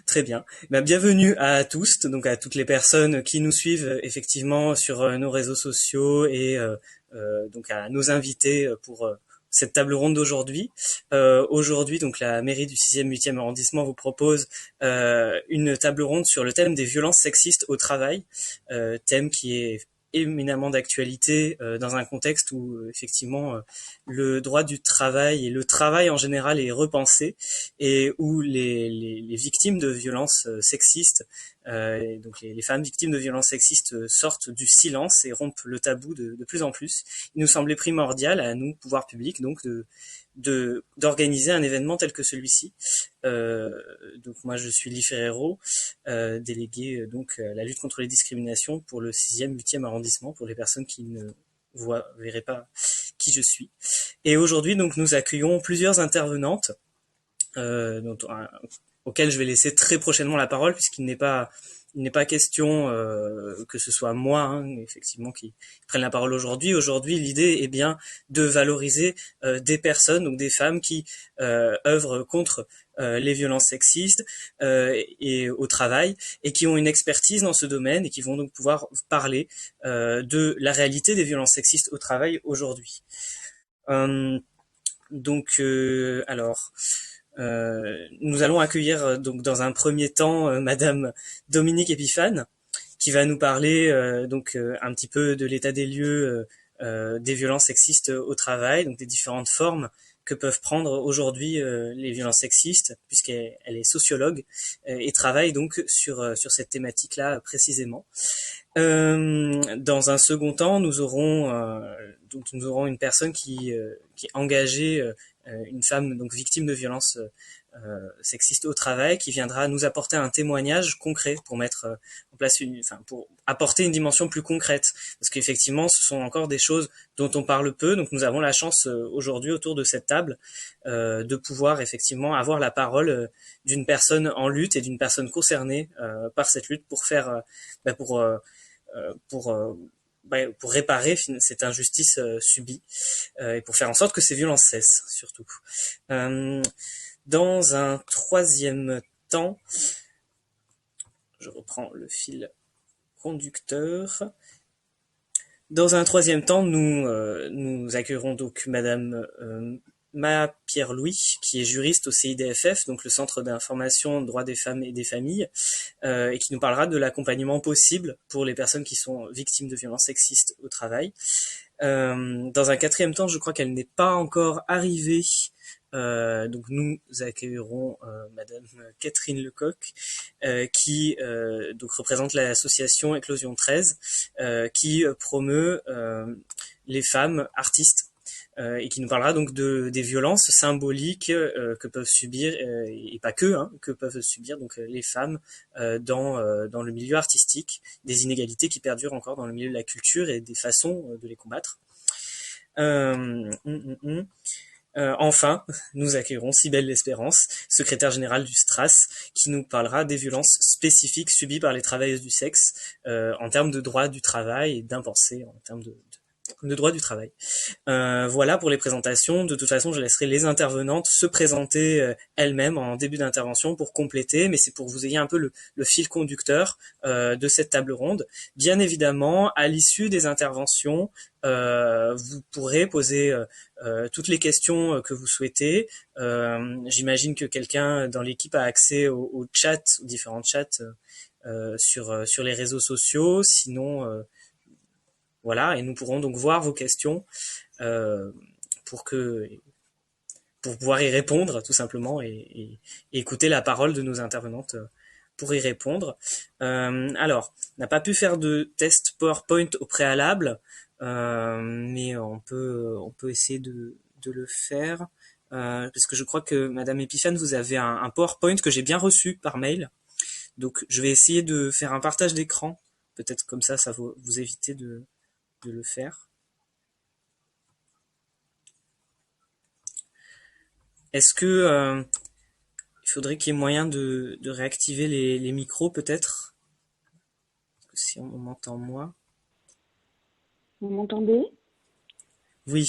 Très bien. Ben, bienvenue à tous, donc à toutes les personnes qui nous suivent effectivement sur nos réseaux sociaux et donc à nos invités pour cette table ronde d'aujourd'hui. Aujourd'hui, donc la mairie du 6e, 8e arrondissement vous propose une table ronde sur le thème des violences sexistes au travail, thème qui est éminemment d'actualité dans un contexte où effectivement le droit du travail et le travail en général est repensé et où les victimes de violences sexistes, donc les femmes victimes de violences sexistes sortent du silence et rompent le tabou de plus en plus. Il nous semblait primordial à nous, pouvoir public, donc d'organiser un événement tel que celui-ci. Donc moi je suis Lee Ferrero, délégué donc à la lutte contre les discriminations pour le 6e, 8e arrondissement, pour les personnes qui ne verraient pas qui je suis. Et aujourd'hui donc nous accueillons plusieurs intervenantes auquel je vais laisser très prochainement la parole, puisqu'il n'est pas question que ce soit moi, effectivement, qui prenne la parole aujourd'hui. Aujourd'hui, l'idée est bien de valoriser des personnes, donc des femmes qui œuvrent contre les violences sexistes et au travail, et qui ont une expertise dans ce domaine et qui vont donc pouvoir parler de la réalité des violences sexistes au travail aujourd'hui. Alors, nous allons accueillir donc dans un premier temps Madame Dominique Epiphane qui va nous parler un petit peu de l'état des lieux des violences sexistes au travail, donc des différentes formes que peuvent prendre aujourd'hui les violences sexistes, puisqu'elle est sociologue et travaille donc sur cette thématique-là précisément. Dans un second temps, nous aurons une personne qui est engagée, une femme donc victime de violences sexistes au travail, qui viendra nous apporter un témoignage concret pour mettre en place pour apporter une dimension plus concrète, parce qu'effectivement, ce sont encore des choses dont on parle peu. Donc, nous avons la chance aujourd'hui autour de cette table de pouvoir effectivement avoir la parole d'une personne en lutte et d'une personne concernée par cette lutte pour faire pour réparer cette injustice subie et pour faire en sorte que ces violences cessent, surtout. Dans un troisième temps, je reprends le fil conducteur. Dans un troisième temps, nous accueillerons donc Madame Ma Pierre-Louis, qui est juriste au CIDFF, donc le Centre d'information droits des femmes et des familles, et qui nous parlera de l'accompagnement possible pour les personnes qui sont victimes de violences sexistes au travail. Dans un quatrième temps, je crois qu'elle n'est pas encore arrivée. Donc nous accueillerons Madame Catherine Lecoq, qui donc représente l'association Éclosion 13, qui promeut les femmes artistes et qui nous parlera donc des violences symboliques que peuvent subir et pas que peuvent subir donc les femmes dans le milieu artistique, des inégalités qui perdurent encore dans le milieu de la culture et des façons de les combattre. Enfin, nous accueillerons Cybèle L'Espérance, secrétaire générale du STRAS, qui nous parlera des violences spécifiques subies par les travailleuses du sexe en termes de droit du travail et d'impensé en termes de droit du travail. Voilà pour les présentations. De toute façon, je laisserai les intervenantes se présenter elles-mêmes en début d'intervention pour compléter, mais c'est pour que vous ayez un peu le fil conducteur de cette table ronde. Bien évidemment, à l'issue des interventions, vous pourrez poser toutes les questions que vous souhaitez. J'imagine que quelqu'un dans l'équipe a accès au chat, aux différents chats sur les réseaux sociaux. Sinon, voilà, et nous pourrons donc voir vos questions pour pouvoir y répondre tout simplement et écouter la parole de nos intervenantes pour y répondre. Alors, on n'a pas pu faire de test PowerPoint au préalable, mais on peut essayer de le faire parce que je crois que Madame Epiphane, vous avez un PowerPoint que j'ai bien reçu par mail. Donc, je vais essayer de faire un partage d'écran. Peut-être comme ça va vous éviter de le faire. Est-ce que il faudrait qu'il y ait moyen de réactiver les micros peut-être? Si on m'entend moi. Vous m'entendez? Oui.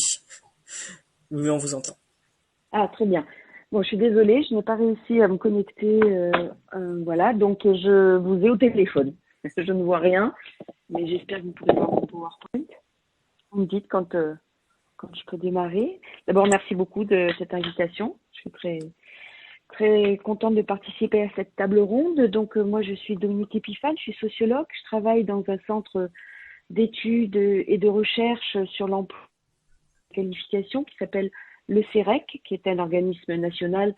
Oui, on vous entend. Ah, très bien. Bon, je suis désolée, je n'ai pas réussi à me connecter Voilà, donc je vous ai au téléphone. Je ne vois rien, mais j'espère que vous pourrez voir mon PowerPoint. Vous me dites quand je peux démarrer. D'abord, merci beaucoup de cette invitation. Je suis très contente de participer à cette table ronde. Donc, moi, je suis Dominique Épifane, je suis sociologue. Je travaille dans un centre d'études et de recherche sur l'emploi et la qualification qui s'appelle le CEREC, qui est un organisme national,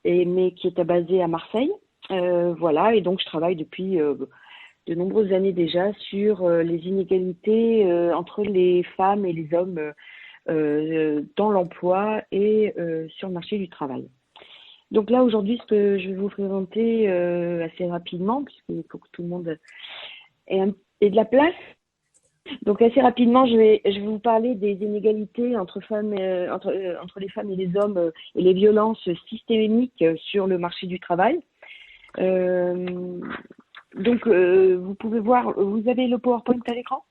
mais qui est basé à Marseille. Voilà, et donc je travaille depuis de nombreuses années déjà sur les inégalités entre les femmes et les hommes dans l'emploi et sur le marché du travail. Donc là, aujourd'hui, ce que je vais vous présenter assez rapidement, puisqu'il faut que tout le monde ait de la place. Donc assez rapidement, je vais vous parler des inégalités entre les femmes et les hommes et les violences systémiques sur le marché du travail. Donc vous pouvez voir, vous avez le PowerPoint à l'écran ?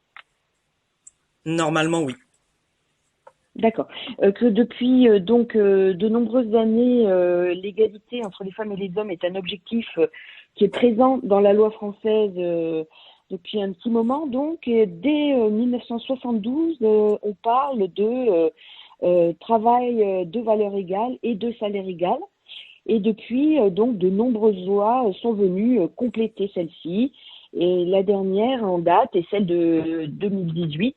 Normalement, oui. D'accord. Que depuis de nombreuses années, l'égalité entre les femmes et les hommes est un objectif qui est présent dans la loi française depuis un petit moment. Donc, et dès 1972, on parle de travail de valeur égale et de salaire égal. Et depuis, donc, de nombreuses lois sont venues compléter celle-ci. Et la dernière en date est celle de 2018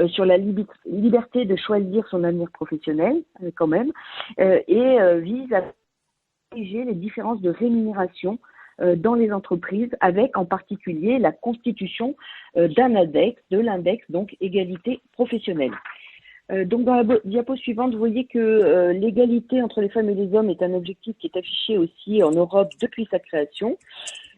sur la liberté de choisir son avenir professionnel, quand même, et vise à corriger les différences de rémunération dans les entreprises, avec en particulier la constitution d'un index, de l'index donc égalité professionnelle. Donc dans la diapo suivante, vous voyez que l'égalité entre les femmes et les hommes est un objectif qui est affiché aussi en Europe depuis sa création.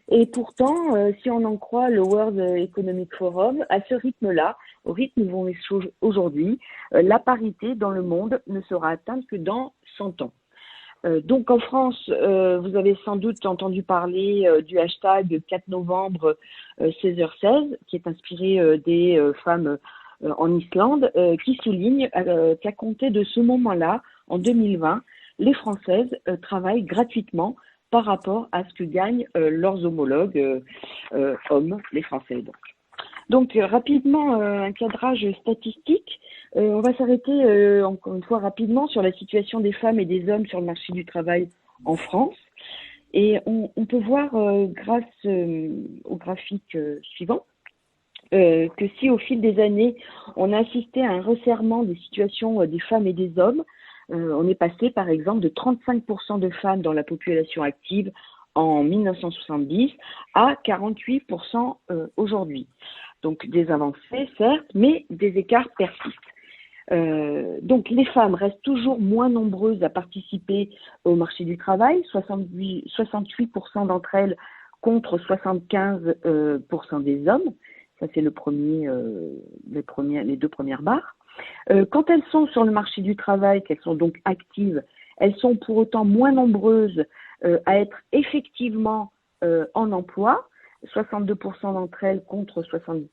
Et pourtant, si on en croit le World Economic Forum, à ce rythme-là, au rythme où on est aujourd'hui, la parité dans le monde ne sera atteinte que dans 100 ans. Donc en France, vous avez sans doute entendu parler du hashtag 4 novembre 16h16, qui est inspiré des femmes en Islande, qui souligne qu'à compter de ce moment-là, en 2020, les Françaises travaillent gratuitement par rapport à ce que gagnent leurs homologues hommes, les Français. Donc rapidement, un cadrage statistique. On va s'arrêter encore une fois rapidement sur la situation des femmes et des hommes sur le marché du travail en France. Et on peut voir, grâce au graphique suivant, que si au fil des années, on a assisté à un resserrement des situations des femmes et des hommes, on est passé par exemple de 35% de femmes dans la population active en 1970 à 48% aujourd'hui. Donc des avancées certes, mais des écarts persistent. Donc les femmes restent toujours moins nombreuses à participer au marché du travail, 68% d'entre elles contre 75% des hommes. Ça c'est les deux premières barres. Quand elles sont sur le marché du travail, qu'elles sont donc actives, elles sont pour autant moins nombreuses à être effectivement en emploi, 62% d'entre elles contre 68%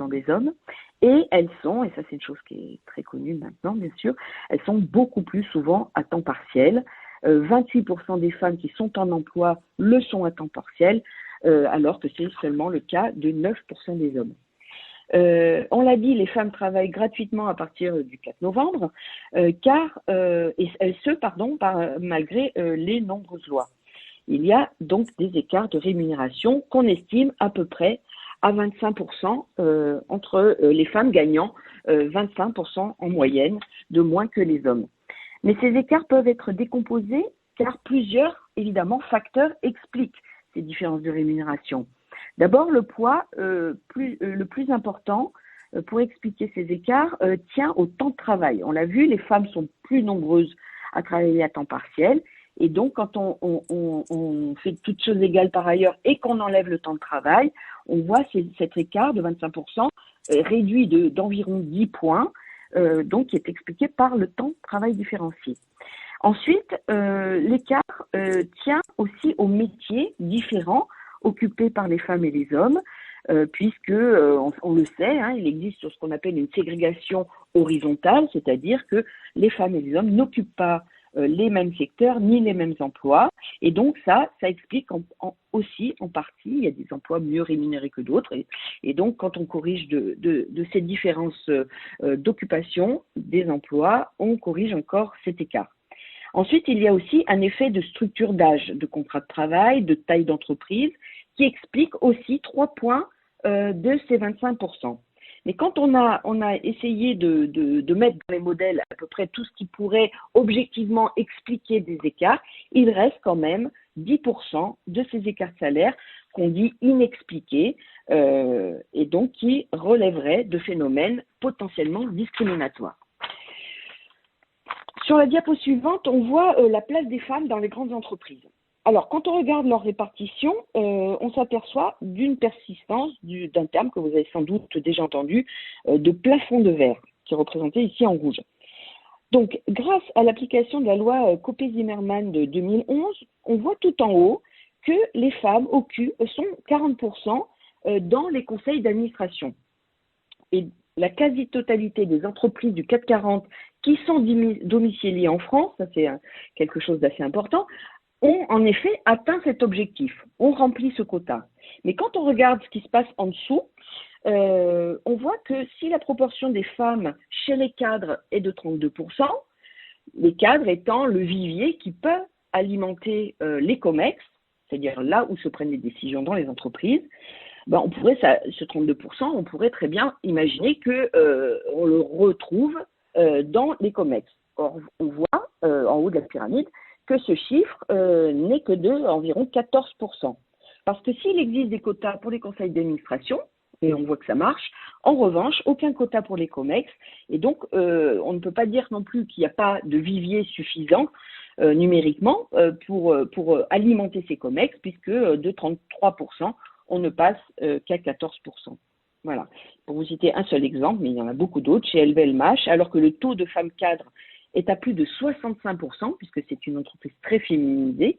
des hommes, et elles sont, et ça c'est une chose qui est très connue maintenant bien sûr, elles sont beaucoup plus souvent à temps partiel. 28% des femmes qui sont en emploi le sont à temps partiel, alors que c'est seulement le cas de 9% des hommes. On l'a dit, les femmes travaillent gratuitement à partir du 4 novembre, malgré les nombreuses lois. Il y a donc des écarts de rémunération qu'on estime à peu près à 25% entre les femmes gagnant 25% en moyenne de moins que les hommes. Mais ces écarts peuvent être décomposés car plusieurs, évidemment, facteurs expliquent ces différences de rémunération. D'abord, le poids le plus important pour expliquer ces écarts tient au temps de travail. On l'a vu, les femmes sont plus nombreuses à travailler à temps partiel. Et donc, quand on fait toutes choses égales par ailleurs et qu'on enlève le temps de travail, on voit cet écart de 25% réduit d'environ 10 points, donc qui est expliqué par le temps de travail différencié. Ensuite, l'écart tient aussi aux métiers différents occupés par les femmes et les hommes, puisque, on le sait, il existe ce qu'on appelle une ségrégation horizontale, c'est-à-dire que les femmes et les hommes n'occupent pas les mêmes secteurs ni les mêmes emplois. Et donc ça explique aussi en partie, il y a des emplois mieux rémunérés que d'autres. Et donc quand on corrige de ces différences d'occupation des emplois, on corrige encore cet écart. Ensuite, il y a aussi un effet de structure d'âge, de contrat de travail, de taille d'entreprise, qui explique aussi 3 points de ces 25%. Mais quand on a essayé de mettre dans les modèles à peu près tout ce qui pourrait objectivement expliquer des écarts, il reste quand même 10% de ces écarts de salaire qu'on dit inexpliqués et donc qui relèveraient de phénomènes potentiellement discriminatoires. Sur la diapo suivante, on voit la place des femmes dans les grandes entreprises. Alors, quand on regarde leur répartition, on s'aperçoit d'une persistance d'un terme que vous avez sans doute déjà entendu, de plafond de verre, qui est représenté ici en rouge. Donc, grâce à l'application de la loi Copé-Zimmermann de 2011, on voit tout en haut que les femmes sont 40% dans les conseils d'administration. Et la quasi-totalité des entreprises du CAC 40 qui sont domiciliées en France, ça c'est quelque chose d'assez important, ont en effet atteint cet objectif, ont rempli ce quota. Mais quand on regarde ce qui se passe en dessous, on voit que si la proportion des femmes chez les cadres est de 32%, les cadres étant le vivier qui peut alimenter les COMEX, c'est-à-dire là où se prennent les décisions dans les entreprises, on pourrait, ce 32%, on pourrait très bien imaginer qu'on le retrouve dans les COMEX. Or, on voit en haut de la pyramide que ce chiffre n'est que de environ 14%. Parce que s'il existe des quotas pour les conseils d'administration, et on voit que ça marche, en revanche, aucun quota pour les COMEX, et donc on ne peut pas dire non plus qu'il n'y a pas de vivier suffisant numériquement pour alimenter ces COMEX, puisque de 33%, on ne passe qu'à 14%. Voilà. Pour vous citer un seul exemple, mais il y en a beaucoup d'autres, chez LVMH, alors que le taux de femmes cadres est à plus de 65%, puisque c'est une entreprise très féminisée,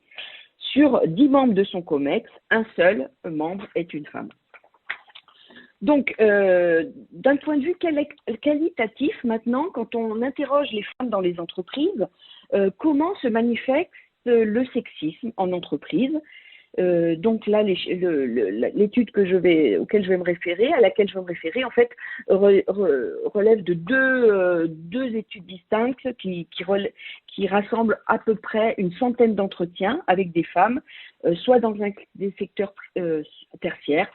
sur 10 membres de son COMEX, un seul membre est une femme. Donc, d'un point de vue qualitatif, maintenant, quand on interroge les femmes dans les entreprises, comment se manifeste le sexisme en entreprise? Donc là, l'étude à laquelle je vais me référer, en fait, relève de deux études distinctes qui rassemblent à peu près une centaine d'entretiens avec des femmes, soit dans des secteurs tertiaires,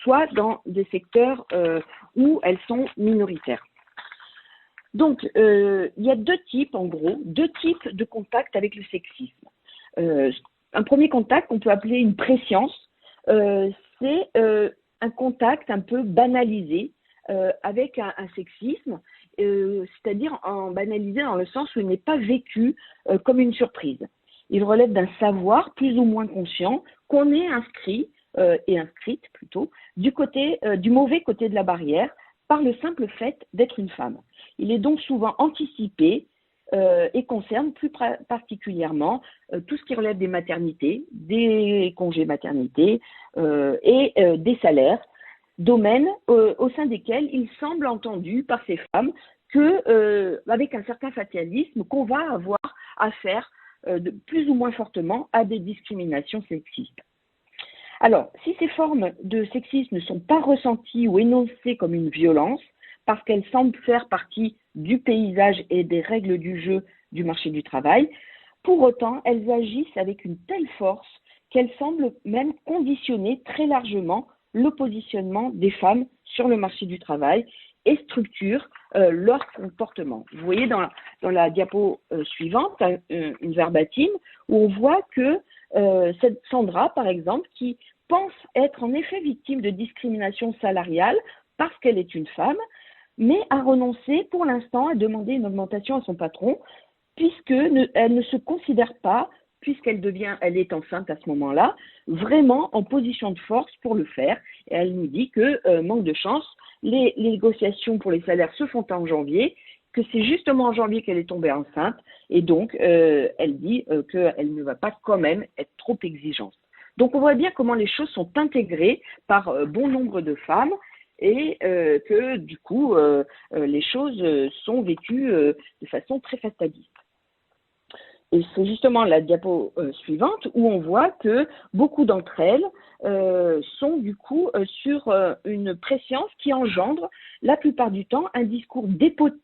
soit dans des secteurs où elles sont minoritaires. Donc, il y a deux types de contacts avec le sexisme. Un premier contact qu'on peut appeler une préscience, c'est un contact un peu banalisé avec un sexisme, c'est-à-dire banalisé dans le sens où il n'est pas vécu comme une surprise. Il relève d'un savoir plus ou moins conscient qu'on est inscrit et inscrite plutôt du mauvais côté de la barrière par le simple fait d'être une femme. Il est donc souvent anticipé et concerne plus particulièrement tout ce qui relève des maternités, des congés maternité et des salaires, domaines au sein desquels il semble entendu par ces femmes avec un certain fatalisme qu'on va avoir affaire plus ou moins fortement à des discriminations sexistes. Alors, si ces formes de sexisme ne sont pas ressenties ou énoncées comme une violence, parce qu'elles semblent faire partie du paysage et des règles du jeu du marché du travail, pour autant, elles agissent avec une telle force qu'elles semblent même conditionner très largement le positionnement des femmes sur le marché du travail et structurent leur comportement. Vous voyez dans la diapo suivante une verbatim où on voit que cette Sandra, par exemple, qui pense être en effet victime de discrimination salariale parce qu'elle est une femme, mais a renoncé pour l'instant à demander une augmentation à son patron puisqu'elle ne se considère pas, puisqu'elle est enceinte à ce moment-là, vraiment en position de force pour le faire. Et elle nous dit que, manque de chance, les négociations pour les salaires se font en janvier, que c'est justement en janvier qu'elle est tombée enceinte, et donc elle dit qu'elle ne va pas quand même être trop exigeante. Donc on voit bien comment les choses sont intégrées par bon nombre de femmes, et que du coup, les choses sont vécues de façon très fataliste. Et c'est justement la diapo suivante où on voit que beaucoup d'entre elles sont du coup sur une prescience qui engendre la plupart du temps un discours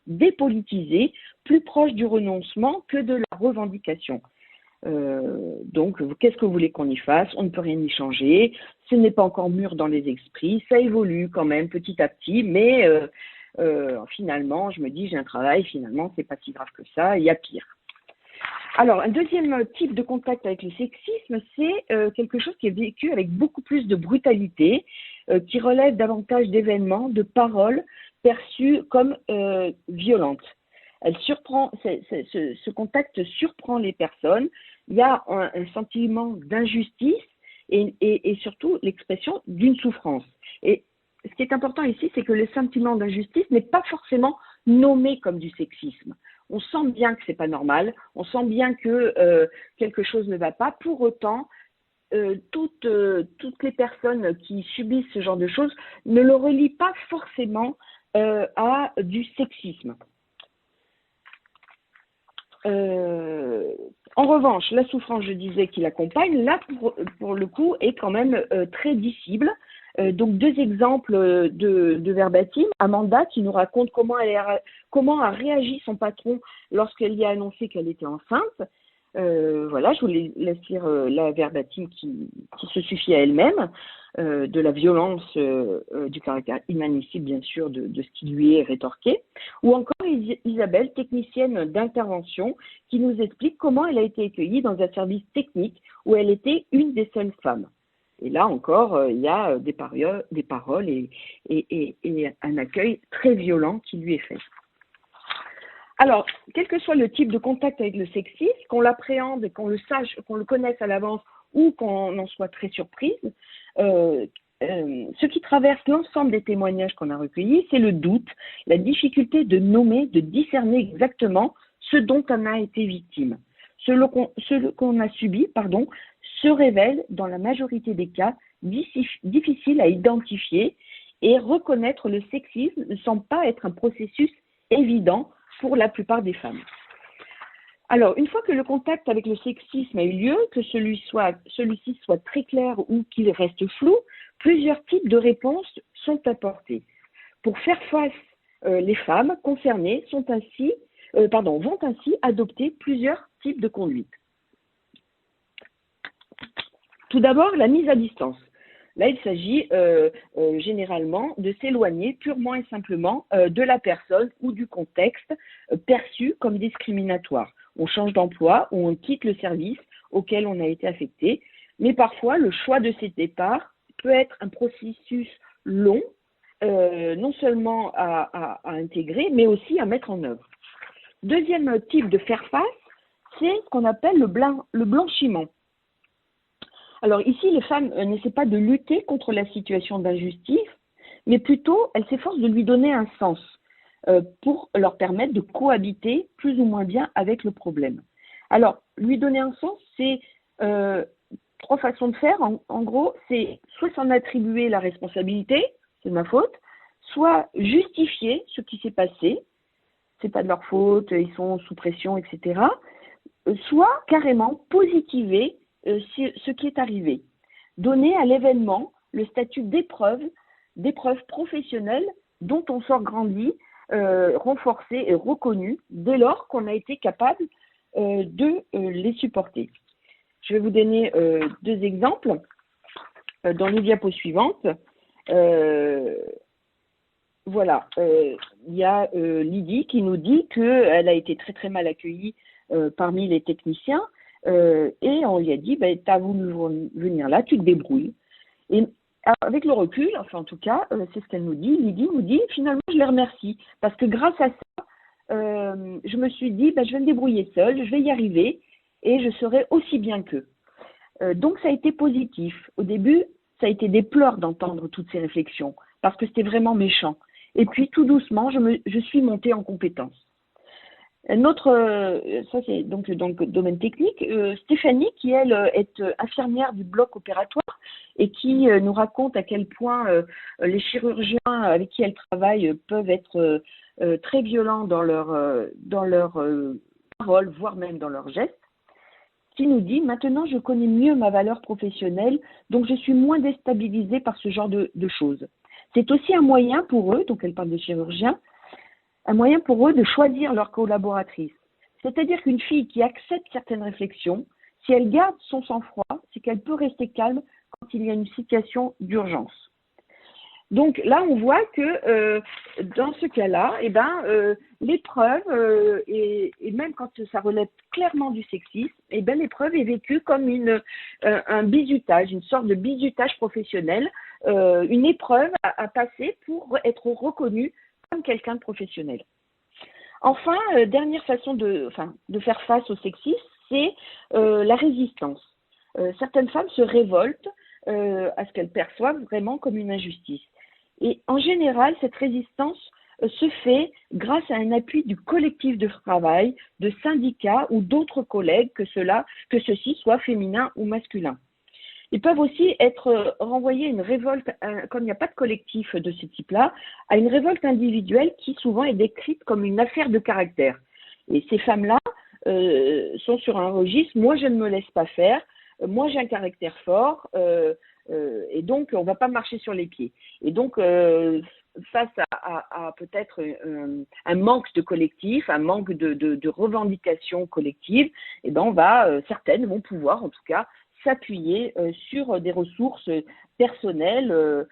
dépolitisé, plus proche du renoncement que de la revendication. Donc, qu'est-ce que vous voulez qu'on y fasse? On ne peut rien y changer. Ce n'est pas encore mûr dans les esprits. Ça évolue quand même petit à petit, mais finalement, je me dis, j'ai un travail. Finalement, c'est pas si grave que ça. Il y a pire. Alors, un deuxième type de contact avec le sexisme, c'est quelque chose qui est vécu avec beaucoup plus de brutalité, qui relève davantage d'événements, de paroles perçues comme violentes. Ce contact surprend les personnes. Il y a un sentiment d'injustice et surtout l'expression d'une souffrance. Et ce qui est important ici, c'est que le sentiment d'injustice n'est pas forcément nommé comme du sexisme. On sent bien que c'est pas normal, on sent bien que quelque chose ne va pas. Pour autant, toutes les personnes qui subissent ce genre de choses ne le relient pas forcément à du sexisme. En revanche, la souffrance, je disais, qui l'accompagne, là, pour le coup, est quand même très dissible. Donc, deux exemples de verbatim. Amanda qui nous raconte comment a réagi son patron lorsqu'elle lui a annoncé qu'elle était enceinte. Voilà, je vous laisse lire la verbatim qui se suffit à elle-même, de la violence, du caractère inadmissible, bien sûr, de ce qui lui est rétorqué. Ou encore Isabelle, technicienne d'intervention, qui nous explique comment elle a été accueillie dans un service technique où elle était une des seules femmes. Et là encore, il y a des paroles et un accueil très violent qui lui est fait. Alors, quel que soit le type de contact avec le sexisme, qu'on l'appréhende, qu'on le sache, qu'on le connaisse à l'avance ou qu'on en soit très surprise, ce qui traverse l'ensemble des témoignages qu'on a recueillis, c'est le doute, la difficulté de nommer, de discerner exactement ce dont on a été victime. Ce qu'on a subi, se révèle dans la majorité des cas difficile à identifier et reconnaître le sexisme ne semble pas être un processus évident pour la plupart des femmes. Alors, une fois que le contact avec le sexisme a eu lieu, que celui-ci soit très clair ou qu'il reste flou, plusieurs types de réponses sont apportées. Pour faire face, les femmes concernées vont ainsi adopter plusieurs types de conduites. Tout d'abord, la mise à distance. Là, il s'agit généralement de s'éloigner purement et simplement de la personne ou du contexte perçu comme discriminatoire. On change d'emploi ou on quitte le service auquel on a été affecté, mais parfois le choix de ces départs peut être un processus long, non seulement à intégrer, mais aussi à mettre en œuvre. Deuxième type de faire face, c'est ce qu'on appelle le blanchiment. Alors ici, les femmes n'essaient pas de lutter contre la situation d'injustice, mais plutôt elles s'efforcent de lui donner un sens pour leur permettre de cohabiter plus ou moins bien avec le problème. Alors, lui donner un sens, c'est trois façons de faire. En gros, c'est soit s'en attribuer la responsabilité, c'est de ma faute, soit justifier ce qui s'est passé, c'est pas de leur faute, ils sont sous pression, etc. Soit carrément positiver ce qui est arrivé. Donner à l'événement le statut d'épreuve professionnelle dont on sort grandi, renforcé et reconnu dès lors qu'on a été capable de les supporter. Je vais vous donner deux exemples dans les diapos suivantes. Voilà, il y a Lydie qui nous dit qu'elle a été très très mal accueillie parmi les techniciens et on lui a dit tu as voulu venir là, tu te débrouilles. Et avec le recul, enfin en tout cas, c'est ce qu'elle nous dit, Lydie nous dit finalement je les remercie parce que grâce à ça, je me suis dit je vais me débrouiller seule, je vais y arriver et je serai aussi bien qu'eux. Donc ça a été positif. Au début, ça a été des pleurs d'entendre toutes ces réflexions parce que c'était vraiment méchant. Et puis tout doucement, je suis montée en compétence. Ça c'est donc dans le domaine technique, Stéphanie qui elle est infirmière du bloc opératoire et qui nous raconte à quel point les chirurgiens avec qui elle travaille peuvent être très violents dans leur parole, voire même dans leurs gestes. qui nous dit maintenant je connais mieux ma valeur professionnelle, donc je suis moins déstabilisée par ce genre de choses. C'est aussi un moyen pour eux, donc elle parle des chirurgiens, un moyen pour eux de choisir leur collaboratrice. C'est-à-dire qu'une fille qui accepte certaines réflexions, si elle garde son sang-froid, c'est qu'elle peut rester calme quand il y a une situation d'urgence. Donc là, on voit que dans ce cas-là, l'épreuve, et même quand ça relève clairement du sexisme, l'épreuve est vécue comme un bizutage, une sorte de bizutage professionnel, une épreuve à passer pour être reconnue comme quelqu'un de professionnel. Enfin, dernière façon de faire face au sexisme, c'est la résistance. Certaines femmes se révoltent à ce qu'elles perçoivent vraiment comme une injustice. Et en général, cette résistance se fait grâce à un appui du collectif de travail, de syndicats ou d'autres collègues, que ceux-ci soient féminins ou masculins. Ils peuvent aussi être renvoyés à une révolte, comme il n'y a pas de collectif de ce type-là, à une révolte individuelle qui souvent est décrite comme une affaire de caractère. Et ces femmes-là sont sur un registre, moi je ne me laisse pas faire, moi j'ai un caractère fort, et donc on ne va pas marcher sur les pieds. Et donc face à peut-être un manque de collectif, un manque de revendications collectives, certaines vont pouvoir en tout cas s'appuyer sur des ressources personnelles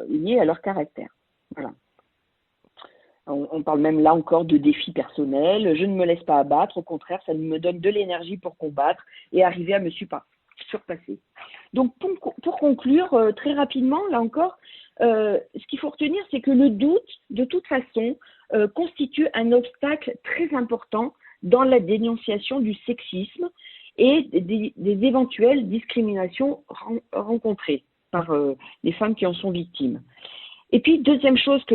liées à leur caractère. Voilà. On parle même là encore de défis personnels. Je ne me laisse pas abattre, au contraire, ça me donne de l'énergie pour combattre et arriver à me surpasser. Donc pour conclure très rapidement, là encore, ce qu'il faut retenir, c'est que le doute, de toute façon, constitue un obstacle très important dans la dénonciation du sexisme et des éventuelles discriminations rencontrées par les femmes qui en sont victimes. Et puis deuxième chose que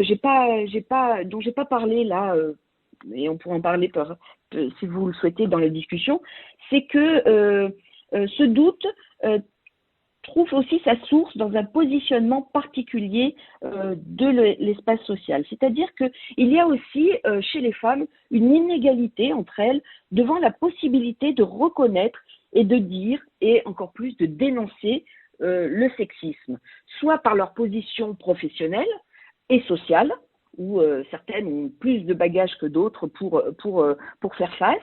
dont j'ai pas parlé là, et on pourra en parler si vous le souhaitez dans la discussion, c'est que ce doute trouve aussi sa source dans un positionnement particulier de l'espace social. C'est-à-dire qu'il y a aussi chez les femmes une inégalité entre elles devant la possibilité de reconnaître et de dire, et encore plus de dénoncer le sexisme, soit par leur position professionnelle et sociale, où certaines ont plus de bagages que d'autres pour faire face,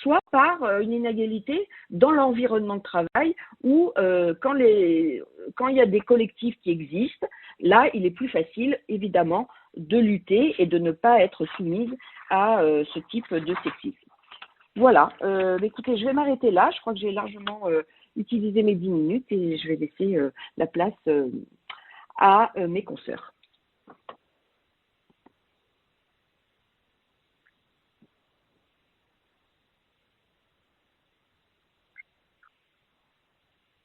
soit par une inégalité dans l'environnement de travail où quand il y a des collectifs qui existent, là, il est plus facile, évidemment, de lutter et de ne pas être soumise à ce type de sexisme. Voilà, écoutez, je vais m'arrêter là. Je crois que j'ai largement utilisé mes 10 minutes et je vais laisser la place à mes consoeurs.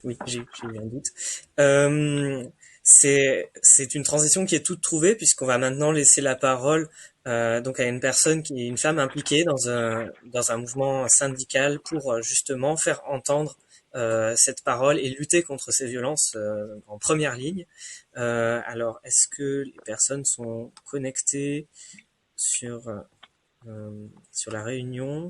Oui, j'ai eu un doute. C'est une transition qui est toute trouvée puisqu'on va maintenant laisser la parole donc à une personne qui est une femme impliquée dans un mouvement syndical pour justement faire entendre cette parole et lutter contre ces violences en première ligne. Alors, est-ce que les personnes sont connectées sur la réunion?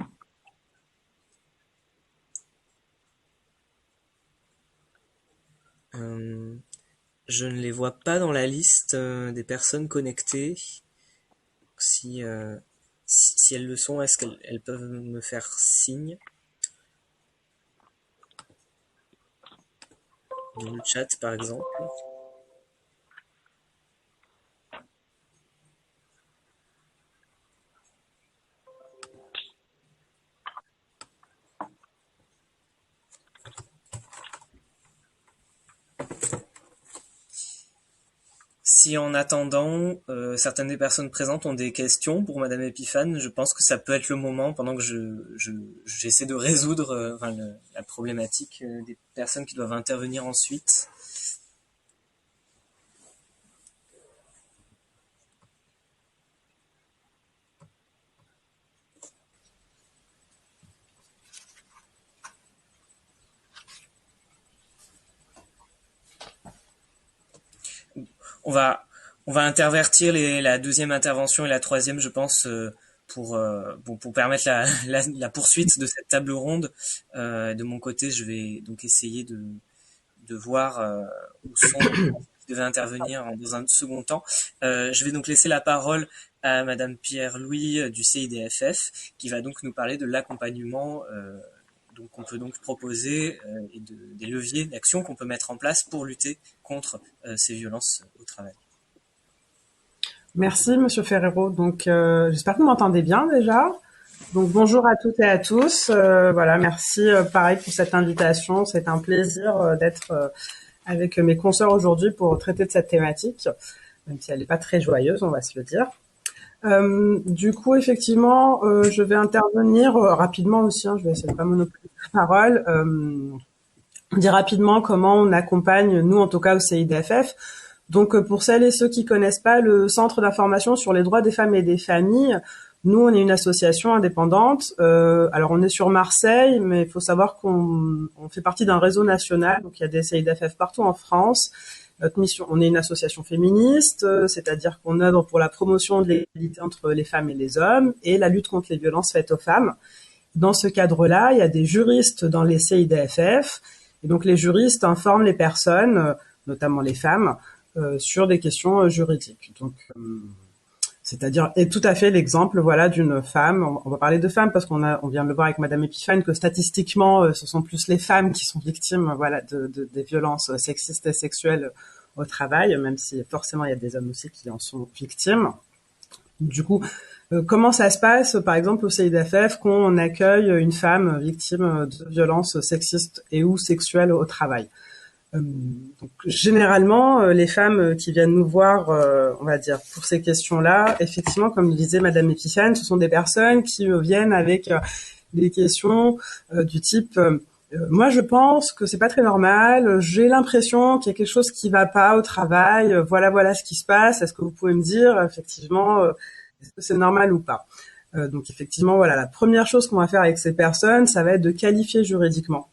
Je ne les vois pas dans la liste des personnes connectées. Si, si elles le sont, est-ce qu'elles peuvent me faire signe dans le chat, par exemple? Si en attendant, certaines des personnes présentes ont des questions pour Madame Epiphane, je pense que ça peut être le moment pendant que j'essaie de résoudre la problématique des personnes qui doivent intervenir ensuite. On va intervertir la deuxième intervention et la troisième, je pense, pour permettre la poursuite de cette table ronde, de mon côté, je vais donc essayer de voir où sont qui devaient intervenir dans un second temps. Je vais donc laisser la parole à Madame Pierre-Louis du CIDFF, qui va donc nous parler de l'accompagnement donc qu'on peut donc proposer et des leviers d'action qu'on peut mettre en place pour lutter contre ces violences au travail. Merci, Monsieur Ferrero. Donc, j'espère que vous m'entendez bien déjà. Donc, bonjour à toutes et à tous. Voilà, merci pareil pour cette invitation. C'est un plaisir d'être avec mes consoeurs aujourd'hui pour traiter de cette thématique, même si elle n'est pas très joyeuse, on va se le dire. Du coup, effectivement, je vais intervenir rapidement aussi. Je vais essayer de pas monopoliser la parole. Dire rapidement comment on accompagne, nous en tout cas au CIDFF. Donc, pour celles et ceux qui connaissent pas le Centre d'information sur les droits des femmes et des familles, nous, on est une association indépendante. Alors, on est sur Marseille, mais il faut savoir qu'on fait partie d'un réseau national. Donc, il y a des CIDFF partout en France. Notre mission, on est une association féministe, c'est-à-dire qu'on œuvre pour la promotion de l'égalité entre les femmes et les hommes et la lutte contre les violences faites aux femmes. Dans ce cadre-là, il y a des juristes dans les CIDFF. Et donc, les juristes informent les personnes, notamment les femmes, sur des questions juridiques. Donc, c'est-à-dire, et tout à fait l'exemple, voilà, d'une femme. On va parler de femmes parce on vient de le voir avec Madame Epiphane que statistiquement, ce sont plus les femmes qui sont victimes, voilà, des violences sexistes et sexuelles au travail, même si forcément il y a des hommes aussi qui en sont victimes. Du coup, comment ça se passe, par exemple, au CIDFF, quand on accueille une femme victime de violences sexistes et ou sexuelles au travail? Donc, généralement, les femmes qui viennent nous voir, on va dire, pour ces questions-là, effectivement, comme le disait Madame Epiphane, ce sont des personnes qui viennent avec des questions du type moi, je pense que c'est pas très normal. J'ai l'impression qu'il y a quelque chose qui va pas au travail. Voilà ce qui se passe. Est-ce que vous pouvez me dire, effectivement, est-ce que c'est normal ou pas? Donc, effectivement, voilà, la première chose qu'on va faire avec ces personnes, ça va être de qualifier juridiquement.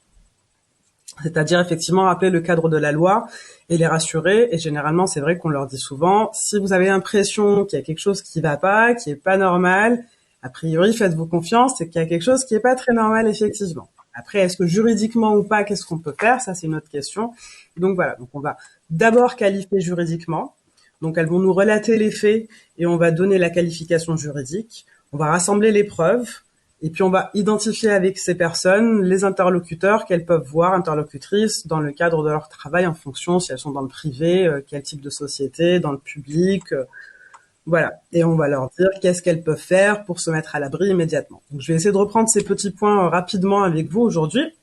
C'est-à-dire, effectivement, rappeler le cadre de la loi et les rassurer. Et généralement, c'est vrai qu'on leur dit souvent, si vous avez l'impression qu'il y a quelque chose qui va pas, qui est pas normal, a priori, faites-vous confiance, c'est qu'il y a quelque chose qui est pas très normal, effectivement. Après, est-ce que juridiquement ou pas, qu'est-ce qu'on peut faire? Ça, c'est une autre question. Donc voilà, donc on va d'abord qualifier juridiquement. Donc elles vont nous relater les faits et on va donner la qualification juridique. On va rassembler les preuves et puis on va identifier avec ces personnes les interlocuteurs qu'elles peuvent voir, interlocutrices, dans le cadre de leur travail en fonction si elles sont dans le privé, quel type de société, dans le public. Voilà, et on va leur dire qu'est-ce qu'elles peuvent faire pour se mettre à l'abri immédiatement. Donc, je vais essayer de reprendre ces petits points rapidement avec vous aujourd'hui.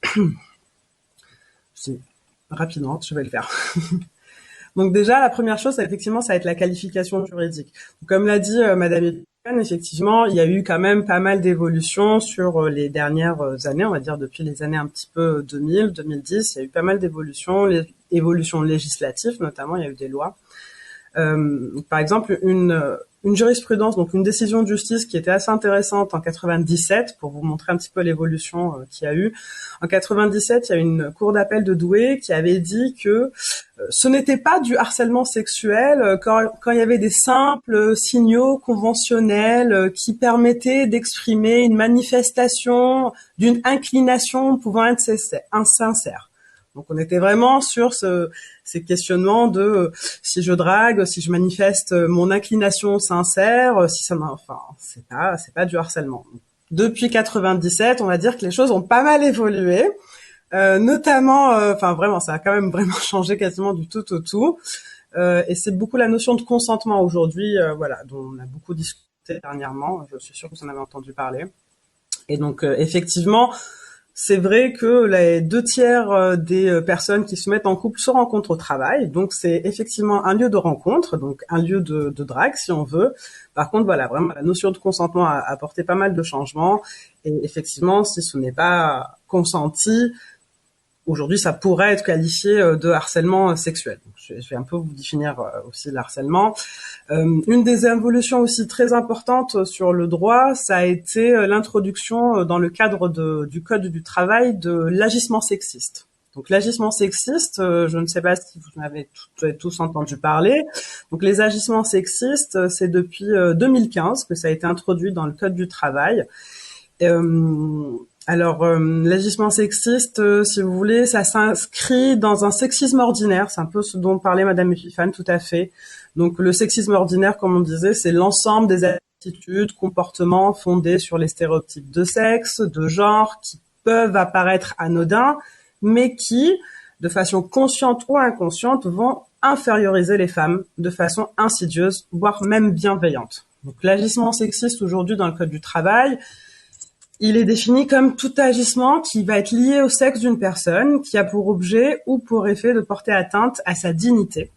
Rapidement, je vais le faire. Donc déjà, la première chose, effectivement, ça va être la qualification juridique. Donc, comme l'a dit Madame Epiphane, effectivement, il y a eu quand même pas mal d'évolutions sur les dernières années, on va dire depuis les années un petit peu 2000, 2010, il y a eu pas mal d'évolutions, les évolutions législatives notamment, il y a eu des lois. Par exemple, une jurisprudence, donc une décision de justice qui était assez intéressante en 97, pour vous montrer un petit peu l'évolution qu'il y a eu. En 97, il y a une cour d'appel de Douai qui avait dit que ce n'était pas du harcèlement sexuel quand il y avait des simples signaux conventionnels qui permettaient d'exprimer une manifestation d'une inclination pouvant être insincère. Donc on était vraiment sur ces questionnements de si je drague, si je manifeste mon inclination sincère, si ça enfin c'est pas du harcèlement. Depuis 97, on va dire que les choses ont pas mal évolué, notamment enfin vraiment ça a quand même vraiment changé quasiment du tout au tout. Et c'est beaucoup la notion de consentement aujourd'hui voilà dont on a beaucoup discuté dernièrement, je suis sûre que vous en avez entendu parler. Et donc effectivement, c'est vrai que les 2/3 des personnes qui se mettent en couple se rencontrent au travail, donc c'est effectivement un lieu de rencontre, donc un lieu de drague si on veut. Par contre, voilà, vraiment la notion de consentement a apporté pas mal de changements, et effectivement, si ce n'est pas consenti, aujourd'hui, ça pourrait être qualifié de harcèlement sexuel. Donc, je vais un peu vous définir aussi le harcèlement. Une des évolutions aussi très importantes sur le droit, ça a été l'introduction dans le cadre du Code du travail de l'agissement sexiste. Donc l'agissement sexiste, je ne sais pas si vous en avez tous entendu parler. Donc les agissements sexistes, c'est depuis 2015 que ça a été introduit dans le Code du travail. L'agissement sexiste, si vous voulez, ça s'inscrit dans un sexisme ordinaire. C'est un peu ce dont parlait Madame Epiphan, tout à fait. Donc le sexisme ordinaire, comme on disait, c'est l'ensemble des attitudes, comportements fondés sur les stéréotypes de sexe, de genre, qui peuvent apparaître anodins, mais qui, de façon consciente ou inconsciente, vont inférioriser les femmes de façon insidieuse, voire même bienveillante. Donc l'agissement sexiste aujourd'hui dans le Code du travail, il est défini comme tout agissement qui va être lié au sexe d'une personne, qui a pour objet ou pour effet de porter atteinte à sa dignité,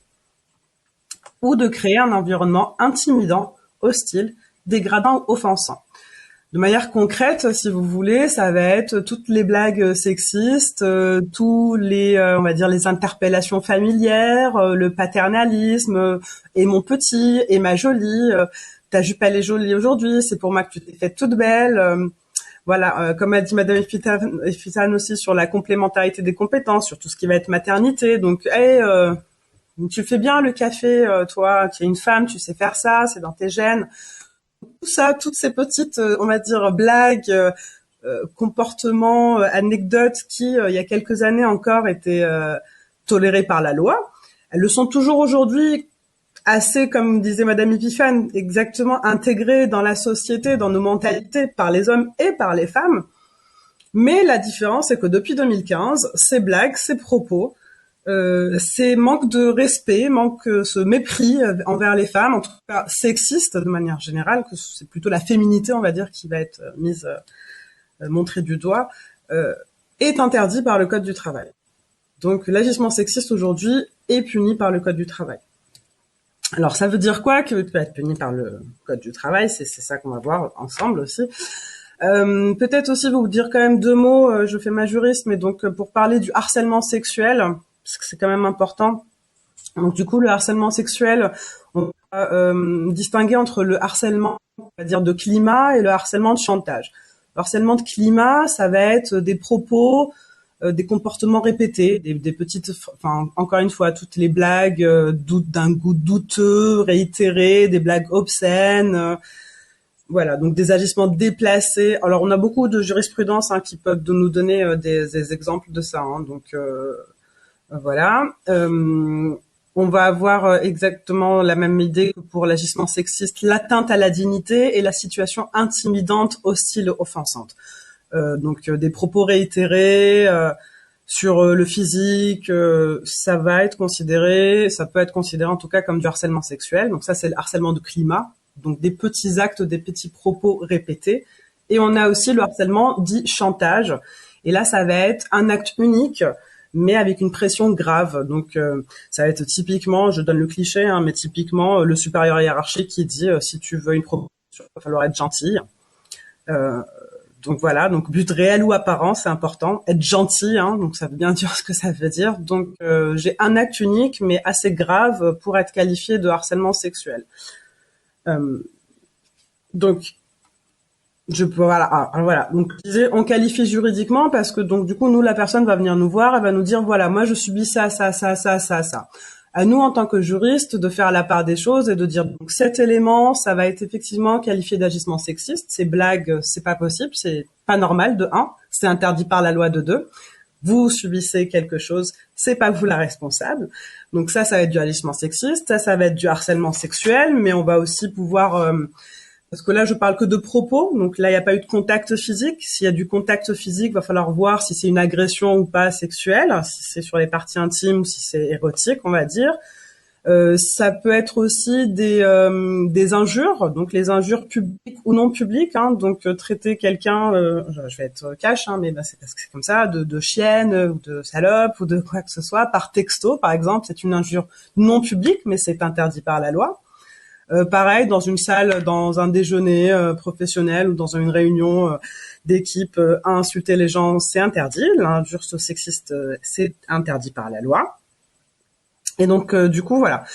ou de créer un environnement intimidant, hostile, dégradant ou offensant. De manière concrète, si vous voulez, ça va être toutes les blagues sexistes, tous les, on va dire, les interpellations familières, le paternalisme, et mon petit, et ma jolie, ta jupe elle est jolie aujourd'hui, c'est pour moi que tu t'es faite toute belle. Voilà, comme a dit Madame Epiphan aussi sur la complémentarité des compétences, sur tout ce qui va être maternité. Donc, tu fais bien le café, toi, qui es une femme, tu sais faire ça, c'est dans tes gènes. Tout ça, toutes ces petites, on va dire, blagues, comportements, anecdotes qui, il y a quelques années encore, étaient tolérées par la loi. Elles le sont toujours aujourd'hui, assez, comme disait Madame Epiphan, exactement intégrées dans la société, dans nos mentalités, par les hommes et par les femmes. Mais la différence, c'est que depuis 2015, ces blagues, ces propos, ces manques de respect, ce mépris envers les femmes, en tout cas sexiste de manière générale, que c'est plutôt la féminité, on va dire, qui va être montrée du doigt, est interdit par le Code du travail. Donc l'agissement sexiste aujourd'hui est puni par le Code du travail. Alors ça veut dire quoi que peut être puni par le Code du travail? C'est ça qu'on va voir ensemble aussi. Peut-être aussi vous dire quand même deux mots. Je fais ma juriste, mais donc pour parler du harcèlement sexuel, parce que c'est quand même important. Donc du coup, le harcèlement sexuel, on va distinguer entre le harcèlement, on va dire, de climat et le harcèlement de chantage. Le harcèlement de climat, ça va être des propos, des comportements répétés, des petites, enfin encore une fois, toutes les blagues d'un goût douteux, réitérées, des blagues obscènes. Voilà, donc des agissements déplacés. Alors on a beaucoup de jurisprudence qui peuvent nous donner des exemples de ça. Donc voilà. On va avoir exactement la même idée que pour l'agissement sexiste, l'atteinte à la dignité et la situation intimidante, hostile, offensante. Donc des propos réitérés sur le physique, ça peut être considéré en tout cas comme du harcèlement sexuel. Donc ça c'est le harcèlement de climat, donc des petits actes, des petits propos répétés. Et on a aussi le harcèlement dit chantage. Et là ça va être un acte unique, mais avec une pression grave. Donc ça va être typiquement, je donne le cliché, mais typiquement le supérieur hiérarchique qui dit si tu veux une promotion, il va falloir être gentil. Donc voilà, donc but réel ou apparent, c'est important. Être gentil, donc ça veut bien dire ce que ça veut dire. Donc j'ai un acte unique, mais assez grave pour être qualifié de harcèlement sexuel. Donc voilà. Donc je disais, on qualifie juridiquement parce que donc du coup nous la personne va venir nous voir, elle va nous dire voilà, moi je subis ça. À nous en tant que juriste de faire la part des choses et de dire donc cet élément, ça va être effectivement qualifié d'agissement sexiste. Ces blagues, c'est pas possible, c'est pas normal de 1, c'est interdit par la loi de 2. Vous subissez quelque chose, c'est pas vous la responsable. Donc ça va être du agissement sexiste, ça va être du harcèlement sexuel, mais on va aussi pouvoir parce que là, je parle que de propos. Donc là, il n'y a pas eu de contact physique. S'il y a du contact physique, va falloir voir si c'est une agression ou pas sexuelle, si c'est sur les parties intimes ou si c'est érotique, on va dire. Ça peut être aussi des injures, donc les injures publiques ou non publiques. Donc traiter quelqu'un, je vais être cash, mais c'est parce que c'est comme ça, de chienne ou de salope ou de quoi que ce soit, par texto, par exemple, c'est une injure non publique, mais c'est interdit par la loi. Pareil, dans une salle, dans un déjeuner professionnel ou dans une réunion d'équipe, insulter les gens, c'est interdit. L'injure sexiste, c'est interdit par la loi. Et donc, du coup, voilà.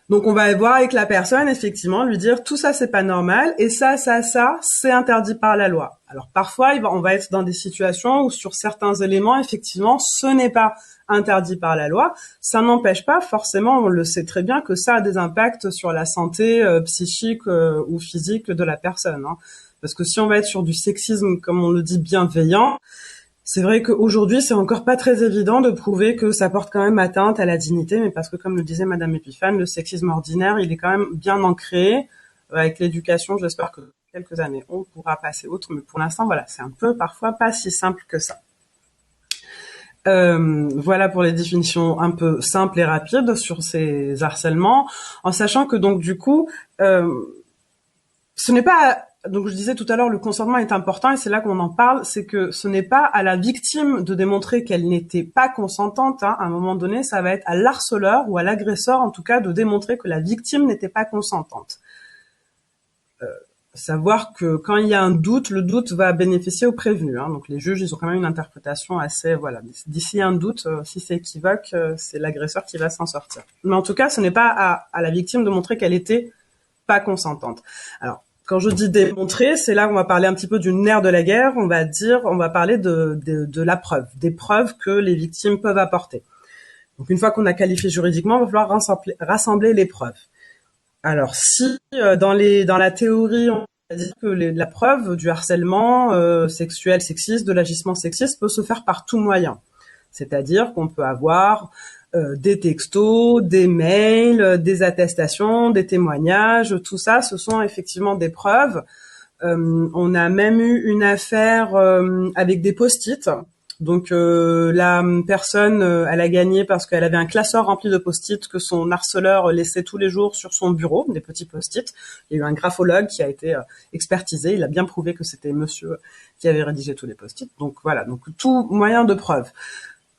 Donc on va voir avec la personne, effectivement, lui dire tout ça c'est pas normal et ça c'est interdit par la loi. Alors parfois on va être dans des situations où sur certains éléments effectivement ce n'est pas interdit par la loi. Ça n'empêche pas forcément, on le sait très bien, que ça a des impacts sur la santé psychique ou physique de la personne. Hein. Parce que si on va être sur du sexisme, comme on le dit, bienveillant, c'est vrai qu'aujourd'hui, c'est encore pas très évident de prouver que ça porte quand même atteinte à la dignité, mais parce que, comme le disait Madame Epiphane, le sexisme ordinaire, il est quand même bien ancré. Avec l'éducation, j'espère que dans quelques années, on pourra passer autre, mais pour l'instant, voilà, c'est un peu parfois pas si simple que ça. Voilà pour les définitions un peu simples et rapides sur ces harcèlements, en sachant que donc du coup, ce n'est pas, donc je disais tout à l'heure, le consentement est important et c'est là qu'on en parle, c'est que ce n'est pas à la victime de démontrer qu'elle n'était pas consentante, hein. À un moment donné, ça va être à l'harceleur ou à l'agresseur, en tout cas, de démontrer que la victime n'était pas consentante. Savoir que quand il y a un doute, le doute va bénéficier au prévenu, hein. Donc les juges, ils ont quand même une interprétation assez, voilà, d'ici un doute, si c'est équivoque, c'est l'agresseur qui va s'en sortir. Mais en tout cas, ce n'est pas à la victime de montrer qu'elle était pas consentante. Alors, quand je dis démontrer, c'est là qu'on va parler un petit peu du nerf de la guerre. On va parler de la preuve, des preuves que les victimes peuvent apporter. Donc, une fois qu'on a qualifié juridiquement, il va falloir rassembler les preuves. Alors, si dans la théorie, on va dire que la preuve du harcèlement sexuel, sexiste, de l'agissement sexiste peut se faire par tout moyen. C'est-à-dire qu'on peut avoir des textos, des mails, des attestations, des témoignages, tout ça, ce sont effectivement des preuves. On a même eu une affaire avec des post-it. Donc la personne, elle a gagné parce qu'elle avait un classeur rempli de post-it que son harceleur laissait tous les jours sur son bureau, des petits post-it. Il y a eu un graphologue qui a été expertisé. Il a bien prouvé que c'était monsieur qui avait rédigé tous les post-it. Donc voilà, donc tout moyen de preuve.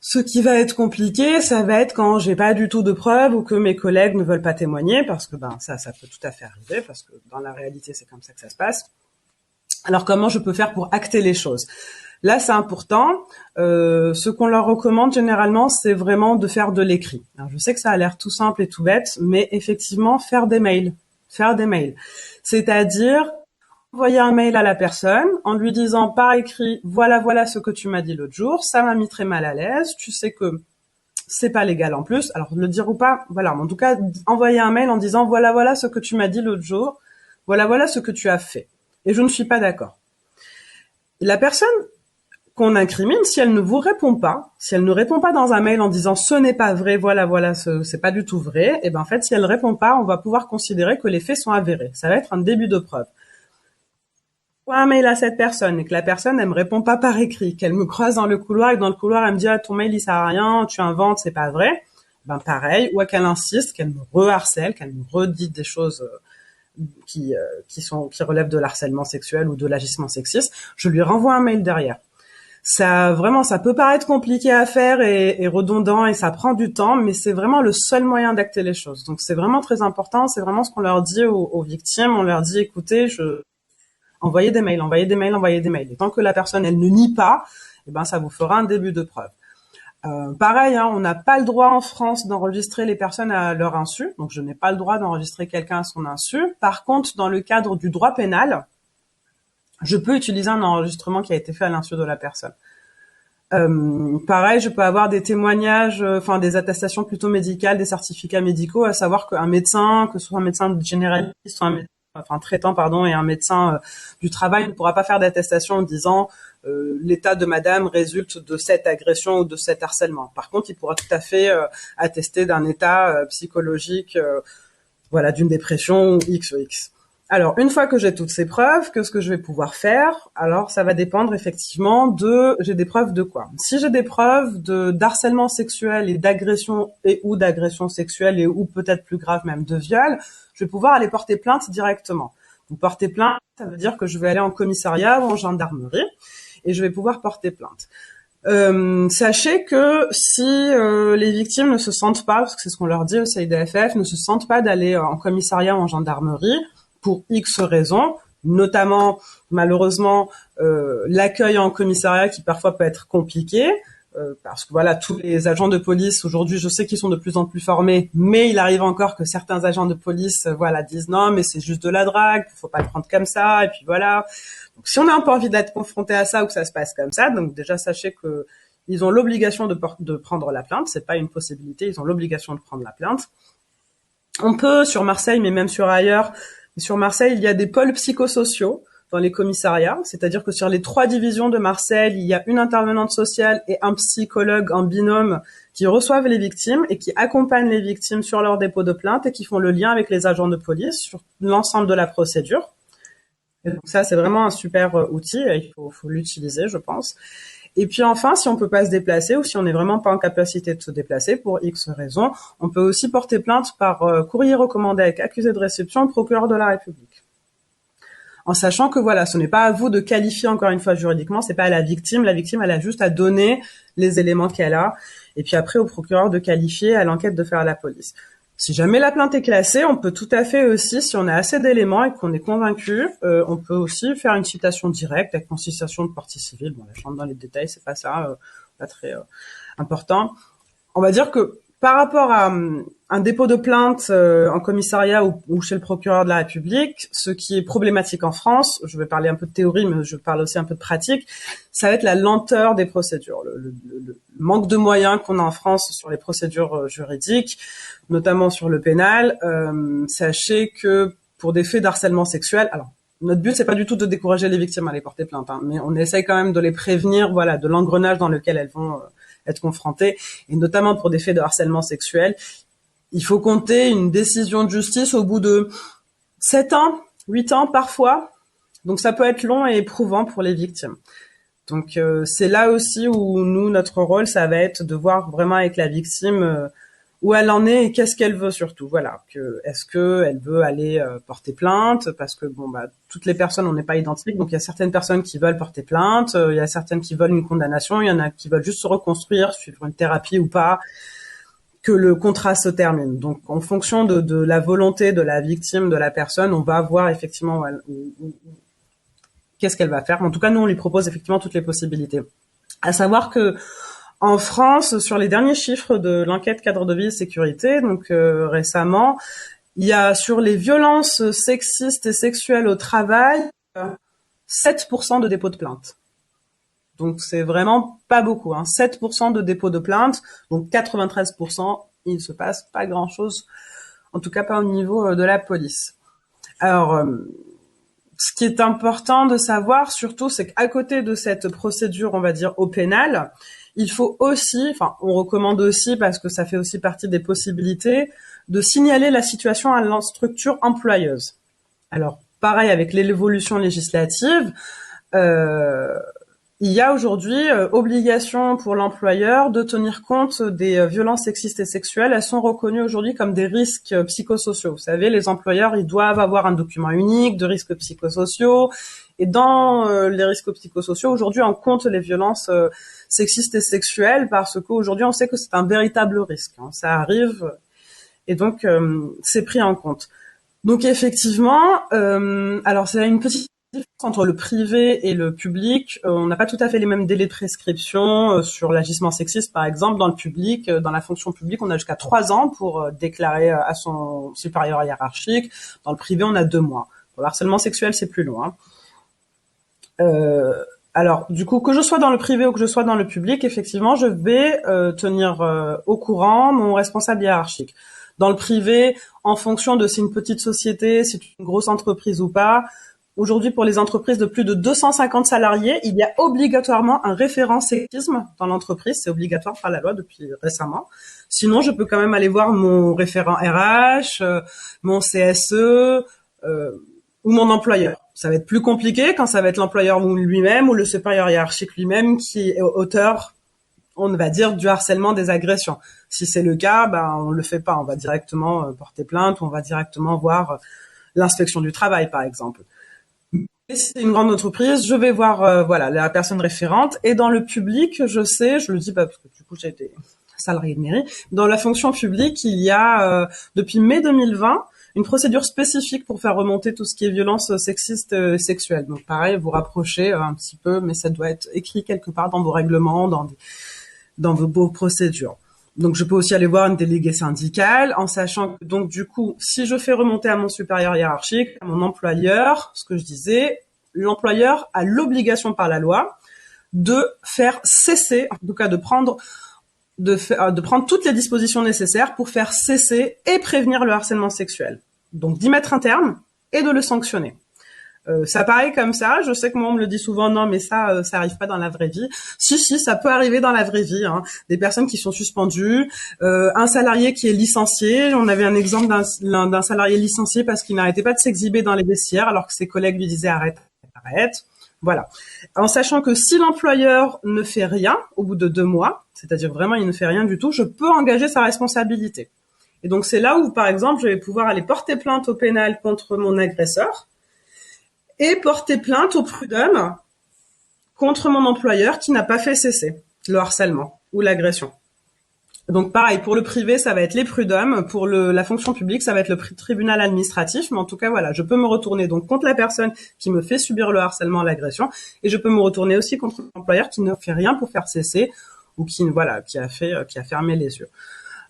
Ce qui va être compliqué, ça va être quand j'ai pas du tout de preuves ou que mes collègues ne veulent pas témoigner, parce que ça peut tout à fait arriver, parce que dans la réalité, c'est comme ça que ça se passe. Alors comment je peux faire pour acter les choses? Là, c'est important. Ce qu'on leur recommande généralement, c'est vraiment de faire de l'écrit. Alors, je sais que ça a l'air tout simple et tout bête, mais effectivement, faire des mails. C'est-à-dire envoyer un mail à la personne en lui disant par écrit voilà ce que tu m'as dit l'autre jour, ça m'a mis très mal à l'aise, tu sais que c'est pas légal en plus, alors le dire ou pas, voilà, en tout cas envoyer un mail en disant voilà ce que tu m'as dit l'autre jour, voilà ce que tu as fait et je ne suis pas d'accord. La personne qu'on incrimine, si elle ne vous répond pas, si elle ne répond pas dans un mail en disant ce n'est pas vrai, voilà, c'est pas du tout vrai, et ben en fait si elle répond pas, on va pouvoir considérer que les faits sont avérés. Ça va être un début de preuve. Un mail à cette personne et que la personne elle me répond pas par écrit, qu'elle me croise dans le couloir et que dans le couloir elle me dit ton mail il sert à rien, tu inventes, c'est pas vrai, ben pareil, ou qu'elle insiste, qu'elle me reharcèle, qu'elle me redit des choses qui relèvent de l'harcèlement sexuel ou de l'agissement sexiste, je lui renvoie un mail derrière. Ça vraiment, ça peut paraître compliqué à faire et redondant et ça prend du temps, mais c'est vraiment le seul moyen d'acter les choses. Donc c'est vraiment très important, c'est vraiment ce qu'on leur dit aux victimes, on leur dit écoutez, envoyez des mails. Et tant que la personne, elle ne nie pas, eh ben, ça vous fera un début de preuve. Pareil, hein, on n'a pas le droit en France d'enregistrer les personnes à leur insu. Donc, je n'ai pas le droit d'enregistrer quelqu'un à son insu. Par contre, dans le cadre du droit pénal, je peux utiliser un enregistrement qui a été fait à l'insu de la personne. Pareil, je peux avoir des témoignages, des attestations plutôt médicales, des certificats médicaux, à savoir qu'un médecin, que ce soit un médecin généraliste, soit un médecin traitant, et un médecin du travail ne pourra pas faire d'attestation en disant l'état de madame résulte de cette agression ou de cet harcèlement. Par contre, il pourra tout à fait attester d'un état psychologique, d'une dépression ou X ou X. Alors, une fois que j'ai toutes ces preuves, qu'est-ce que je vais pouvoir faire? Alors, ça va dépendre effectivement j'ai des preuves de quoi? Si j'ai des preuves d'harcèlement sexuel et d'agression ou d'agression sexuelle et ou peut-être plus grave même de viol, je vais pouvoir aller porter plainte directement. Donc, porter plainte, ça veut dire que je vais aller en commissariat ou en gendarmerie et je vais pouvoir porter plainte. Sachez que si les victimes ne se sentent pas, parce que c'est ce qu'on leur dit au CIDFF, ne se sentent pas d'aller en commissariat ou en gendarmerie, pour X raisons, notamment malheureusement l'accueil en commissariat qui parfois peut être compliqué, parce que voilà, tous les agents de police aujourd'hui, je sais qu'ils sont de plus en plus formés, mais il arrive encore que certains agents de police, voilà, disent non, mais c'est juste de la drague, faut pas le prendre comme ça, et puis voilà. Donc, si on a un peu envie d'être confronté à ça ou que ça se passe comme ça, donc déjà sachez que ils ont l'obligation de prendre la plainte, c'est pas une possibilité, ils ont l'obligation de prendre la plainte. On peut sur Marseille, mais même sur ailleurs, sur Marseille, il y a des pôles psychosociaux dans les commissariats, c'est-à-dire que sur les 3 divisions de Marseille, il y a une intervenante sociale et un psychologue en binôme qui reçoivent les victimes et qui accompagnent les victimes sur leur dépôt de plainte et qui font le lien avec les agents de police sur l'ensemble de la procédure. Et donc ça, c'est vraiment un super outil, il faut l'utiliser, je pense. Et puis enfin, si on peut pas se déplacer ou si on n'est vraiment pas en capacité de se déplacer pour X raisons, on peut aussi porter plainte par courrier recommandé avec accusé de réception au procureur de la République. En sachant que voilà, ce n'est pas à vous de qualifier encore une fois juridiquement, c'est pas à la victime elle a juste à donner les éléments qu'elle a, et puis après au procureur de qualifier, à l'enquête de faire à la police. Si jamais la plainte est classée, on peut tout à fait aussi, si on a assez d'éléments et qu'on est convaincu, on peut aussi faire une citation directe avec constitution de partie civile. Bon, là, je rentre dans les détails, c'est pas ça, pas très important. On va dire que par rapport à un dépôt de plainte en commissariat ou chez le procureur de la République, ce qui est problématique en France, je vais parler un peu de théorie, mais je parle aussi un peu de pratique, ça va être la lenteur des procédures, le manque de moyens qu'on a en France sur les procédures juridiques, notamment sur le pénal. Sachez que pour des faits d'harcèlement sexuel, alors notre but c'est pas du tout de décourager les victimes à aller porter plainte, hein, mais on essaye quand même de les prévenir, voilà, de l'engrenage dans lequel elles vont être confrontées, et notamment pour des faits de harcèlement sexuel, il faut compter une décision de justice au bout de 7 ans, 8 ans parfois, donc ça peut être long et éprouvant pour les victimes. Donc c'est là aussi où nous, notre rôle, ça va être de voir vraiment avec la victime où elle en est et qu'est-ce qu'elle veut surtout. Voilà, est-ce que elle veut aller porter plainte, parce que bon bah toutes les personnes on n'est pas identiques, donc il y a certaines personnes qui veulent porter plainte, il y a certaines qui veulent une condamnation, il y en a qui veulent juste se reconstruire, suivre une thérapie ou pas, que le contrat se termine. Donc en fonction de la volonté de la victime, de la personne, on va voir effectivement qu'est-ce qu'elle va faire. En tout cas, nous on lui propose effectivement toutes les possibilités. À savoir que en France, sur les derniers chiffres de l'enquête cadre de vie et sécurité, donc récemment, il y a sur les violences sexistes et sexuelles au travail 7% de dépôts de plainte. Donc c'est vraiment pas beaucoup, hein. 7% de dépôts de plainte, donc 93%, il se passe pas grand-chose, en tout cas pas au niveau de la police. Alors, ce qui est important de savoir surtout, c'est qu'à côté de cette procédure, on va dire, au pénal, il faut aussi, enfin, on recommande aussi, parce que ça fait aussi partie des possibilités, de signaler la situation à la structure employeuse. Alors, pareil avec l'évolution législative, il y a aujourd'hui obligation pour l'employeur de tenir compte des violences sexistes et sexuelles. Elles sont reconnues aujourd'hui comme des risques psychosociaux. Vous savez, les employeurs, ils doivent avoir un document unique de risques psychosociaux. Et dans les risques psychosociaux, aujourd'hui, on compte les violences sexistes et sexuelles parce qu'aujourd'hui, on sait que c'est un véritable risque, hein. Ça arrive et donc c'est pris en compte. Donc effectivement, alors c'est une petite différence entre le privé et le public. On n'a pas tout à fait les mêmes délais de prescription sur l'agissement sexiste, par exemple. Dans le public, dans la fonction publique, on a jusqu'à 3 ans pour déclarer à son supérieur hiérarchique. Dans le privé, on a 2 mois. Pour le harcèlement sexuel, c'est plus long, hein. Alors, du coup, que je sois dans le privé ou que je sois dans le public, effectivement, je vais tenir au courant mon responsable hiérarchique. Dans le privé, en fonction de si c'est une petite société, si c'est une grosse entreprise ou pas, aujourd'hui, pour les entreprises de plus de 250 salariés, il y a obligatoirement un référent sexisme dans l'entreprise. C'est obligatoire par la loi depuis récemment. Sinon, je peux quand même aller voir mon référent RH, mon CSE ou mon employeur. Ça va être plus compliqué quand ça va être l'employeur lui-même ou le supérieur hiérarchique lui-même qui est auteur, on va dire, du harcèlement, des agressions. Si c'est le cas, ben on le fait pas. On va directement porter plainte ou on va directement voir l'inspection du travail, par exemple. Et si c'est une grande entreprise, je vais voir voilà la personne référente. Et dans le public, je sais, je le dis pas parce que du coup j'ai été salarié de mairie. Dans la fonction publique, il y a depuis mai 2020 une procédure spécifique pour faire remonter tout ce qui est violence sexiste et sexuelle. Donc pareil, vous rapprochez un petit peu, mais ça doit être écrit quelque part dans vos règlements, dans vos procédures. Donc, je peux aussi aller voir une déléguée syndicale en sachant que, donc, du coup, si je fais remonter à mon supérieur hiérarchique, à mon employeur, ce que je disais, l'employeur a l'obligation par la loi de faire cesser, en tout cas de prendre toutes les dispositions nécessaires pour faire cesser et prévenir le harcèlement sexuel. Donc, d'y mettre un terme et de le sanctionner. Ça paraît comme ça. Je sais que moi on me le dit souvent. Non, mais ça arrive pas dans la vraie vie. Si, ça peut arriver dans la vraie vie. Hein. Des personnes qui sont suspendues, un salarié qui est licencié. On avait un exemple d'un salarié licencié parce qu'il n'arrêtait pas de s'exhiber dans les vestiaires alors que ses collègues lui disaient arrête. Voilà. En sachant que si l'employeur ne fait rien au bout de 2 mois, c'est-à-dire vraiment il ne fait rien du tout, je peux engager sa responsabilité. Et donc c'est là où, par exemple, je vais pouvoir aller porter plainte au pénal contre mon agresseur et porter plainte au prud'homme contre mon employeur qui n'a pas fait cesser le harcèlement ou l'agression. Donc pareil, pour le privé, ça va être les prud'hommes, pour la fonction publique, ça va être le tribunal administratif, mais en tout cas, voilà, je peux me retourner donc contre la personne qui me fait subir le harcèlement, l'agression, et je peux me retourner aussi contre l'employeur qui ne fait rien pour faire cesser ou qui a fermé les yeux.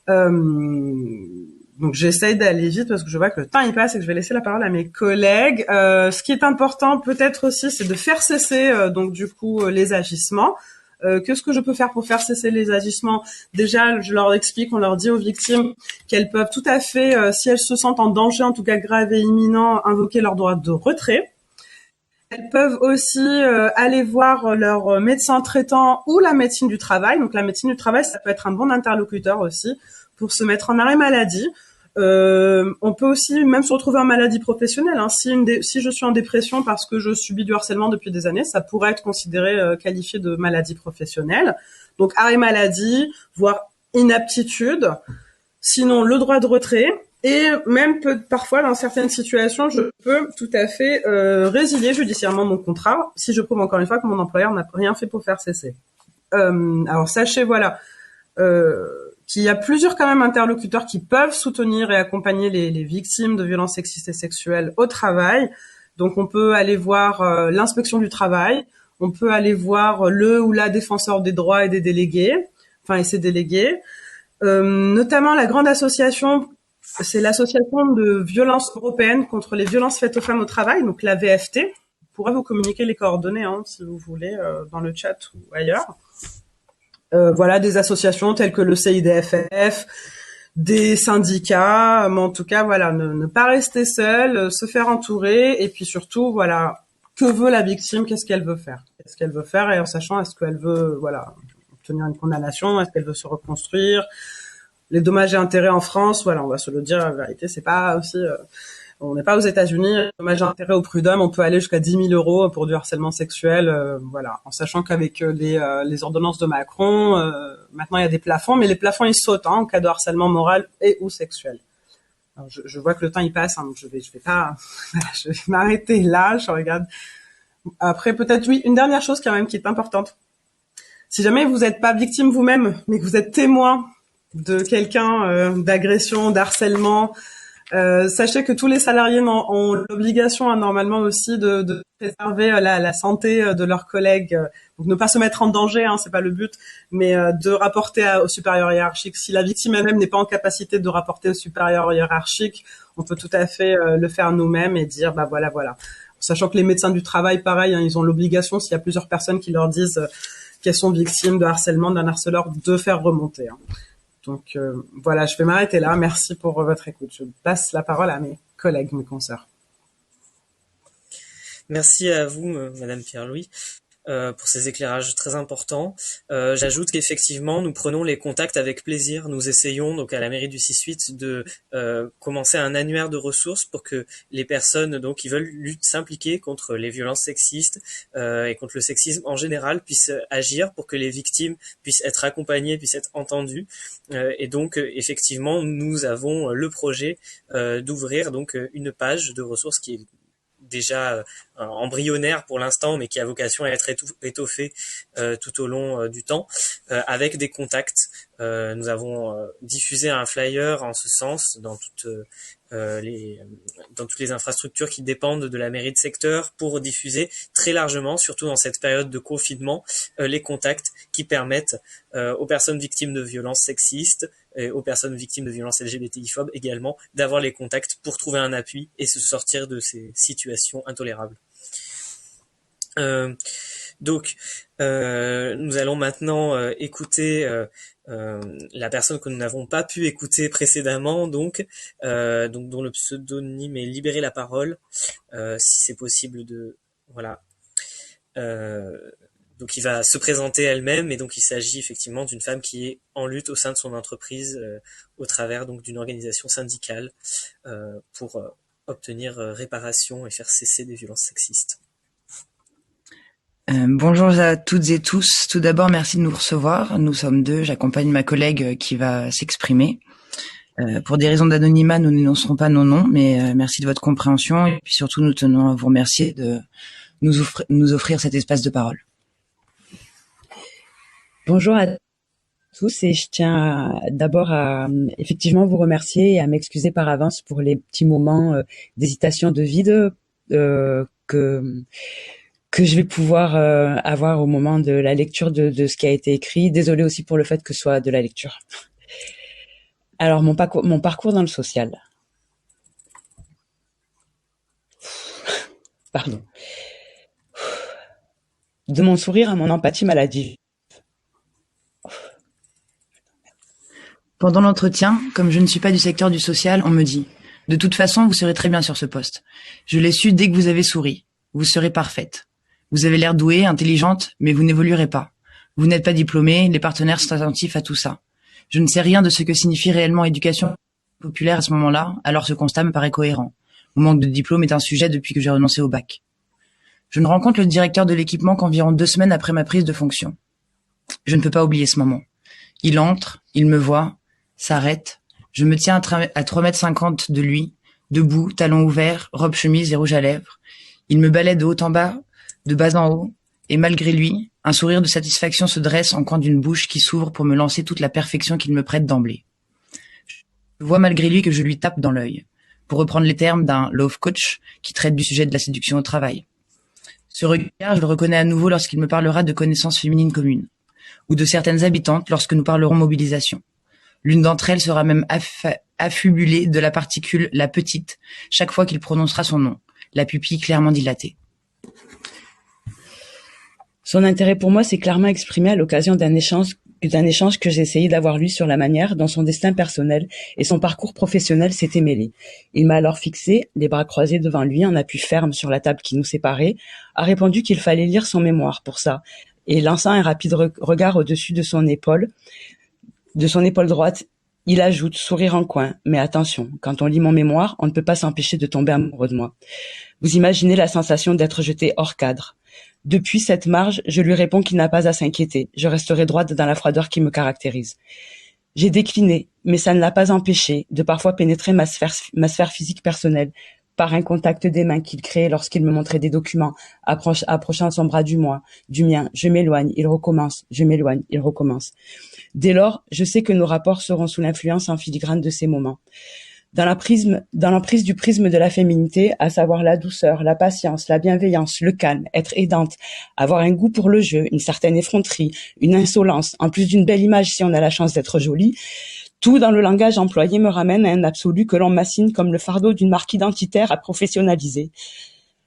Donc j'essaye d'aller vite parce que je vois que le temps il passe et que je vais laisser la parole à mes collègues. Ce qui est important peut-être aussi, c'est de faire cesser donc du coup les agissements. Qu'est-ce que je peux faire pour faire cesser les agissements? Déjà, je leur explique, on leur dit aux victimes qu'elles peuvent tout à fait, si elles se sentent en danger, en tout cas grave et imminent, invoquer leur droit de retrait. Elles peuvent aussi aller voir leur médecin traitant ou la médecine du travail. Donc la médecine du travail, ça peut être un bon interlocuteur aussi pour se mettre en arrêt maladie. On peut aussi même se retrouver en maladie professionnelle. Hein. Si je suis en dépression parce que je subis du harcèlement depuis des années, ça pourrait être considéré qualifié de maladie professionnelle. Donc arrêt maladie, voire inaptitude. Sinon le droit de retrait. Et même parfois, dans certaines situations, je peux tout à fait résilier judiciairement mon contrat si je prouve encore une fois que mon employeur n'a rien fait pour faire cesser. Alors sachez, voilà, qu'il y a plusieurs quand même interlocuteurs qui peuvent soutenir et accompagner les victimes de violences sexistes et sexuelles au travail. Donc on peut aller voir l'inspection du travail, on peut aller voir le ou la défenseur des droits et des délégués, et ses délégués. Notamment la grande association, c'est l'association de violence européenne contre les violences faites aux femmes au travail, donc la VFT. Je pourrais vous communiquer les coordonnées si vous voulez dans le chat ou ailleurs. Voilà, des associations telles que le CIDFF, des syndicats, mais en tout cas voilà, ne pas rester seul, se faire entourer et puis surtout voilà, que veut la victime, qu'est-ce qu'elle veut faire et en sachant est-ce qu'elle veut obtenir une condamnation, est-ce qu'elle veut se reconstruire. Les dommages et intérêts en France, voilà, on va se le dire, la vérité, c'est pas aussi, on n'est pas aux États-Unis. Les dommages et intérêts au prud'homme, on peut aller jusqu'à 10 000 € pour du harcèlement sexuel, voilà, en sachant qu'avec les ordonnances de Macron, maintenant il y a des plafonds, mais les plafonds ils sautent en cas de harcèlement moral et ou sexuel. Alors, je vois que le temps il passe, donc je vais pas, je vais m'arrêter là. Je regarde. Après, peut-être oui, une dernière chose quand même qui est importante. Si jamais vous n'êtes pas victime vous-même, mais que vous êtes témoin de quelqu'un d'agression, d'harcèlement, sachez que tous les salariés ont l'obligation normalement aussi de préserver la santé de leurs collègues, donc ne pas se mettre en danger, c'est pas le but, mais de rapporter au supérieur hiérarchique. Si la victime elle-même n'est pas en capacité de rapporter au supérieur hiérarchique, on peut tout à fait le faire nous-mêmes et dire voilà. Sachant que les médecins du travail, pareil, ils ont l'obligation, s'il y a plusieurs personnes qui leur disent qu'elles sont victimes de harcèlement d'un harceleur, de faire remonter. Donc voilà, je vais m'arrêter là. Merci pour votre écoute. Je passe la parole à mes collègues, mes consoeurs. Merci à vous, Madame Pierre-Louis, pour ces éclairages très importants. J'ajoute qu'effectivement, nous prenons les contacts avec plaisir. Nous essayons donc à la mairie du 6-8 de commencer un annuaire de ressources pour que les personnes donc qui veulent s'impliquer contre les violences sexistes et contre le sexisme en général puissent agir pour que les victimes puissent être accompagnées, puissent être entendues. Et donc effectivement, nous avons le projet d'ouvrir donc une page de ressources qui est déjà embryonnaire pour l'instant, mais qui a vocation à être étoffé tout au long du temps, avec des contacts Nous avons diffusé un flyer en ce sens dans toutes les infrastructures qui dépendent de la mairie de secteur pour diffuser très largement, surtout dans cette période de confinement, les contacts qui permettent aux personnes victimes de violences sexistes et aux personnes victimes de violences LGBTI-phobes également d'avoir les contacts pour trouver un appui et se sortir de ces situations intolérables. Donc, nous allons maintenant écouter la personne que nous n'avons pas pu écouter précédemment, donc dont le pseudonyme est Libérer la parole, si c'est possible de voilà. Donc, il va se présenter elle-même, et donc il s'agit effectivement d'une femme qui est en lutte au sein de son entreprise, au travers donc d'une organisation syndicale pour obtenir réparation et faire cesser des violences sexistes. Bonjour à toutes et tous. Tout d'abord, merci de nous recevoir. Nous sommes deux. J'accompagne ma collègue qui va s'exprimer. Pour des raisons d'anonymat, nous n'énoncerons pas nos noms, mais merci de votre compréhension. Et puis surtout, nous tenons à vous remercier de nous offrir cet espace de parole. Bonjour à tous, et je tiens d'abord à effectivement vous remercier et à m'excuser par avance pour les petits moments d'hésitation, de vide que je vais pouvoir avoir au moment de la lecture de ce qui a été écrit. Désolée aussi pour le fait que ce soit de la lecture. Alors, mon parcours dans le social. Pardon. De mon sourire à mon empathie maladive. Pendant l'entretien, comme je ne suis pas du secteur du social, on me dit « De toute façon, vous serez très bien sur ce poste. Je l'ai su dès que vous avez souri. Vous serez parfaite. Vous avez l'air douée, intelligente, mais vous n'évoluerez pas. Vous n'êtes pas diplômée, les partenaires sont attentifs à tout ça. Je ne sais rien de ce que signifie réellement éducation populaire à ce moment-là, alors ce constat me paraît cohérent. Mon manque de diplôme est un sujet depuis que j'ai renoncé au bac. Je ne rencontre le directeur de l'équipement qu'environ 2 semaines après ma prise de fonction. Je ne peux pas oublier ce moment. Il entre, il me voit, s'arrête. Je me tiens à 3,50 m de lui, debout, talons ouverts, robe chemise et rouge à lèvres. Il me balaie de haut en bas, de bas en haut, et malgré lui, un sourire de satisfaction se dresse en coin d'une bouche qui s'ouvre pour me lancer toute la perfection qu'il me prête d'emblée. Je vois malgré lui que je lui tape dans l'œil, pour reprendre les termes d'un love coach qui traite du sujet de la séduction au travail. Ce regard, je le reconnais à nouveau lorsqu'il me parlera de connaissances féminines communes, ou de certaines habitantes lorsque nous parlerons mobilisation. L'une d'entre elles sera même affubulée de la particule « la petite » chaque fois qu'il prononcera son nom, la pupille clairement dilatée. Son intérêt pour moi s'est clairement exprimé à l'occasion d'un échange que j'ai essayé d'avoir lui sur la manière dont son destin personnel et son parcours professionnel s'étaient mêlés. Il m'a alors fixé, les bras croisés devant lui, en appui ferme sur la table qui nous séparait, a répondu qu'il fallait lire son mémoire pour ça, et lançant un rapide regard au-dessus de son épaule droite, il ajoute, sourire en coin, mais attention, quand on lit mon mémoire, on ne peut pas s'empêcher de tomber amoureux de moi. Vous imaginez la sensation d'être jeté hors cadre. Depuis cette marge, je lui réponds qu'il n'a pas à s'inquiéter. Je resterai droite dans la froideur qui me caractérise. J'ai décliné, mais ça ne l'a pas empêché de parfois pénétrer ma sphère physique personnelle par un contact des mains qu'il créait lorsqu'il me montrait des documents, approchant son bras du mien. Je m'éloigne, il recommence. Je m'éloigne, il recommence. Dès lors, je sais que nos rapports seront sous l'influence en filigrane de ces moments. Dans l'emprise du prisme de la féminité, à savoir la douceur, la patience, la bienveillance, le calme, être aidante, avoir un goût pour le jeu, une certaine effronterie, une insolence, en plus d'une belle image si on a la chance d'être jolie, tout dans le langage employé me ramène à un absolu que l'on m'assigne comme le fardeau d'une marque identitaire à professionnaliser.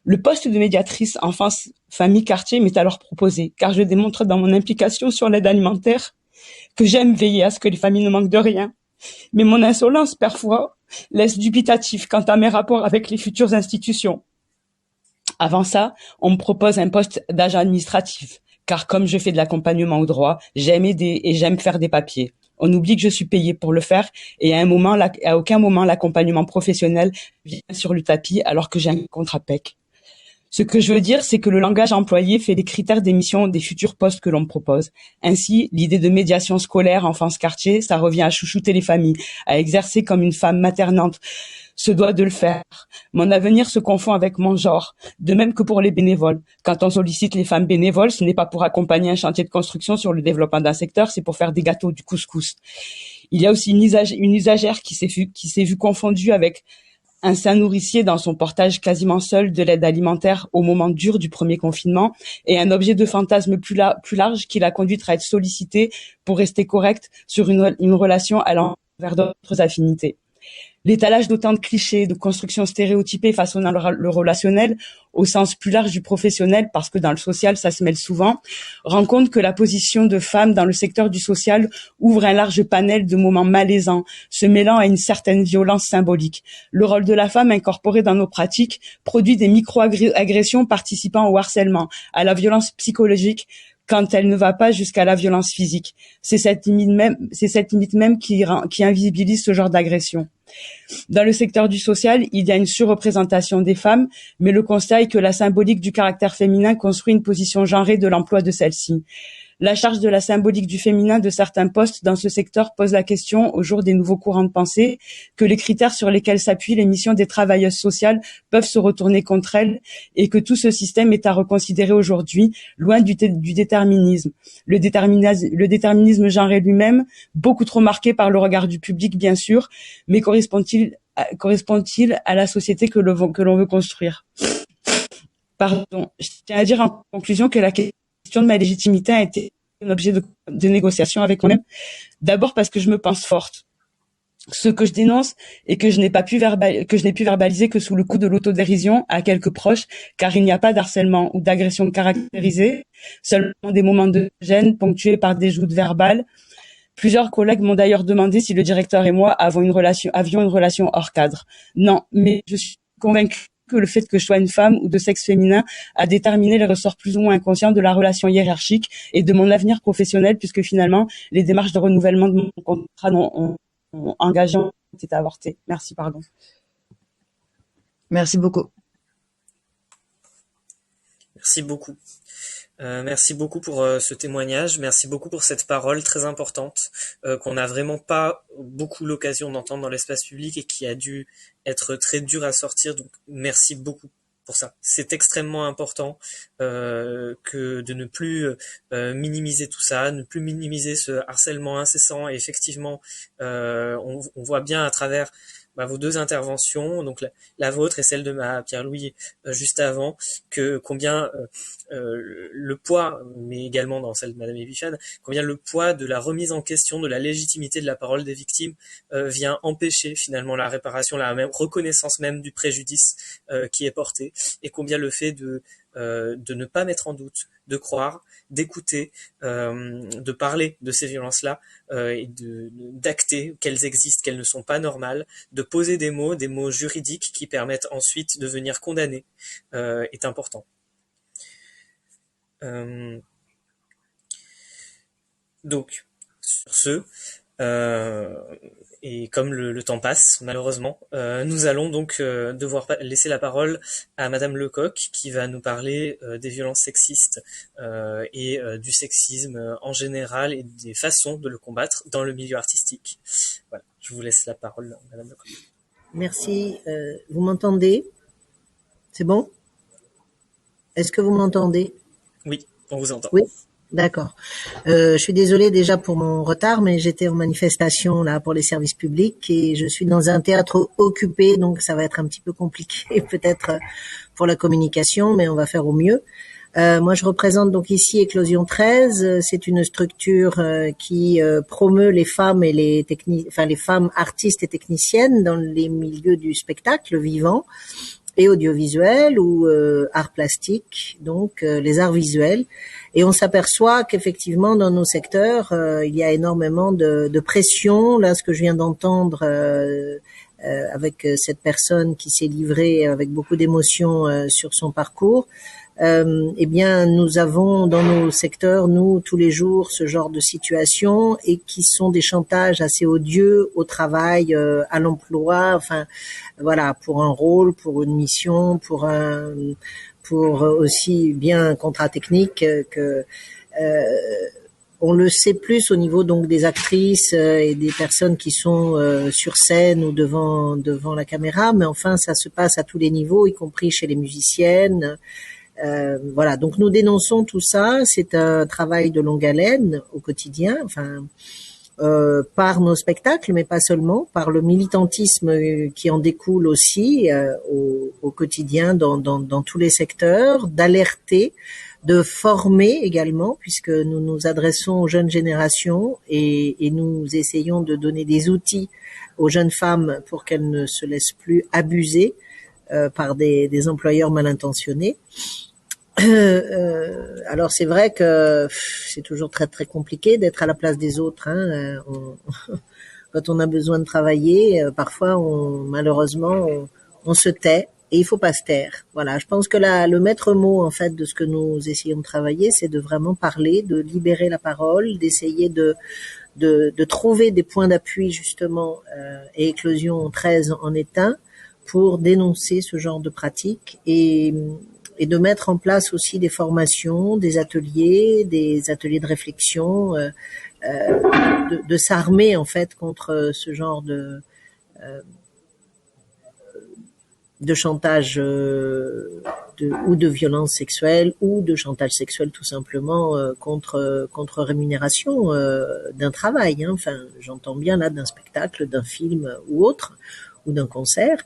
Le poste de médiatrice enfance, famille, quartier m'est alors proposé, car je démontre dans mon implication sur l'aide alimentaire que j'aime veiller à ce que les familles ne manquent de rien. Mais mon insolence, parfois, laisse dubitatif quant à mes rapports avec les futures institutions. Avant ça, on me propose un poste d'agent administratif, car comme je fais de l'accompagnement au droit, j'aime aider et j'aime faire des papiers. On oublie que je suis payée pour le faire et à aucun moment l'accompagnement professionnel vient sur le tapis alors que j'ai un contrat PEC. Ce que je veux dire, c'est que le langage employé fait les critères d'émission des futurs postes que l'on me propose. Ainsi, l'idée de médiation scolaire enfance-quartier, ça revient à chouchouter les familles, à exercer comme une femme maternante se doit de le faire. Mon avenir se confond avec mon genre, de même que pour les bénévoles. Quand on sollicite les femmes bénévoles, ce n'est pas pour accompagner un chantier de construction sur le développement d'un secteur, c'est pour faire des gâteaux, du couscous. Il y a aussi une usagère qui s'est vue confondue avec un saint nourricier dans son portage quasiment seul de l'aide alimentaire au moment dur du premier confinement, et un objet de fantasme plus large qui l'a conduite à être sollicitée pour rester correcte sur une relation allant vers d'autres affinités. L'étalage d'autant de clichés, de constructions stéréotypées façonnant le relationnel au sens plus large du professionnel, parce que dans le social, ça se mêle souvent, rend compte que la position de femme dans le secteur du social ouvre un large panel de moments malaisants, se mêlant à une certaine violence symbolique. Le rôle de la femme incorporé dans nos pratiques produit des micro-agressions participant au harcèlement, à la violence psychologique, quand elle ne va pas jusqu'à la violence physique. C'est cette limite même qui invisibilise ce genre d'agression. Dans le secteur du social, il y a une surreprésentation des femmes, mais le constat est que la symbolique du caractère féminin construit une position genrée de l'emploi de celle-ci. La charge de la symbolique du féminin de certains postes dans ce secteur pose la question, au jour des nouveaux courants de pensée, que les critères sur lesquels s'appuient les missions des travailleuses sociales peuvent se retourner contre elles, et que tout ce système est à reconsidérer aujourd'hui, loin du déterminisme. Le déterminisme genré lui-même, beaucoup trop marqué par le regard du public, bien sûr, mais correspond-il à la société que l'on veut construire? Pardon, je tiens à dire en conclusion que la question de ma légitimité a été un objet de négociation avec moi-même. D'abord parce que je me pense forte. Ce que je dénonce et que je n'ai pu verbaliser que sous le coup de l'autodérision à quelques proches, car il n'y a pas d'harcèlement ou d'agression caractérisée, seulement des moments de gêne ponctués par des joutes verbales. Plusieurs collègues m'ont d'ailleurs demandé si le directeur et moi avions une relation hors cadre. Non, mais je suis convaincue que le fait que je sois une femme ou de sexe féminin a déterminé les ressorts plus ou moins inconscients de la relation hiérarchique et de mon avenir professionnel, puisque finalement, les démarches de renouvellement de mon contrat ont engageant été avortées. Merci, pardon. Merci beaucoup. Merci beaucoup. Merci beaucoup pour ce témoignage, merci beaucoup pour cette parole très importante qu'on n'a vraiment pas beaucoup l'occasion d'entendre dans l'espace public et qui a dû être très dur à sortir, donc merci beaucoup pour ça. C'est extrêmement important que de ne plus minimiser tout ça, ne plus minimiser ce harcèlement incessant, et effectivement on voit bien à travers vos deux interventions, donc la vôtre et celle de Pierre-Louis juste avant, que combien le poids, mais également dans celle de Madame Épifane, combien le poids de la remise en question de la légitimité de la parole des victimes vient empêcher finalement la réparation, la même reconnaissance même du préjudice qui est porté, et combien le fait de ne pas mettre en doute, de croire, d'écouter, de parler de ces violences-là et d'acter qu'elles existent, qu'elles ne sont pas normales, de poser des mots juridiques qui permettent ensuite de venir condamner est important. Donc, sur ce, et comme le temps passe, malheureusement, nous allons donc devoir laisser la parole à Madame Lecoq, qui va nous parler des violences sexistes et du sexisme en général et des façons de le combattre dans le milieu artistique. Voilà, je vous laisse la parole, Madame Lecoq. Merci. Vous m'entendez? C'est bon? Est-ce que vous m'entendez? Oui, on vous entend. Oui. D'accord. Je suis désolée déjà pour mon retard, mais j'étais en manifestation là pour les services publics et je suis dans un théâtre occupé, donc ça va être un petit peu compliqué peut-être pour la communication, mais on va faire au mieux. Moi, je représente donc ici Éclosion 13. C'est une structure qui promeut les femmes et les femmes artistes et techniciennes dans les milieux du spectacle vivant et audiovisuel ou arts plastiques, donc les arts visuels. Et on s'aperçoit qu'effectivement, dans nos secteurs, il y a énormément de pression. Là, ce que je viens d'entendre avec cette personne qui s'est livrée avec beaucoup d'émotion sur son parcours, eh bien, nous avons dans nos secteurs, nous, tous les jours, ce genre de situation et qui sont des chantages assez odieux au travail, à l'emploi, enfin, voilà, pour un rôle, pour une mission, pour aussi bien un contrat technique que on le sait plus au niveau donc des actrices et des personnes qui sont sur scène ou devant la caméra, mais enfin ça se passe à tous les niveaux, y compris chez les musiciennes. Voilà, donc nous dénonçons tout ça. C'est un travail de longue haleine au quotidien, enfin par nos spectacles, mais pas seulement, par le militantisme qui en découle aussi au quotidien dans tous les secteurs, d'alerter, de former également, puisque nous nous adressons aux jeunes générations et nous essayons de donner des outils aux jeunes femmes pour qu'elles ne se laissent plus abuser par des employeurs mal intentionnés. Alors c'est vrai que c'est toujours très très compliqué d'être à la place des autres. Quand on a besoin de travailler, parfois malheureusement on se tait. Et il faut pas se taire. Voilà, je pense que le maître mot en fait de ce que nous essayons de travailler, c'est de vraiment parler, de libérer la parole, d'essayer de trouver des points d'appui justement. Et Éclosion 13 en est un pour dénoncer ce genre de pratique et de mettre en place aussi des formations, des ateliers de réflexion, de s'armer en fait contre ce genre de chantage ou de violence sexuelle ou de chantage sexuel tout simplement contre rémunération d'un travail. Enfin, j'entends bien là d'un spectacle, d'un film ou autre, ou d'un concert.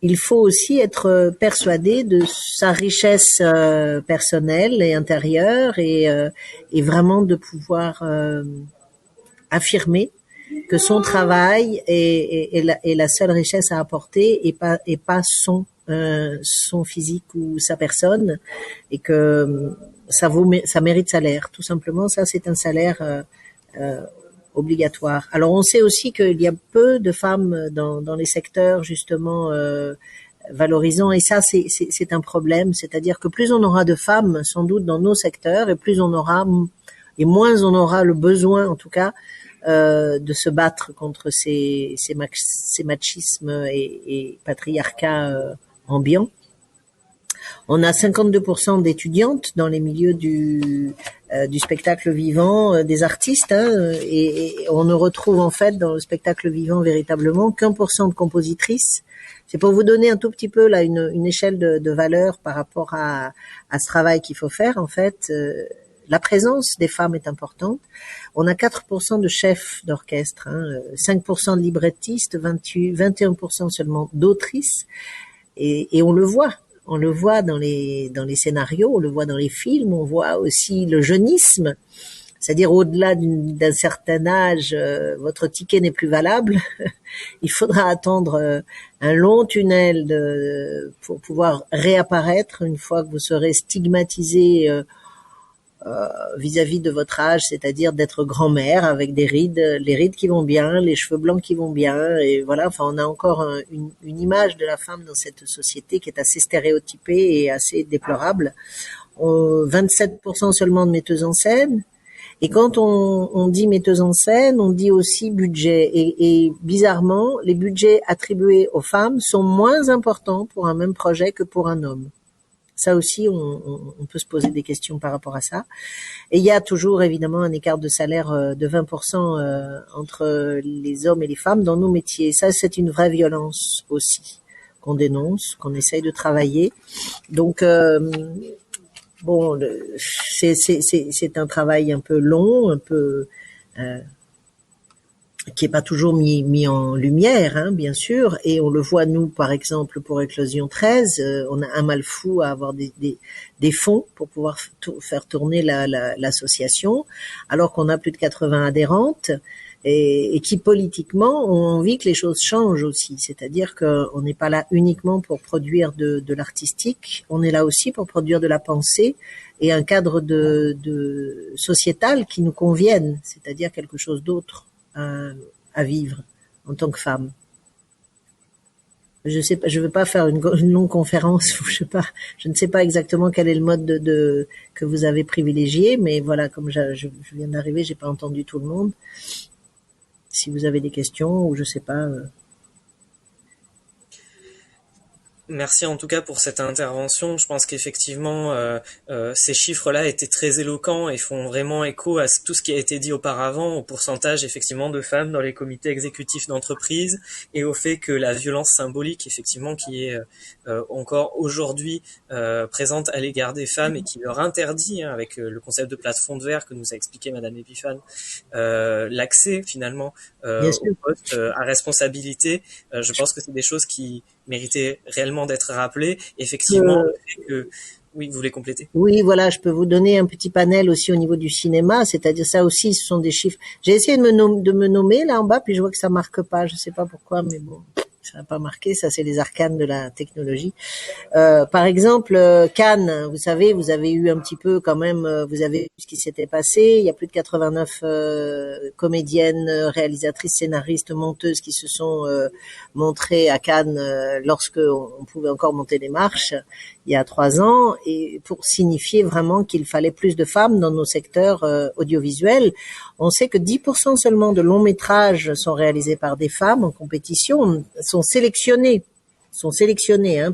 Il faut aussi être persuadé de sa richesse personnelle et intérieure et vraiment de pouvoir affirmer que son travail est la seule richesse à apporter et pas son physique ou sa personne, et que ça mérite salaire, tout simplement. Ça, c'est un salaire obligatoire. Alors on sait aussi qu'il y a peu de femmes dans les secteurs justement valorisants, et ça c'est un problème. C'est-à-dire que plus on aura de femmes sans doute dans nos secteurs, et moins on aura le besoin en tout cas de se battre contre ces machismes et patriarcats ambiants. On a 52% d'étudiantes dans les milieux du spectacle vivant, des artistes, et on ne retrouve en fait dans le spectacle vivant véritablement qu'1% de compositrices. C'est pour vous donner un tout petit peu là une échelle de valeur par rapport à ce travail qu'il faut faire. En fait, la présence des femmes est importante. On a 4% de chefs d'orchestre, 5% de librettistes, 21% seulement d'autrices, et on le voit. On le voit dans les scénarios, on le voit dans les films, on voit aussi le jeunisme, c'est-à-dire au-delà d'un certain âge, votre ticket n'est plus valable. Il faudra attendre un long tunnel pour pouvoir réapparaître une fois que vous serez stigmatisé vis-à-vis de votre âge, c'est-à-dire d'être grand-mère avec des rides, les rides qui vont bien, les cheveux blancs qui vont bien, et voilà. Enfin, on a encore une image de la femme dans cette société qui est assez stéréotypée et assez déplorable. 27% seulement de metteuses en scène. Et quand on dit metteuse en scène, on dit aussi budget. Et bizarrement, les budgets attribués aux femmes sont moins importants pour un même projet que pour un homme. Ça aussi, on peut se poser des questions par rapport à ça. Et il y a toujours évidemment un écart de salaire de 20% entre les hommes et les femmes dans nos métiers. Ça, c'est une vraie violence aussi qu'on dénonce, qu'on essaye de travailler. Donc, bon, c'est un travail un peu long, un peu qui est pas toujours mis en lumière, bien sûr, et on le voit nous par exemple pour Éclosion 13, on a un mal fou à avoir des fonds pour pouvoir faire tourner l'association, alors qu'on a plus de 80 adhérentes et qui politiquement ont envie que les choses changent aussi, c'est-à-dire qu'on n'est pas là uniquement pour produire de l'artistique, on est là aussi pour produire de la pensée et un cadre de sociétal qui nous convienne, c'est-à-dire quelque chose d'autre à vivre en tant que femme. Je sais pas, je veux pas faire une longue conférence, je ne sais pas exactement quel est le mode que vous avez privilégié, mais voilà, comme je viens d'arriver, j'ai pas entendu tout le monde. Si vous avez des questions ou je sais pas. Merci en tout cas pour cette intervention. Je pense qu'effectivement, ces chiffres-là étaient très éloquents et font vraiment écho à tout ce qui a été dit auparavant, au pourcentage effectivement de femmes dans les comités exécutifs d'entreprise et au fait que la violence symbolique, effectivement, qui est encore aujourd'hui présente à l'égard des femmes et qui leur interdit, hein, avec le concept de plafond de verre que nous a expliqué Madame Epiphan, l'accès finalement au poste à responsabilité. Je pense que c'est des choses qui méritait réellement d'être rappelé. Effectivement, que... Oui, vous voulez compléter? Oui, voilà, je peux vous donner un petit panel aussi au niveau du cinéma, c'est-à-dire ça aussi, ce sont des chiffres. J'ai essayé de me nommer là en bas, puis je vois que ça marque pas, je sais pas pourquoi, mais bon, ça n'a pas marqué, ça c'est les arcanes de la technologie. Par exemple, Cannes, vous savez, vous avez eu un petit peu quand même, vous avez vu ce qui s'était passé. Il y a plus de 89 comédiennes, réalisatrices, scénaristes, monteuses qui se sont montrées à Cannes lorsque on pouvait encore monter les marches il y a 3 ans, et pour signifier vraiment qu'il fallait plus de femmes dans nos secteurs audiovisuels. On sait que 10% seulement de longs métrages sont réalisés par des femmes en compétition, sont sélectionnés,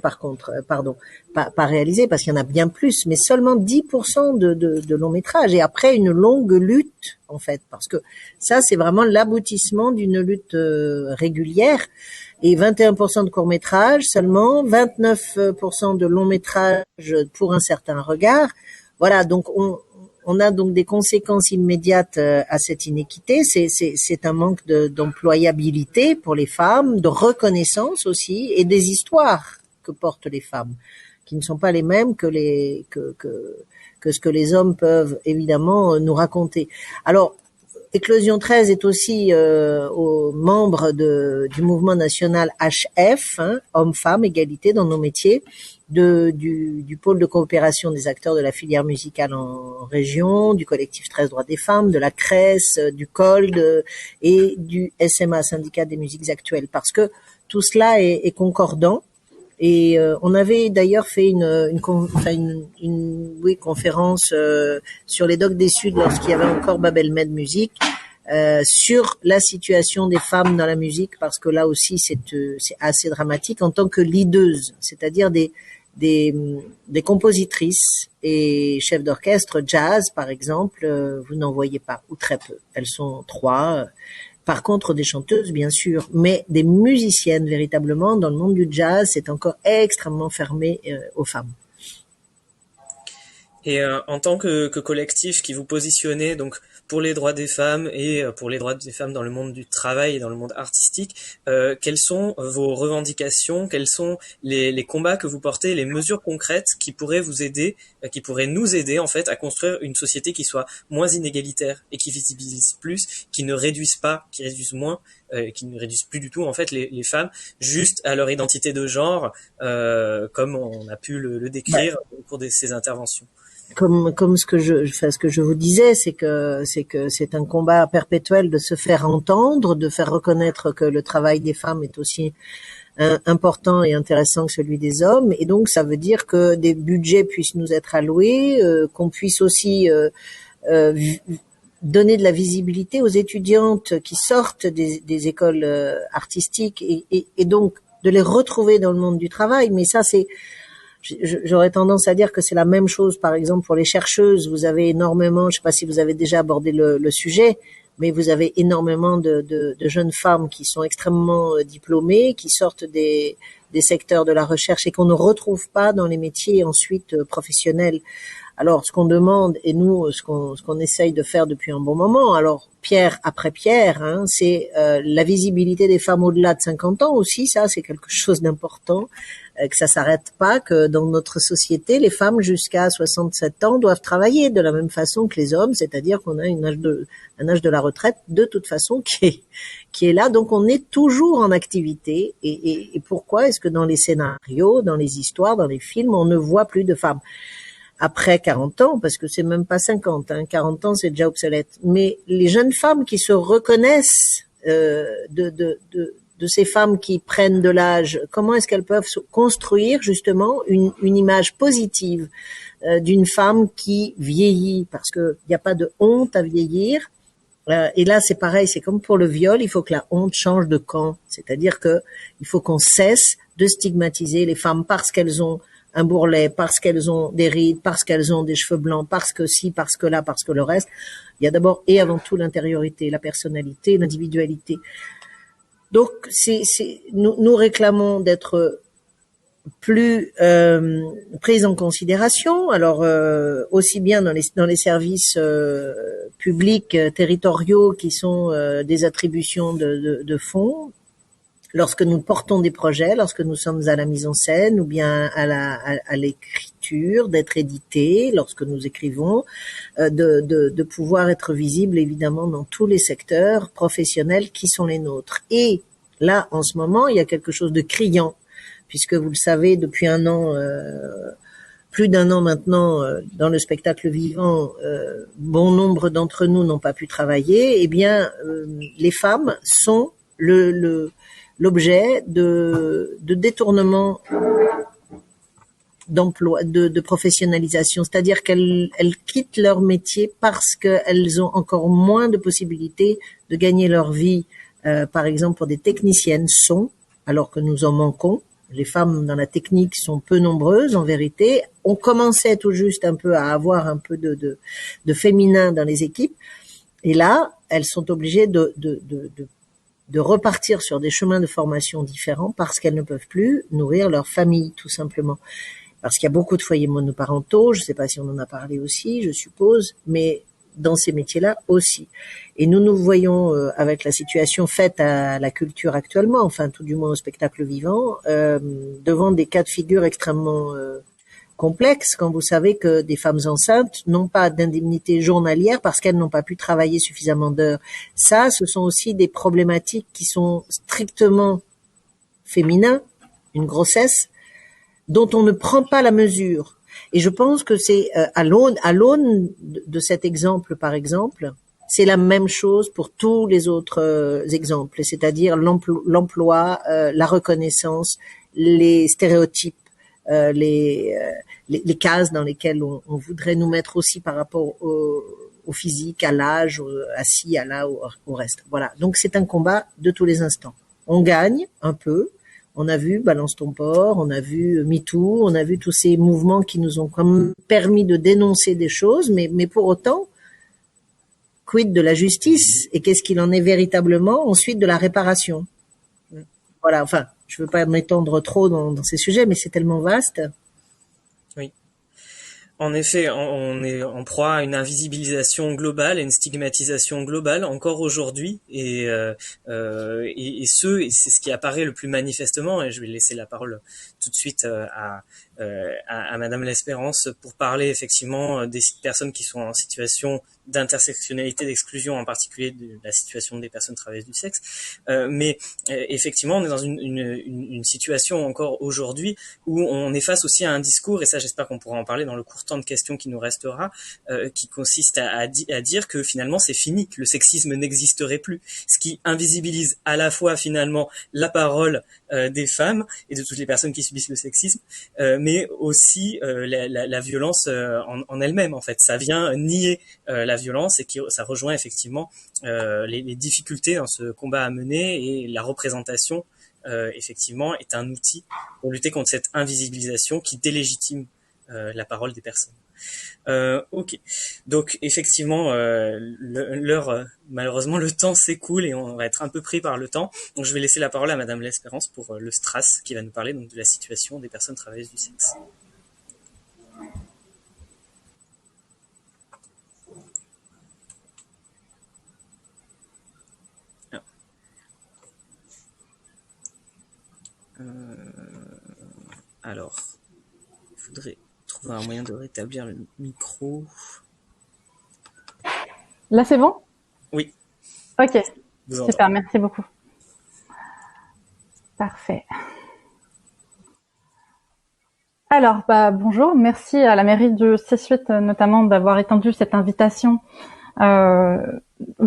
par contre, pas réalisés, parce qu'il y en a bien plus, mais seulement 10% de longs métrages, et après une longue lutte, en fait, parce que ça, c'est vraiment l'aboutissement d'une lutte régulière, et 21% de courts-métrages seulement, 29% de longs-métrages pour un certain regard. Voilà, donc on a donc des conséquences immédiates à cette inéquité. C'est un manque d'employabilité pour les femmes, de reconnaissance aussi, et des histoires que portent les femmes, qui ne sont pas les mêmes que ce que les hommes peuvent évidemment nous raconter. Alors, Éclosion 13 est aussi aux membres du mouvement national HF, hein, Hommes-Femmes, Égalité dans nos métiers, du pôle de coopération des acteurs de la filière musicale en région, du collectif 13 droits des femmes, de la CRES, du COLD et du SMA, syndicat des musiques actuelles, parce que tout cela est concordant. Et on avait d'ailleurs fait une conférence sur les Docs des Suds lorsqu'il y avait encore Babel Med Musique, sur la situation des femmes dans la musique, parce que là aussi c'est assez dramatique en tant que leaders, c'est-à-dire des compositrices et chefs d'orchestre jazz par exemple, vous n'en voyez pas, ou très peu. Elles sont 3. Par contre, des chanteuses, bien sûr, mais des musiciennes, véritablement, dans le monde du jazz, c'est encore extrêmement fermé aux femmes. Et en tant que collectif qui vous positionnez donc pour les droits des femmes et pour les droits des femmes dans le monde du travail et dans le monde artistique, quelles sont vos revendications, quels sont les combats que vous portez, les mesures concrètes qui pourraient vous aider, qui pourraient nous aider en fait à construire une société qui soit moins inégalitaire et qui visibilise plus, qui ne réduise pas, qui réduise moins, qui ne réduisent plus du tout en fait les femmes juste à leur identité de genre, comme on a pu le décrire au cours de ces interventions. Comme ce que je vous disais, c'est que c'est un combat perpétuel de se faire entendre, de faire reconnaître que le travail des femmes est aussi important et intéressant que celui des hommes, et donc ça veut dire que des budgets puissent nous être alloués, qu'on puisse aussi donner de la visibilité aux étudiantes qui sortent des écoles artistiques, et donc de les retrouver dans le monde du travail. Mais ça, j'aurais tendance à dire que c'est la même chose, par exemple, pour les chercheuses. Vous avez énormément, je ne sais pas si vous avez déjà abordé le sujet, mais vous avez énormément de jeunes femmes qui sont extrêmement diplômées, qui sortent des secteurs de la recherche et qu'on ne retrouve pas dans les métiers ensuite professionnels. Alors, ce qu'on demande, et nous, ce qu'on essaye de faire depuis un bon moment, alors pierre après pierre, hein, c'est la visibilité des femmes au-delà de 50 ans aussi. Ça, c'est quelque chose d'important, que ça s'arrête pas, que dans notre société, les femmes jusqu'à 67 ans doivent travailler de la même façon que les hommes, c'est-à-dire qu'on a un âge de la retraite de toute façon qui est là. Donc, on est toujours en activité. Et pourquoi est-ce que dans les scénarios, dans les histoires, dans les films, on ne voit plus de femmes après 40 ans, parce que c'est même pas 50, hein, 40 ans c'est déjà obsolète. Mais les jeunes femmes qui se reconnaissent de ces femmes qui prennent de l'âge, comment est-ce qu'elles peuvent construire justement une image positive d'une femme qui vieillit, parce que il n'y a pas de honte à vieillir. Et là, c'est pareil, c'est comme pour le viol, il faut que la honte change de camp. C'est-à-dire que il faut qu'on cesse de stigmatiser les femmes parce qu'elles ont un bourrelet, parce qu'elles ont des rides, parce qu'elles ont des cheveux blancs, parce que ci, parce que là, parce que le reste. Il y a d'abord et avant tout l'intériorité, la personnalité, l'individualité. Donc, nous réclamons d'être plus prise en considération. Alors aussi bien dans les services publics territoriaux qui sont des attributions de fonds, lorsque nous portons des projets, lorsque nous sommes à la mise en scène ou bien à l'écriture, d'être édité, lorsque nous écrivons, de pouvoir être visible évidemment dans tous les secteurs professionnels qui sont les nôtres. Et là, en ce moment, il y a quelque chose de criant, puisque vous le savez, depuis un an, plus d'un an maintenant, dans le spectacle vivant, bon nombre d'entre nous n'ont pas pu travailler. Eh bien, les femmes sont l'objet de détournement d'emploi, de professionnalisation, c'est-à-dire qu'elles quittent leur métier parce qu'elles ont encore moins de possibilités de gagner leur vie, par exemple pour des techniciennes son, alors que nous en manquons. Les femmes dans la technique sont peu nombreuses en vérité. On commençait tout juste un peu à avoir un peu de féminin dans les équipes, et là elles sont obligées de repartir sur des chemins de formation différents parce qu'elles ne peuvent plus nourrir leur famille, tout simplement. Parce qu'il y a beaucoup de foyers monoparentaux, je ne sais pas si on en a parlé aussi, je suppose, mais dans ces métiers-là aussi. Et nous voyons avec la situation faite à la culture actuellement, enfin tout du moins au spectacle vivant, devant des cas de figure extrêmement complexe quand vous savez que des femmes enceintes n'ont pas d'indemnité journalière parce qu'elles n'ont pas pu travailler suffisamment d'heures. Ça, ce sont aussi des problématiques qui sont strictement féminines, une grossesse dont on ne prend pas la mesure. Et je pense que c'est à l'aune de cet exemple, par exemple, c'est la même chose pour tous les autres exemples, c'est-à-dire l'emploi, la reconnaissance, les stéréotypes, les cases dans lesquelles on voudrait nous mettre aussi par rapport au physique, à l'âge, à ci, à là, au reste. Voilà. Donc c'est un combat de tous les instants. On gagne un peu. On a vu Balance ton port, on a vu MeToo, on a vu tous ces mouvements qui nous ont quand même permis de dénoncer des choses, mais pour autant, quid de la justice et qu'est-ce qu'il en est véritablement ensuite de la réparation? Voilà, enfin, je veux pas m'étendre trop dans ces sujets, mais c'est tellement vaste. Oui. En effet, on est en proie à une invisibilisation globale et une stigmatisation globale encore aujourd'hui, et c'est ce qui apparaît le plus manifestement. Et je vais laisser la parole tout de suite à Madame L'Espérance pour parler effectivement des personnes qui sont en situation d'intersectionnalité, d'exclusion, en particulier de la situation des personnes travailleuses du sexe. Mais effectivement, on est dans une situation encore aujourd'hui où on est face aussi à un discours, et ça j'espère qu'on pourra en parler dans le court temps de questions qui nous restera, qui consiste à dire que finalement c'est fini, que le sexisme n'existerait plus, ce qui invisibilise à la fois finalement la parole des femmes et de toutes les personnes qui subissent le sexisme, mais aussi la violence en elle-même. En fait, ça vient nier la violence, et ça rejoint effectivement les difficultés dans ce combat à mener, et la représentation effectivement est un outil pour lutter contre cette invisibilisation qui délégitime la parole des personnes. Ok, donc effectivement l'heure, malheureusement le temps s'écoule et on va être un peu pris par le temps, donc je vais laisser la parole à Madame L'Espérance pour le STRAS, qui va nous parler donc de la situation des personnes travailleuses du sexe. Alors, il faudrait trouver un moyen de rétablir le micro. Là, c'est bon? Oui. Ok, super, merci beaucoup. Parfait. Alors, bonjour, merci à la mairie de C-Suite notamment d'avoir étendu cette invitation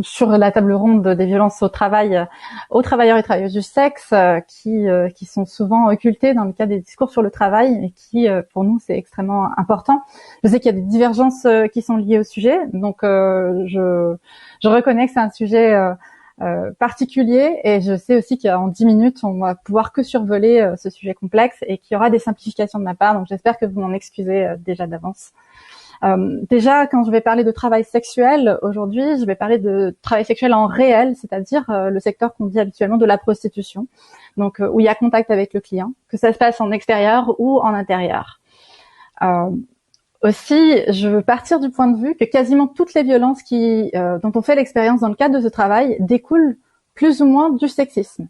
sur la table ronde des violences au travail aux travailleurs et travailleuses du sexe qui sont souvent occultées dans le cadre des discours sur le travail et qui, pour nous, c'est extrêmement important. Je sais qu'il y a des divergences qui sont liées au sujet, donc je reconnais que c'est un sujet particulier et je sais aussi qu'en 10 minutes, on va pouvoir que survoler ce sujet complexe et qu'il y aura des simplifications de ma part, donc j'espère que vous m'en excusez déjà d'avance. Déjà, quand je vais parler de travail sexuel, aujourd'hui, je vais parler de travail sexuel en réel, c'est-à-dire le secteur qu'on dit habituellement de la prostitution, donc où il y a contact avec le client, que ça se passe en extérieur ou en intérieur. Aussi, je veux partir du point de vue que quasiment toutes les violences dont on fait l'expérience dans le cadre de ce travail découlent plus ou moins du sexisme.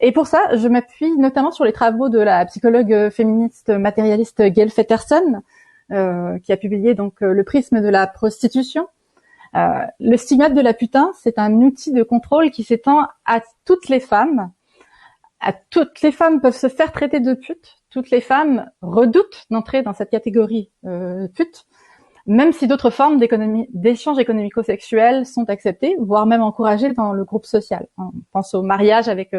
Et pour ça, je m'appuie notamment sur les travaux de la psychologue féministe matérialiste Gail Fetterson, qui a publié donc le prisme de la prostitution. Le stigmate de la putain, c'est un outil de contrôle qui s'étend à toutes les femmes. Toutes les femmes peuvent se faire traiter de pute. Toutes les femmes redoutent d'entrer dans cette catégorie pute, même si d'autres formes d'échanges économico-sexuels sont acceptées, voire même encouragées dans le groupe social. On pense au mariage avec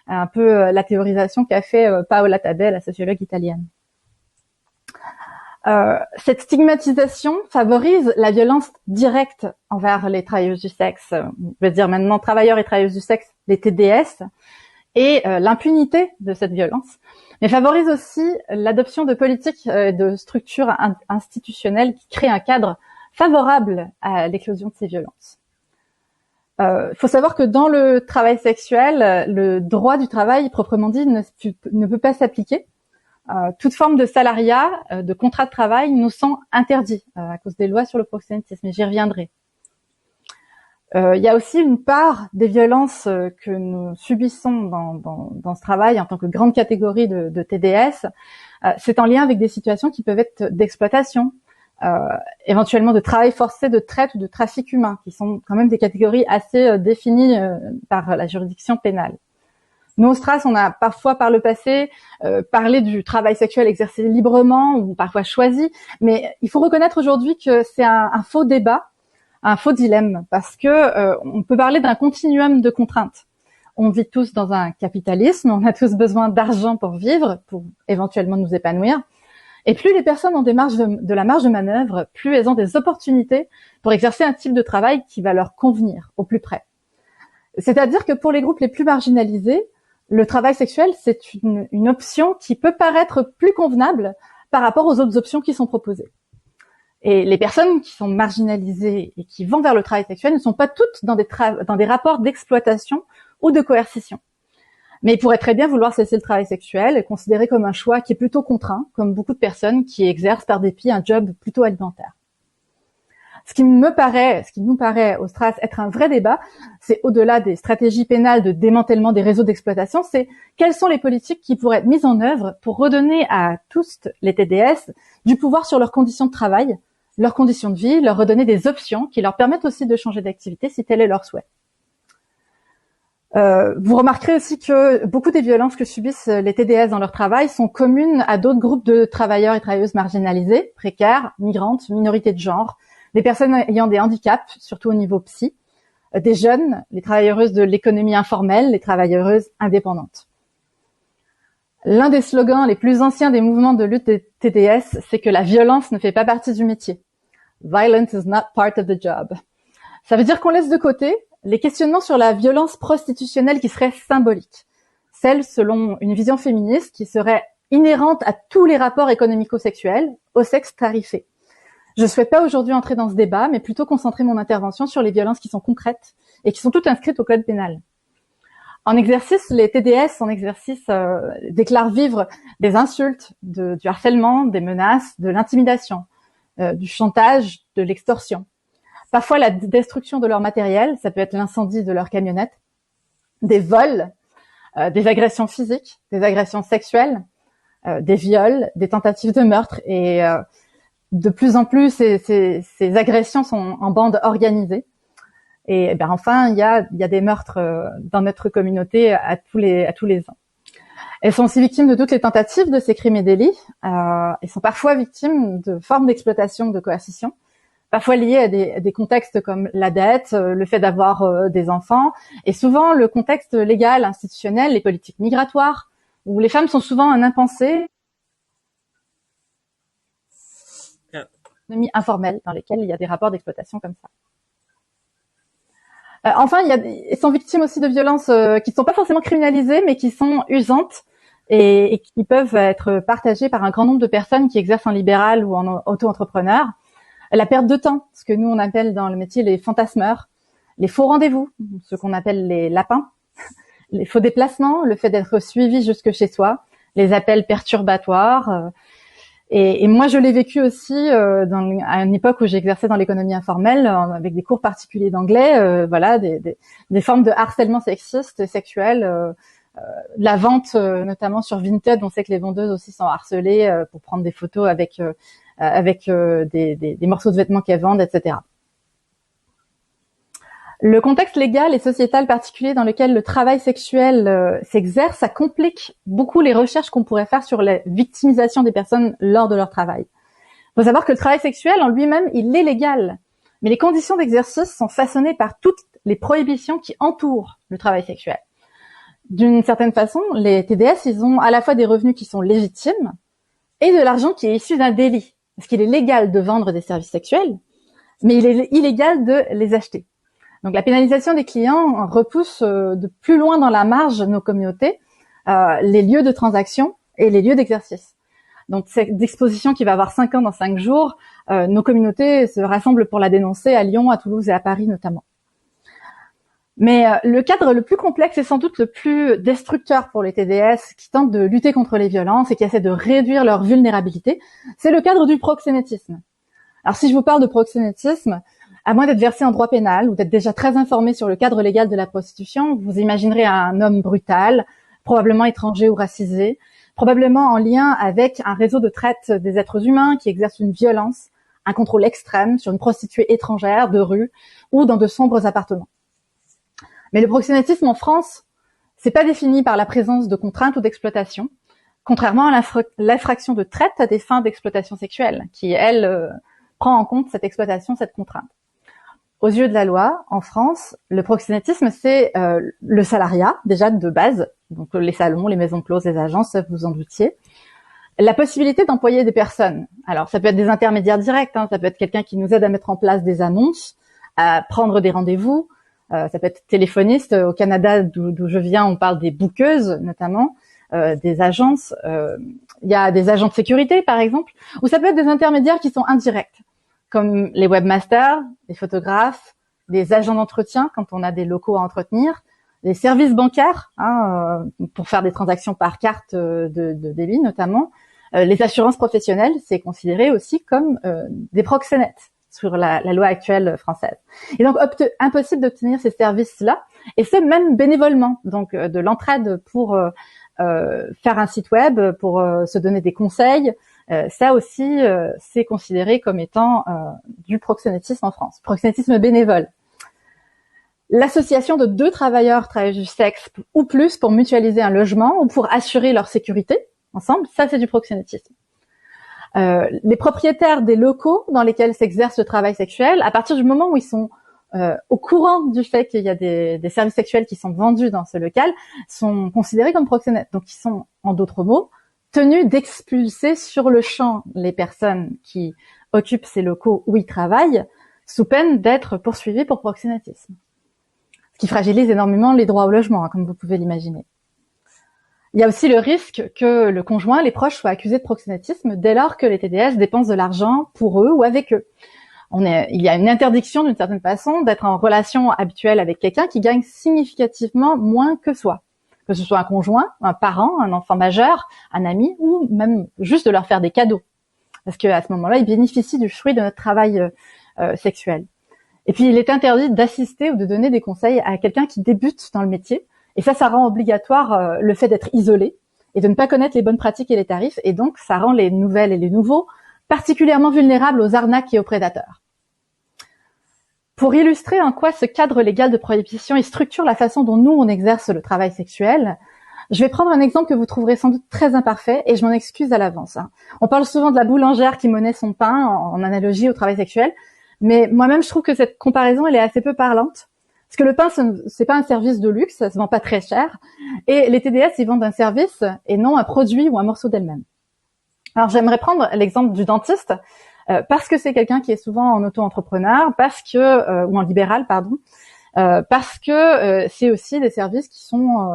un peu la théorisation qu'a fait Paola Tabet, la sociologue italienne. Cette stigmatisation favorise la violence directe envers les travailleuses du sexe, je veux dire maintenant travailleurs et travailleuses du sexe, les TDS, et l'impunité de cette violence, mais favorise aussi l'adoption de politiques et de structures institutionnelles qui créent un cadre favorable à l'éclosion de ces violences. Il faut savoir que dans le travail sexuel, le droit du travail proprement dit ne peut pas s'appliquer. Toute forme de salariat, de contrat de travail nous sont interdits à cause des lois sur le proxénétisme, et j'y reviendrai. Il y a aussi une part des violences que nous subissons dans ce travail en tant que grande catégorie de TDS. C'est en lien avec des situations qui peuvent être d'exploitation, éventuellement de travail forcé, de traite ou de trafic humain, qui sont quand même des catégories assez définies par la juridiction pénale. Nous, au STRAS, on a parfois par le passé parlé du travail sexuel exercé librement ou parfois choisi, mais il faut reconnaître aujourd'hui que c'est un faux débat, un faux dilemme, parce que on peut parler d'un continuum de contraintes. On vit tous dans un capitalisme, on a tous besoin d'argent pour vivre, pour éventuellement nous épanouir. Et plus les personnes ont de la marge de manœuvre, plus elles ont des opportunités pour exercer un type de travail qui va leur convenir au plus près. C'est-à-dire que pour les groupes les plus marginalisés, le travail sexuel, c'est une option qui peut paraître plus convenable par rapport aux autres options qui sont proposées. Et les personnes qui sont marginalisées et qui vont vers le travail sexuel ne sont pas toutes dans des rapports d'exploitation ou de coercition. Mais ils pourraient très bien vouloir cesser le travail sexuel et considérer comme un choix qui est plutôt contraint, comme beaucoup de personnes qui exercent par dépit un job plutôt alimentaire. Ce qui nous paraît au STRAS être un vrai débat, c'est au-delà des stratégies pénales de démantèlement des réseaux d'exploitation, c'est quelles sont les politiques qui pourraient être mises en œuvre pour redonner à tous les TDS du pouvoir sur leurs conditions de travail, leurs conditions de vie, leur redonner des options qui leur permettent aussi de changer d'activité si tel est leur souhait. Vous remarquerez aussi que beaucoup des violences que subissent les TDS dans leur travail sont communes à d'autres groupes de travailleurs et travailleuses marginalisés, précaires, migrantes, minorités de genre, des personnes ayant des handicaps, surtout au niveau psy, des jeunes, les travailleuses de l'économie informelle, les travailleuses indépendantes. L'un des slogans les plus anciens des mouvements de lutte des TDS, c'est que la violence ne fait pas partie du métier. Violence is not part of the job. Ça veut dire qu'on laisse de côté les questionnements sur la violence prostitutionnelle qui serait symbolique, celle selon une vision féministe qui serait inhérente à tous les rapports économico-sexuels, au sexe tarifé. Je ne souhaite pas aujourd'hui entrer dans ce débat, mais plutôt concentrer mon intervention sur les violences qui sont concrètes et qui sont toutes inscrites au code pénal. En exercice, les TDS déclarent vivre des insultes, du harcèlement, des menaces, de l'intimidation, du chantage, de l'extorsion. Parfois la destruction de leur matériel, ça peut être l'incendie de leur camionnette, des vols, des agressions physiques, des agressions sexuelles, des viols, des tentatives de meurtre et de plus en plus ces agressions sont en bande organisée. Et enfin, il y a des meurtres dans notre communauté à tous les ans. Elles sont aussi victimes de toutes les tentatives de ces crimes et délits. Elles sont parfois victimes de formes d'exploitation, de coercition, parfois liées à des contextes comme la dette, le fait d'avoir des enfants, et souvent le contexte légal, institutionnel, les politiques migratoires, où les femmes sont souvent un impensé, économie informelle dans lesquelles il y a des rapports d'exploitation comme ça. Enfin, ils sont victimes aussi de violences qui ne sont pas forcément criminalisées, mais qui sont usantes et qui peuvent être partagées par un grand nombre de personnes qui exercent en libéral ou en auto-entrepreneur. La perte de temps, ce que nous on appelle dans le métier les fantasmeurs, les faux rendez-vous, ce qu'on appelle les lapins, les faux déplacements, le fait d'être suivi jusque chez soi, les appels perturbatoires. Et moi, je l'ai vécu aussi à une époque où j'exerçais dans l'économie informelle, avec des cours particuliers d'anglais, voilà, des formes de harcèlement sexiste, sexuel, la vente, notamment sur Vinted. On sait que les vendeuses aussi sont harcelées pour prendre des photos avec des morceaux de vêtements qu'elles vendent, etc. Le contexte légal et sociétal particulier dans lequel le travail sexuel s'exerce, ça complique beaucoup les recherches qu'on pourrait faire sur la victimisation des personnes lors de leur travail. Il faut savoir que le travail sexuel en lui-même, il est légal, mais les conditions d'exercice sont façonnées par toutes les prohibitions qui entourent le travail sexuel. D'une certaine façon, les TDS, ils ont à la fois des revenus qui sont légitimes et de l'argent qui est issu d'un délit. Parce qu'il est légal de vendre des services sexuels, mais il est illégal de les acheter. Donc la pénalisation des clients repousse de plus loin dans la marge nos communautés, les lieux de transaction et les lieux d'exercice. Donc cette exposition qui va avoir 5 ans dans 5 jours, nos communautés se rassemblent pour la dénoncer à Lyon, à Toulouse et à Paris notamment. Mais le cadre le plus complexe et sans doute le plus destructeur pour les TDS qui tentent de lutter contre les violences et qui essaient de réduire leur vulnérabilité, c'est le cadre du proxénétisme. Alors si je vous parle de proxénétisme, à moins d'être versé en droit pénal ou d'être déjà très informé sur le cadre légal de la prostitution, vous imaginerez un homme brutal, probablement étranger ou racisé, probablement en lien avec un réseau de traite des êtres humains qui exerce une violence, un contrôle extrême sur une prostituée étrangère de rue ou dans de sombres appartements. Mais le proxénétisme en France, c'est pas défini par la présence de contraintes ou d'exploitation, contrairement à l'infraction de traite à des fins d'exploitation sexuelle, qui, elle, prend en compte cette exploitation, cette contrainte. Aux yeux de la loi, en France, le proxénétisme, c'est le salariat, déjà de base, donc les salons, les maisons closes, les agences, vous en doutiez. La possibilité d'employer des personnes. Alors, ça peut être des intermédiaires directs, ça peut être quelqu'un qui nous aide à mettre en place des annonces, à prendre des rendez-vous, ça peut être téléphoniste. Au Canada, d'où je viens, on parle des bookeuses, notamment, des agences. Il y a des agents de sécurité, par exemple, ou ça peut être des intermédiaires qui sont indirects, comme les webmasters, les photographes, des agents d'entretien quand on a des locaux à entretenir, les services bancaires pour faire des transactions par carte de débit notamment, les assurances professionnelles, c'est considéré aussi comme des proxénètes sur la loi actuelle française. Et donc impossible d'obtenir ces services-là, et ce même bénévolement, donc de l'entraide pour faire un site web, pour se donner des conseils. Ça aussi, c'est considéré comme étant du proxénétisme en France, proxénétisme bénévole. L'association de 2 travailleurs du sexe ou plus pour mutualiser un logement ou pour assurer leur sécurité ensemble, ça c'est du proxénétisme. Les propriétaires des locaux dans lesquels s'exerce le travail sexuel, à partir du moment où ils sont au courant du fait qu'il y a des services sexuels qui sont vendus dans ce local, sont considérés comme proxénètes. Donc ils sont, en d'autres mots, tenus d'expulser sur le champ les personnes qui occupent ces locaux où ils travaillent, sous peine d'être poursuivis pour proxénétisme. Ce qui fragilise énormément les droits au logement, comme vous pouvez l'imaginer. Il y a aussi le risque que le conjoint, les proches soient accusés de proxénétisme dès lors que les TDS dépensent de l'argent pour eux ou avec eux. Il y a une interdiction d'une certaine façon d'être en relation habituelle avec quelqu'un qui gagne significativement moins que soi. Que ce soit un conjoint, un parent, un enfant majeur, un ami, ou même juste de leur faire des cadeaux. Parce qu'à ce moment-là, ils bénéficient du fruit de notre travail sexuel. Et puis, il est interdit d'assister ou de donner des conseils à quelqu'un qui débute dans le métier. Et ça rend obligatoire le fait d'être isolé et de ne pas connaître les bonnes pratiques et les tarifs. Et donc, ça rend les nouvelles et les nouveaux particulièrement vulnérables aux arnaques et aux prédateurs. Pour illustrer en quoi ce cadre légal de prohibition il structure la façon dont nous, on exerce le travail sexuel, je vais prendre un exemple que vous trouverez sans doute très imparfait et je m'en excuse à l'avance. On parle souvent de la boulangère qui monnaie son pain en analogie au travail sexuel, Mais moi-même, je trouve que cette comparaison, elle est assez peu parlante. Parce que le pain, c'est pas un service de luxe, ça se vend pas très cher. Et les TDS, ils vendent un service et non un produit ou un morceau d'elle-même. Alors, j'aimerais prendre l'exemple du dentiste, parce que c'est quelqu'un qui est souvent en auto-entrepreneur, ou en libéral, pardon, parce que c'est aussi des services qui sont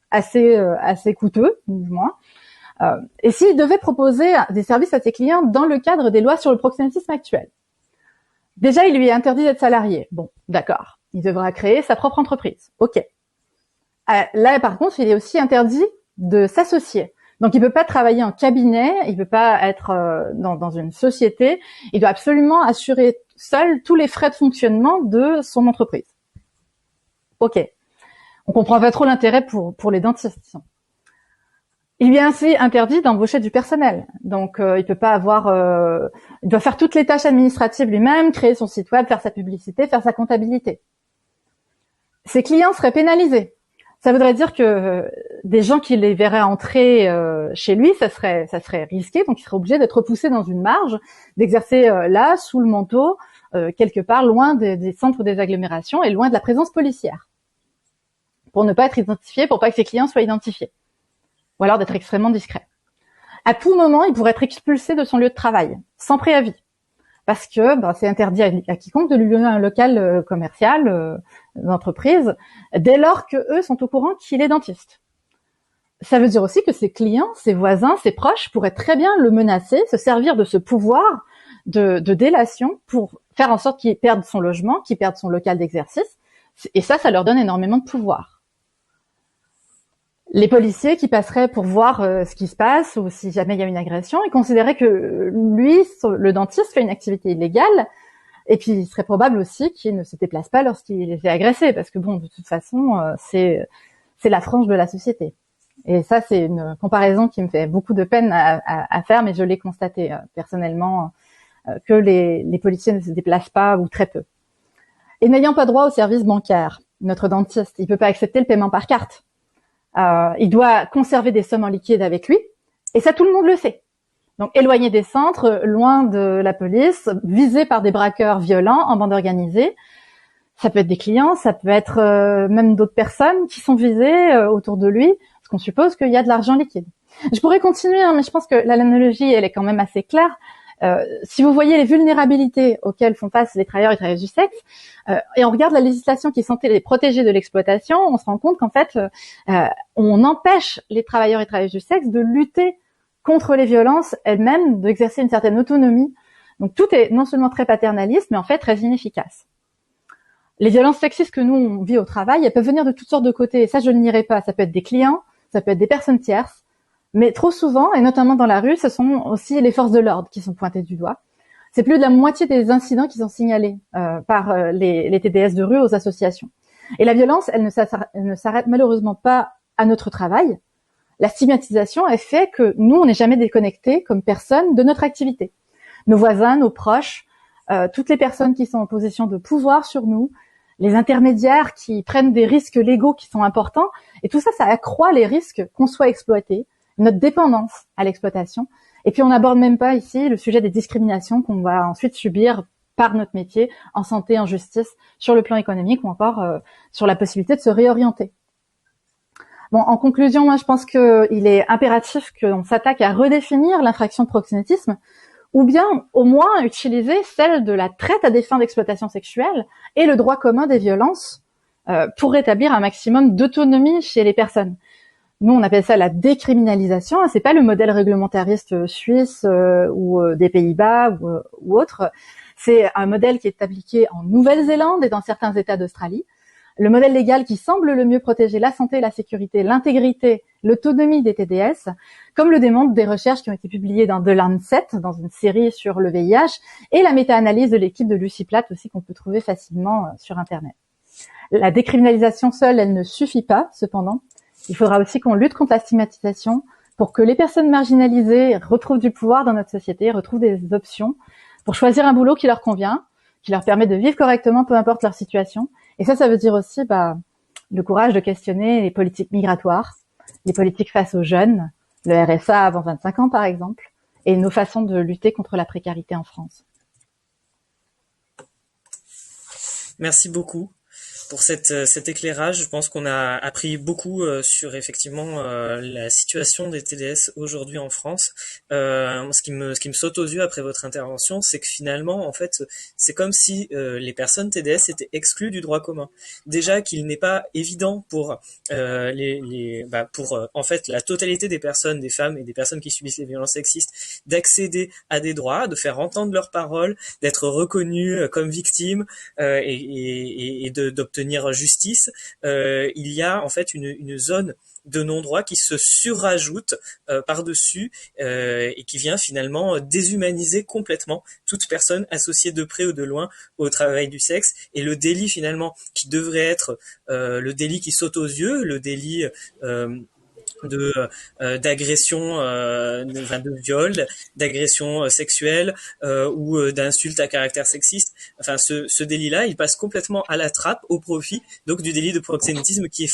assez coûteux, du moins. Et s'il devait proposer des services à ses clients dans le cadre des lois sur le proxénétisme actuel, déjà, il lui est interdit d'être salarié. Bon, d'accord. Il devra créer sa propre entreprise. OK. Là, par contre, il est aussi interdit de s'associer. Donc, il peut pas travailler en cabinet, il peut pas être dans une société. Il doit absolument assurer seul tous les frais de fonctionnement de son entreprise. OK. On comprend pas trop l'intérêt pour les dentistes. Il lui est ainsi interdit d'embaucher du personnel. Donc, il peut pas il doit faire toutes les tâches administratives lui-même, créer son site web, faire sa publicité, faire sa comptabilité. Ses clients seraient pénalisés. Ça voudrait dire que des gens qui les verraient entrer chez lui, ça serait risqué, donc il serait obligé d'être repoussé dans une marge, d'exercer là, sous le manteau, quelque part loin des centres des agglomérations et loin de la présence policière, pour ne pas être identifié, pour pas que ses clients soient identifiés, ou alors d'être extrêmement discret. À tout moment, il pourrait être expulsé de son lieu de travail, sans préavis, parce que c'est interdit à quiconque de lui donner un local commercial, d'entreprise, dès lors que eux sont au courant qu'il est dentiste. Ça veut dire aussi que ses clients, ses voisins, ses proches pourraient très bien le menacer, se servir de ce pouvoir de délation pour faire en sorte qu'il perde son logement, qu'il perde son local d'exercice, et ça leur donne énormément de pouvoir. Les policiers qui passeraient pour voir ce qui se passe ou si jamais il y a une agression, ils considéraient que lui, le dentiste, fait une activité illégale, et puis il serait probable aussi qu'il ne se déplace pas lorsqu'il est agressé, parce que bon, de toute façon, c'est la frange de la société. Et ça, c'est une comparaison qui me fait beaucoup de peine à faire, mais je l'ai constaté personnellement, que les policiers ne se déplacent pas ou très peu. Et n'ayant pas droit au service bancaire, notre dentiste, il peut pas accepter le paiement par carte. Il doit conserver des sommes en liquide avec lui, et ça, tout le monde le sait. Donc, éloigné des centres, loin de la police, visé par des braqueurs violents en bande organisée. Ça peut être des clients, ça peut être même d'autres personnes qui sont visées autour de lui, parce qu'on suppose qu'il y a de l'argent liquide. Je pourrais continuer, mais je pense que l'analogie, elle est quand même assez claire. Si vous voyez les vulnérabilités auxquelles font face les travailleurs et travailleuses du sexe, et on regarde la législation qui est censée les protéger de l'exploitation, on se rend compte qu'en fait, on empêche les travailleurs et travailleuses du sexe de lutter contre les violences elles-mêmes, d'exercer une certaine autonomie. Donc tout est non seulement très paternaliste, mais en fait très inefficace. Les violences sexistes que nous, on vit au travail, elles peuvent venir de toutes sortes de côtés, et ça je ne nierai pas. Ça peut être des clients, ça peut être des personnes tierces, mais trop souvent, et notamment dans la rue, ce sont aussi les forces de l'ordre qui sont pointées du doigt. C'est plus de la moitié des incidents qui sont signalés par les TDS de rue aux associations. Et la violence, elle ne s'arrête malheureusement pas à notre travail. La stigmatisation, elle fait que nous, on n'est jamais déconnectés comme personne de notre activité. Nos voisins, nos proches, toutes les personnes qui sont en position de pouvoir sur nous, les intermédiaires qui prennent des risques légaux qui sont importants, et tout ça, ça accroît les risques qu'on soit exploité, notre dépendance à l'exploitation. Et puis on n'aborde même pas ici le sujet des discriminations qu'on va ensuite subir par notre métier, en santé, en justice, sur le plan économique ou encore sur la possibilité de se réorienter. Bon, en conclusion, moi je pense qu'il est impératif qu'on s'attaque à redéfinir l'infraction de proxénétisme, ou bien au moins utiliser celle de la traite à des fins d'exploitation sexuelle et le droit commun des violences pour rétablir un maximum d'autonomie chez les personnes. Nous, on appelle ça la décriminalisation. C'est pas le modèle réglementariste suisse ou des Pays-Bas ou autre. C'est un modèle qui est appliqué en Nouvelle-Zélande et dans certains États d'Australie. Le modèle légal qui semble le mieux protéger la santé, la sécurité, l'intégrité, l'autonomie des TDS, comme le démontrent des recherches qui ont été publiées dans The Lancet, dans une série sur le VIH, et la méta-analyse de l'équipe de Lucie Platt aussi qu'on peut trouver facilement sur Internet. La décriminalisation seule, elle ne suffit pas, cependant. Il faudra aussi qu'on lutte contre la stigmatisation pour que les personnes marginalisées retrouvent du pouvoir dans notre société, retrouvent des options pour choisir un boulot qui leur convient, qui leur permet de vivre correctement, peu importe leur situation. Et ça veut dire aussi le courage de questionner les politiques migratoires, les politiques face aux jeunes, le RSA avant 25 ans par exemple, et nos façons de lutter contre la précarité en France. Merci beaucoup pour cet éclairage. Je pense qu'on a appris beaucoup sur effectivement la situation des TDS aujourd'hui en France. Ce qui me saute aux yeux après votre intervention, c'est que finalement, en fait, c'est comme si les personnes TDS étaient exclues du droit commun. Déjà qu'il n'est pas évident pour en fait la totalité des personnes, des femmes et des personnes qui subissent les violences sexistes, d'accéder à des droits, de faire entendre leurs paroles, d'être reconnues comme victimes et d'obtenir justice. Il y a en fait une zone de non-droit qui se surrajoute par-dessus et qui vient finalement déshumaniser complètement toute personne associée de près ou de loin au travail du sexe. Et le délit finalement qui devrait être le délit qui saute aux yeux, le délit d'agression, de viol, d'agression sexuelle ou d'insulte à caractère sexiste. Enfin, ce délit-là, il passe complètement à la trappe au profit donc du délit de proxénétisme qui est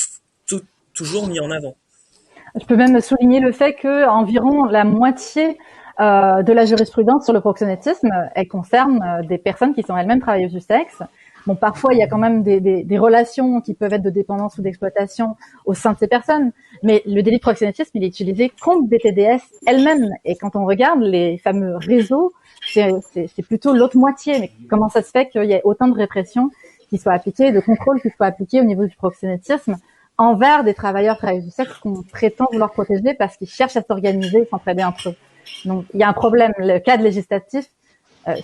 toujours mis en avant. Je peux même souligner le fait que environ la moitié de la jurisprudence sur le proxénétisme, elle concerne des personnes qui sont elles-mêmes travailleuses du sexe. Bon, parfois, il y a quand même des relations qui peuvent être de dépendance ou d'exploitation au sein de ces personnes, mais le délit de proxénétisme, il est utilisé contre des TDS elles-mêmes. Et quand on regarde les fameux réseaux, c'est plutôt l'autre moitié. Mais comment ça se fait qu'il y ait autant de répression qui soit appliquée, de contrôle qui soit appliqué au niveau du proxénétisme envers des travailleurs du sexe qu'on prétend vouloir protéger parce qu'ils cherchent à s'organiser et s'entraider entre eux. Donc, il y a un problème. Le cadre législatif,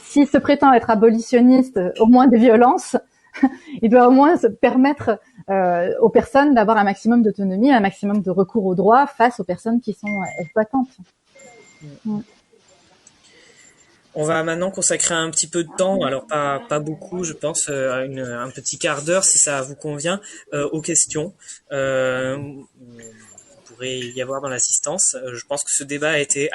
s'il se prétend être abolitionniste au moins des violences, il doit au moins se permettre aux personnes d'avoir un maximum d'autonomie, un maximum de recours aux droits face aux personnes qui sont exploitantes. On va maintenant consacrer un petit peu de temps, alors pas beaucoup, je pense, un petit quart d'heure si ça vous convient, aux questions. Pourrait y avoir dans l'assistance. Je pense que ce débat a été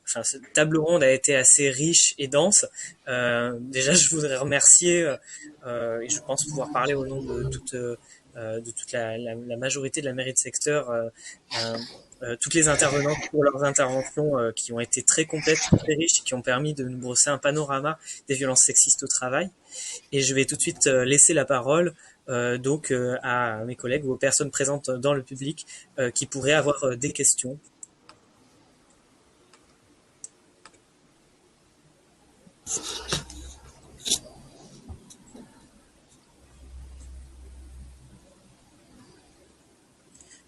cette table ronde a été assez riche et dense. Déjà, je voudrais remercier, et je pense pouvoir parler au nom de toute la majorité de la mairie de secteur, toutes les intervenantes pour leurs interventions qui ont été très complètes, très riches, et qui ont permis de nous brosser un panorama des violences sexistes au travail. Et je vais tout de suite laisser la parole à mes collègues ou aux personnes présentes dans le public qui pourraient avoir des questions.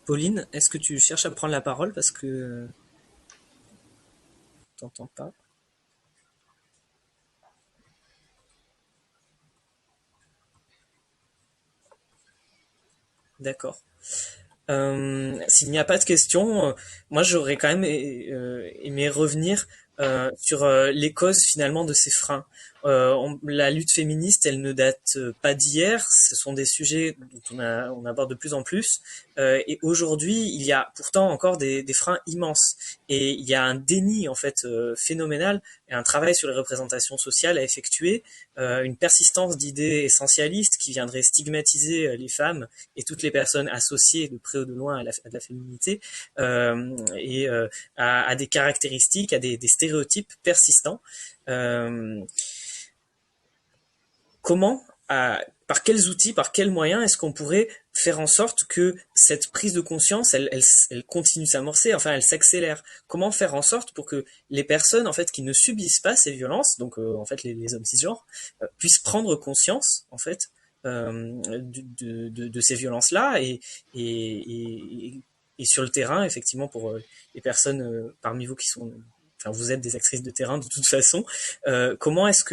Pauline, est-ce que tu cherches à prendre la parole parce que t'entends pas? D'accord. S'il n'y a pas de questions, moi j'aurais quand même aimé revenir sur les causes finalement de ces freins. La lutte féministe, elle ne date pas d'hier. Ce sont des sujets dont on aborde de plus en plus. Et aujourd'hui, il y a pourtant encore des freins immenses. Et il y a un déni en fait phénoménal et un travail sur les représentations sociales à effectuer, une persistance d'idées essentialistes qui viendraient stigmatiser les femmes et toutes les personnes associées de près ou de loin à la féminité et à des caractéristiques, à des stéréotypes persistants. Par quels outils, par quels moyens est-ce qu'on pourrait faire en sorte que cette prise de conscience, elle continue de s'amorcer, enfin elle s'accélère? Comment faire en sorte pour que les personnes en fait qui ne subissent pas ces violences, donc en fait les hommes cisgenres, puissent prendre conscience en fait de ces violences-là et sur le terrain effectivement pour les personnes parmi vous qui sont, enfin vous êtes des actrices de terrain de toute façon, comment est-ce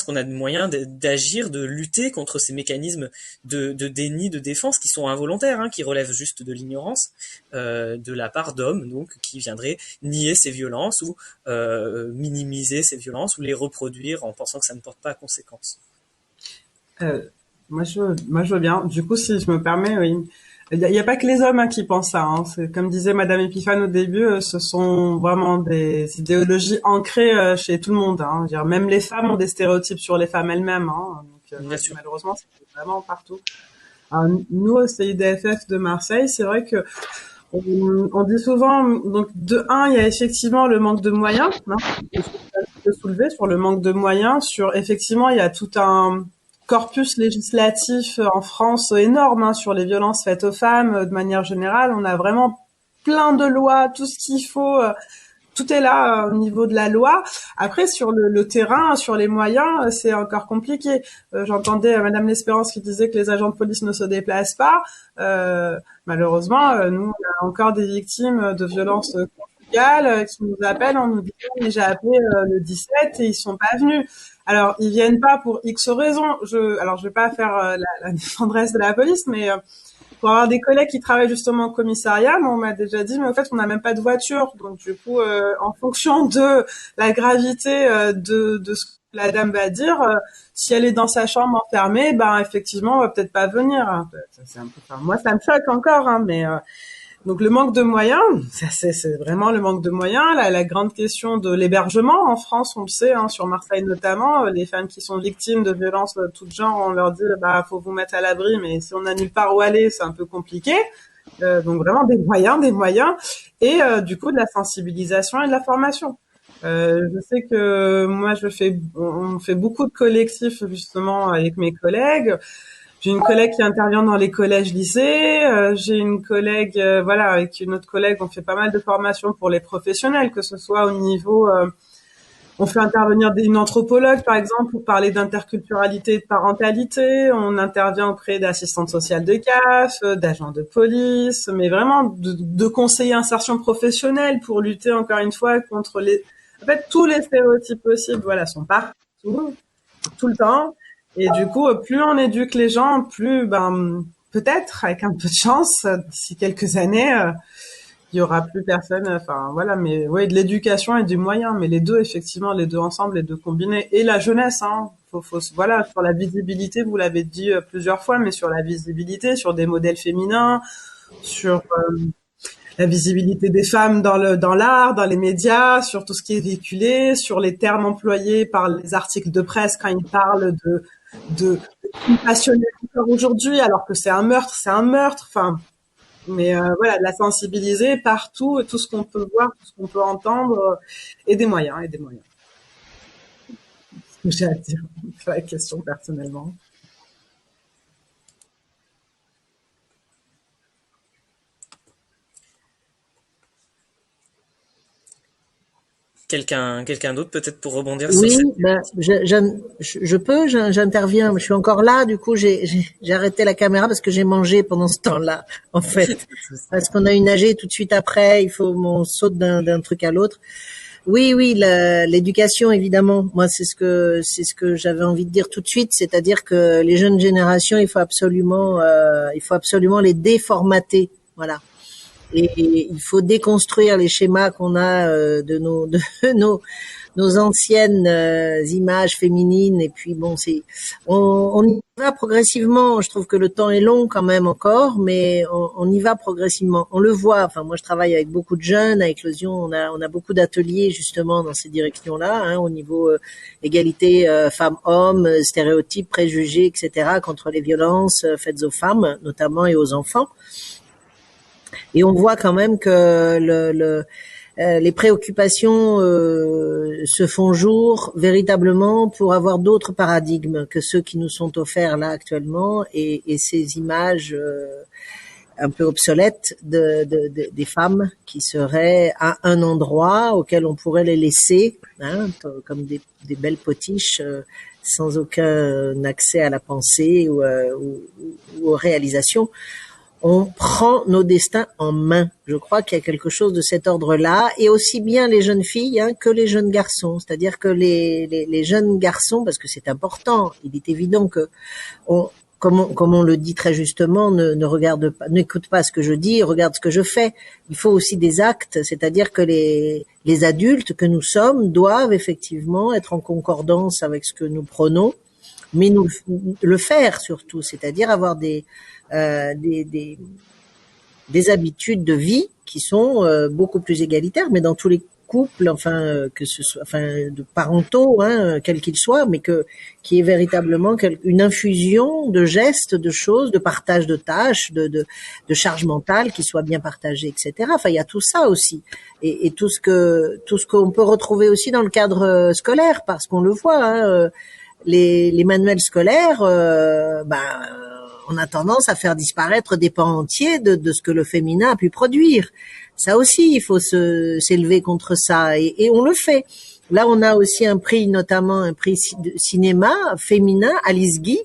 qu'on a de moyens d'agir, de lutter contre ces mécanismes de déni, de défense qui sont involontaires, qui relèvent juste de l'ignorance de la part d'hommes, donc qui viendraient nier ces violences ou minimiser ces violences ou les reproduire en pensant que ça ne porte pas à conséquence. Moi, je veux bien. Du coup, si je me permets, oui. Il n'y a pas que les hommes qui pensent ça. C'est, comme disait Madame Epiphane au début, ce sont vraiment des idéologies ancrées chez tout le monde. Dire, même les femmes ont des stéréotypes sur les femmes elles-mêmes. Donc, malheureusement, c'est vraiment partout. Alors, nous, au CIDFF de Marseille, c'est vrai que on dit souvent, donc de un, il y a effectivement le manque de moyens. De soulever sur le manque de moyens. Sur effectivement, il y a tout un corpus législatif en France énorme hein, sur les violences faites aux femmes de manière générale. On a vraiment plein de lois, tout ce qu'il faut. Tout est là au niveau de la loi. Après, sur le terrain, sur les moyens, c'est encore compliqué. J'entendais Madame L'Espérance qui disait que les agents de police ne se déplacent pas. Malheureusement, nous, on a encore des victimes de violences conjugales qui nous appellent en nous disant mais j'ai appelé le 17 et ils sont pas venus. Alors, ils viennent pas pour X raisons. Je vais pas faire la défendresse de la police, mais pour avoir des collègues qui travaillent justement au commissariat, on m'a déjà dit, mais en fait, on n'a même pas de voiture. Donc, du coup, en fonction de la gravité de ce que la dame va dire, si elle est dans sa chambre enfermée, ben effectivement, on va peut-être pas venir. C'est un peu, enfin, moi, ça me choque encore, hein, mais donc le manque de moyens, ça c'est vraiment le manque de moyens. La grande question de l'hébergement en France, on le sait, hein, sur Marseille notamment, les femmes qui sont victimes de violences de tout genre, on leur dit bah faut vous mettre à l'abri, mais si on n'a nulle part où aller, c'est un peu compliqué. Donc vraiment des moyens, et du coup de la sensibilisation et de la formation. Je sais que moi on fait beaucoup de collectifs justement avec mes collègues. J'ai une collègue qui intervient dans les collèges lycées. J'ai une collègue, avec une autre collègue, on fait pas mal de formations pour les professionnels, que ce soit au niveau, on fait intervenir une anthropologue par exemple pour parler d'interculturalité et de parentalité. On intervient auprès d'assistantes sociales de CAF, d'agents de police, mais vraiment de conseillers insertion professionnelle pour lutter encore une fois contre tous les stéréotypes possibles. Voilà, sont partout, tout le temps. Et du coup, plus on éduque les gens, plus, peut-être, avec un peu de chance, d'ici quelques années, il y aura plus personne. Enfin, voilà, mais oui, de l'éducation et du moyen, mais les deux, effectivement, les deux ensemble, les deux combinés, et la jeunesse, hein. Voilà, sur la visibilité, vous l'avez dit plusieurs fois, mais sur la visibilité, sur des modèles féminins, sur la visibilité des femmes dans l'art, dans les médias, sur tout ce qui est véhiculé, sur les termes employés par les articles de presse quand ils parlent de passionnés encore aujourd'hui, alors que c'est un meurtre. Enfin, mais voilà, de la sensibiliser partout, tout ce qu'on peut voir, tout ce qu'on peut entendre, et des moyens. C'est ce que j'ai à dire sur la question personnellement. Quelqu'un d'autre peut-être pour rebondir sur Oui, cette... j'interviens. Je suis encore là. Du coup, j'ai arrêté la caméra parce que j'ai mangé pendant ce temps-là, en fait. Parce qu'on a une AG tout de suite après. On saute d'un truc à l'autre. Oui, l'éducation, évidemment. Moi, c'est ce que j'avais envie de dire tout de suite. C'est-à-dire que les jeunes générations, il faut absolument les déformater. Voilà. Et il faut déconstruire les schémas qu'on a de nos anciennes images féminines. Et puis bon, on y va progressivement. Je trouve que le temps est long quand même encore, mais on y va progressivement. On le voit. Enfin, moi, je travaille avec beaucoup de jeunes. À Éclosion, on a beaucoup d'ateliers justement dans ces directions-là, hein, au niveau égalité femmes-hommes, stéréotypes, préjugés, etc., contre les violences faites aux femmes, notamment, et aux enfants. Et on voit quand même que les préoccupations se font jour véritablement pour avoir d'autres paradigmes que ceux qui nous sont offerts là actuellement, et ces images un peu obsolètes des femmes qui seraient à un endroit auquel on pourrait les laisser, hein, comme des belles potiches sans aucun accès à la pensée ou aux réalisations. On prend nos destins en main. Je crois qu'il y a quelque chose de cet ordre-là, et aussi bien les jeunes filles que les jeunes garçons. C'est-à-dire que les jeunes garçons, parce que c'est important, il est évident que comme on le dit très justement, n'écoute pas ce que je dis, regarde ce que je fais. Il faut aussi des actes, c'est-à-dire que les adultes que nous sommes doivent effectivement être en concordance avec ce que nous prônons, mais le faire surtout, c'est-à-dire avoir des habitudes de vie qui sont beaucoup plus égalitaires, mais dans tous les couples, que ce soit, de parentaux, quels qu'ils soient, mais qui est véritablement une infusion de gestes, de choses, de partage de tâches, de charge mentale qui soit bien partagée, etc. Enfin, il y a tout ça aussi, et tout ce qu'on peut retrouver aussi dans le cadre scolaire, parce qu'on le voit, les manuels scolaires, on a tendance à faire disparaître des pans entiers de ce que le féminin a pu produire. Ça aussi, il faut s'élever contre ça, et on le fait. Là, on a aussi un prix, notamment un prix de cinéma féminin, Alice Guy,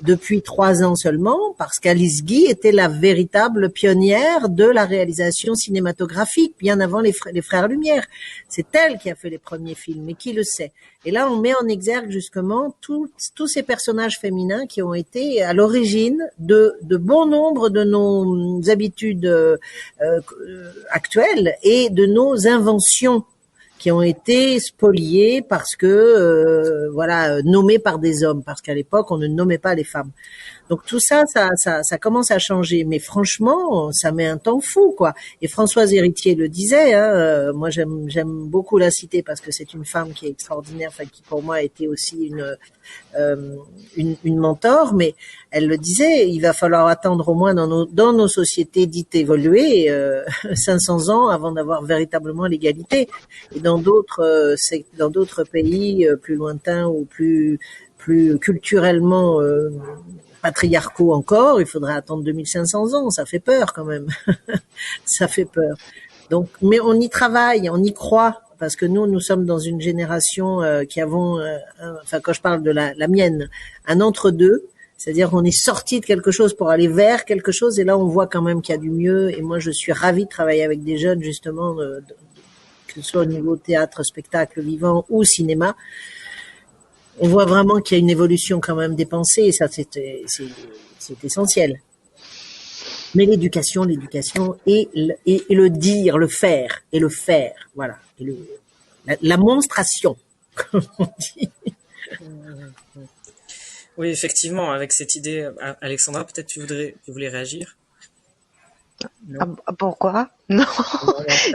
depuis 3 ans seulement, parce qu'Alice Guy était la véritable pionnière de la réalisation cinématographique, bien avant les frères Lumière. C'est elle qui a fait les premiers films, et qui le sait. Et là, on met en exergue justement tous ces personnages féminins qui ont été à l'origine de bon nombre de nos habitudes actuelles et de nos inventions qui ont été spoliés parce que nommés par des hommes, parce qu'à l'époque on ne nommait pas les femmes. Donc tout ça commence à changer, mais franchement ça met un temps fou, quoi. Et Françoise Héritier le disait, moi j'aime beaucoup la citer parce que c'est une femme qui est extraordinaire, enfin qui pour moi a été aussi une mentor, mais elle le disait, il va falloir attendre au moins dans nos sociétés dites évoluées 500 ans avant d'avoir véritablement l'égalité. Et dans d'autres pays plus lointains ou plus culturellement patriarcaux encore, il faudrait attendre 2500 ans. Ça fait peur quand même. Ça fait peur. Donc, mais on y travaille, on y croit, parce que nous sommes dans une génération qui avons, quand je parle de la mienne, un entre-deux. C'est-à-dire qu'on est sorti de quelque chose pour aller vers quelque chose, et là on voit quand même qu'il y a du mieux. Et moi je suis ravie de travailler avec des jeunes justement, que ce soit au niveau théâtre, spectacle vivant ou cinéma. On voit vraiment qu'il y a une évolution quand même des pensées, et ça c'est essentiel. Mais l'éducation et le dire, le faire, voilà, et la monstration, comme on dit. Oui, effectivement, avec cette idée, Alexandra, peut-être tu voulais réagir? Non. Pourquoi? Non,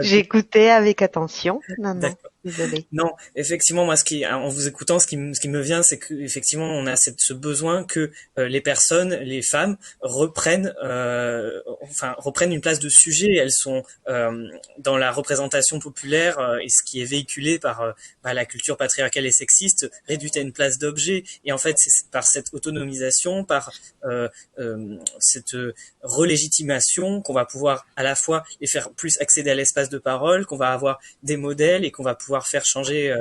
j'écoutais avec attention. Non, désolée. Non, effectivement, moi, en vous écoutant, ce qui me vient, c'est que effectivement, on a ce besoin que les personnes, les femmes, reprennent une place de sujet. Elles sont dans la représentation populaire, et ce qui est véhiculé par la culture patriarcale et sexiste, réduite à une place d'objet. Et en fait, c'est par cette autonomisation, par cette relégitimation, qu'on va pouvoir à la fois les faire plus accéder à l'espace de parole, qu'on va avoir des modèles et qu'on va pouvoir faire changer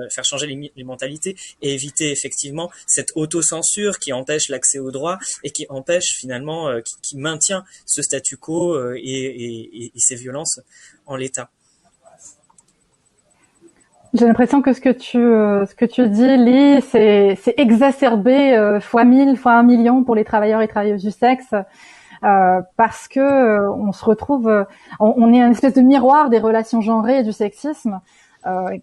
les mentalités, et éviter effectivement cette autocensure qui empêche l'accès aux droits et qui empêche finalement, qui maintient ce statu quo et ces violences en l'état. J'ai l'impression que ce que tu dis, Lee, c'est exacerbé fois 1000, fois 1 million pour les travailleurs et travailleuses du sexe. Parce que on se retrouve, on est une espèce de miroir des relations genrées et du sexisme,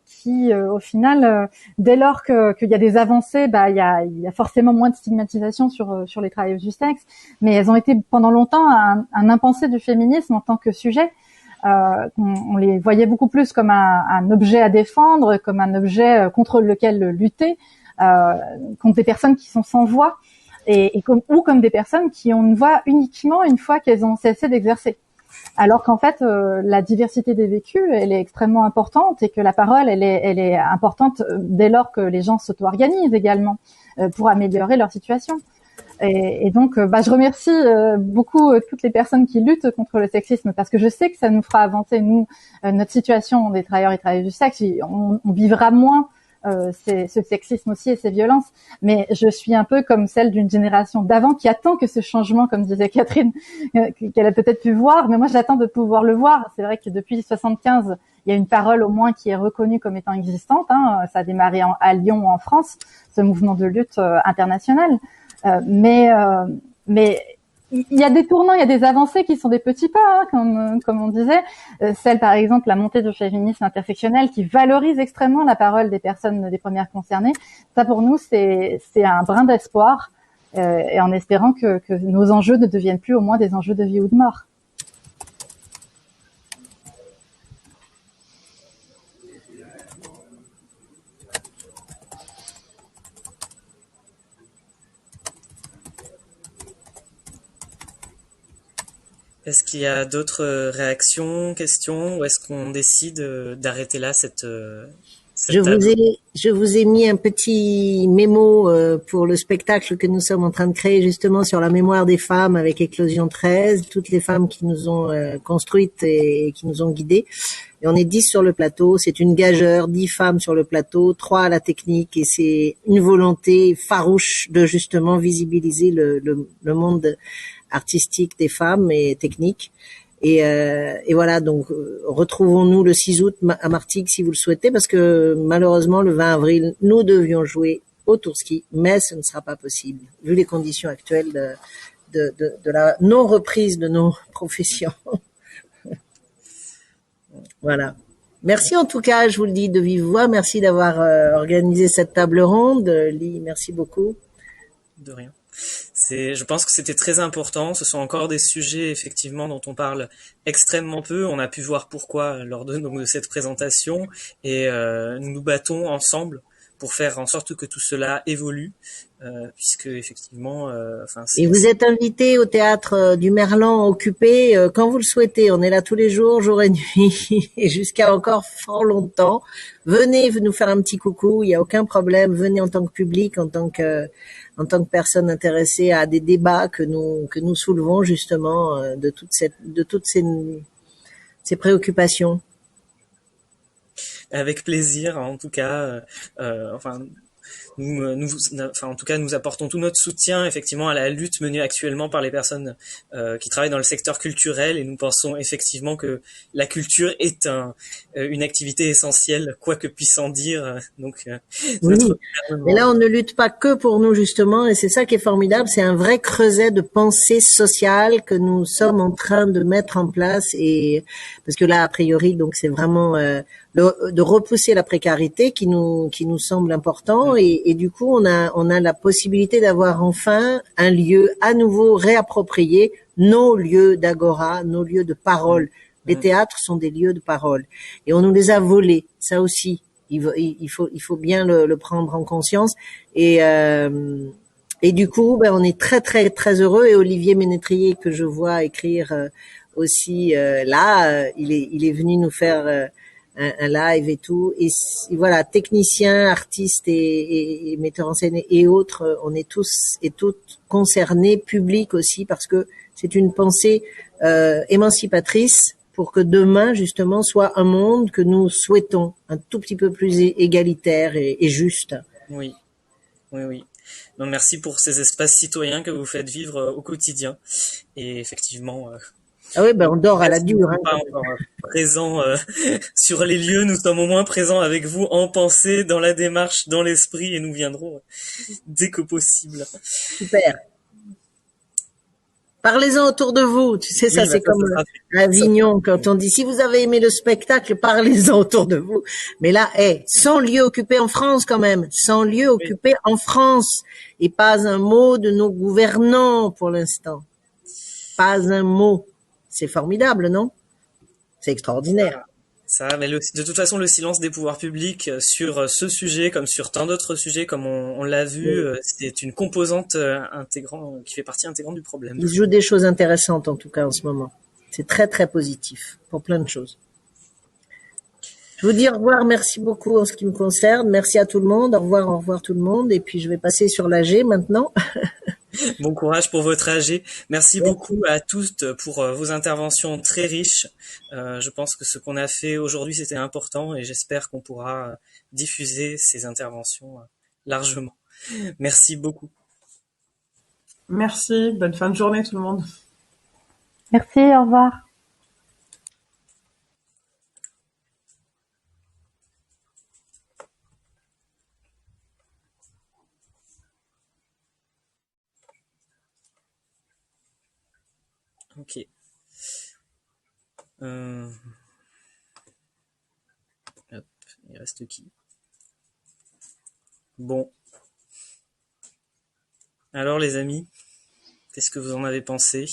qui au final, dès lors qu'il y a des avancées, il y a forcément moins de stigmatisation sur les travailleuses du sexe, mais elles ont été pendant longtemps un impensé du féminisme en tant que sujet. On les voyait beaucoup plus comme un objet à défendre, comme un objet contre lequel lutter, contre des personnes qui sont sans voix. Ou comme des personnes qui ont une voix uniquement une fois qu'elles ont cessé d'exercer. Alors qu'en fait, la diversité des vécus, elle est extrêmement importante, et que la parole, elle est importante dès lors que les gens s'auto-organisent également pour améliorer leur situation. Et donc, je remercie beaucoup toutes les personnes qui luttent contre le sexisme, parce que je sais que ça nous fera avancer, nous, notre situation des travailleurs et travailleuses du sexe. On vivra moins ce sexisme aussi et ces violences, mais je suis un peu comme celle d'une génération d'avant qui attend que ce changement, comme disait Catherine, qu'elle a peut-être pu voir, mais moi j'attends de pouvoir le voir. C'est vrai que depuis 75, il y a une parole au moins qui est reconnue comme étant existante, ça a démarré à Lyon en France, ce mouvement de lutte international, mais il y a des tournants, il y a des avancées qui sont des petits pas, comme on disait. Celle, par exemple, la montée du féminisme intersectionnel qui valorise extrêmement la parole des personnes des premières concernées. Ça, pour nous, c'est un brin d'espoir, et en espérant que nos enjeux ne deviennent plus au moins des enjeux de vie ou de mort. Est-ce qu'il y a d'autres réactions, questions, ou est-ce qu'on décide d'arrêter là cette table. Je vous ai mis un petit mémo pour le spectacle que nous sommes en train de créer justement sur la mémoire des femmes avec Éclosion 13, toutes les femmes qui nous ont construites et qui nous ont guidées. Et on est 10 sur le plateau, c'est une gageure, 10 femmes sur le plateau, 3 à la technique, et c'est une volonté farouche de justement visibiliser le monde artistique des femmes et technique. Et voilà, donc retrouvons-nous le 6 août à Martigues si vous le souhaitez, parce que malheureusement le 20 avril, nous devions jouer au Tour-Ski, mais ce ne sera pas possible, vu les conditions actuelles de la non-reprise de nos professions. Voilà. Merci en tout cas, je vous le dis de vive voix, merci d'avoir organisé cette table ronde. Lee, merci beaucoup. De rien. Je pense que c'était très important. Ce sont encore des sujets effectivement dont on parle extrêmement peu. On a pu voir pourquoi lors de cette présentation, et nous nous battons ensemble pour faire en sorte que tout cela évolue, puisque effectivement. Et vous êtes invité au théâtre du Merlan occupé quand vous le souhaitez. On est là tous les jours, jour et nuit, et jusqu'à encore fort longtemps. Venez nous faire un petit coucou, il n'y a aucun problème. Venez en tant que public, en tant que personne intéressée à des débats que nous soulevons justement de toutes ces préoccupations. Avec plaisir, en tout cas. En tout cas, nous apportons tout notre soutien effectivement à la lutte menée actuellement par les personnes qui travaillent dans le secteur culturel, et nous pensons effectivement que la culture est une activité essentielle, quoi que puisse en dire. Donc, oui. Mais là, on ne lutte pas que pour nous justement, et c'est ça qui est formidable. C'est un vrai creuset de pensée sociale que nous sommes en train de mettre en place, et parce que là, a priori, donc c'est vraiment de repousser la précarité qui nous semble important, et du coup on a la possibilité d'avoir enfin un lieu à nouveau réapproprié, nos lieux d'agora, nos lieux de parole. Les théâtres sont des lieux de parole, et on nous les a volés. Ça aussi, il faut bien le prendre en conscience, et du coup on est très très très heureux. Et Olivier Ménétrier, que je vois écrire aussi là, il est venu nous faire un live et tout, et voilà, techniciens, artistes et metteurs en scène et autres, on est tous et toutes concernés, public aussi, parce que c'est une pensée émancipatrice pour que demain justement soit un monde que nous souhaitons un tout petit peu plus égalitaire et juste. Oui. Non, merci pour ces espaces citoyens que vous faites vivre au quotidien, et effectivement. Ah oui, on dort à la dure. Nous ne sommes pas encore présents sur les lieux, nous sommes au moins présents avec vous en pensée, dans la démarche, dans l'esprit, et nous viendrons dès que possible. Super. Parlez-en autour de vous. Tu sais, ça c'est comme à Avignon, quand on dit si vous avez aimé le spectacle, parlez-en autour de vous. Mais là, 100 lieux occupés en France quand même, 100 lieux occupés en France, et pas un mot de nos gouvernants pour l'instant. Pas un mot. C'est formidable, non? C'est extraordinaire. Ça, mais de toute façon, le silence des pouvoirs publics sur ce sujet, comme sur tant d'autres sujets, comme on l'a vu, c'est une composante intégrante, qui fait partie intégrante du problème. Il se joue des choses intéressantes, en tout cas, en ce moment. C'est très, très positif, pour plein de choses. Je vous dis au revoir, merci beaucoup en ce qui me concerne. Merci à tout le monde, au revoir tout le monde. Et puis, je vais passer sur l'AG maintenant. Bon courage pour votre AG. Merci beaucoup à tous pour vos interventions très riches. Je pense que ce qu'on a fait aujourd'hui, c'était important, et j'espère qu'on pourra diffuser ces interventions largement. Merci beaucoup. Merci, bonne fin de journée tout le monde. Merci, au revoir. Ok. Hop, il reste qui? Bon. Alors les amis, qu'est-ce que vous en avez pensé?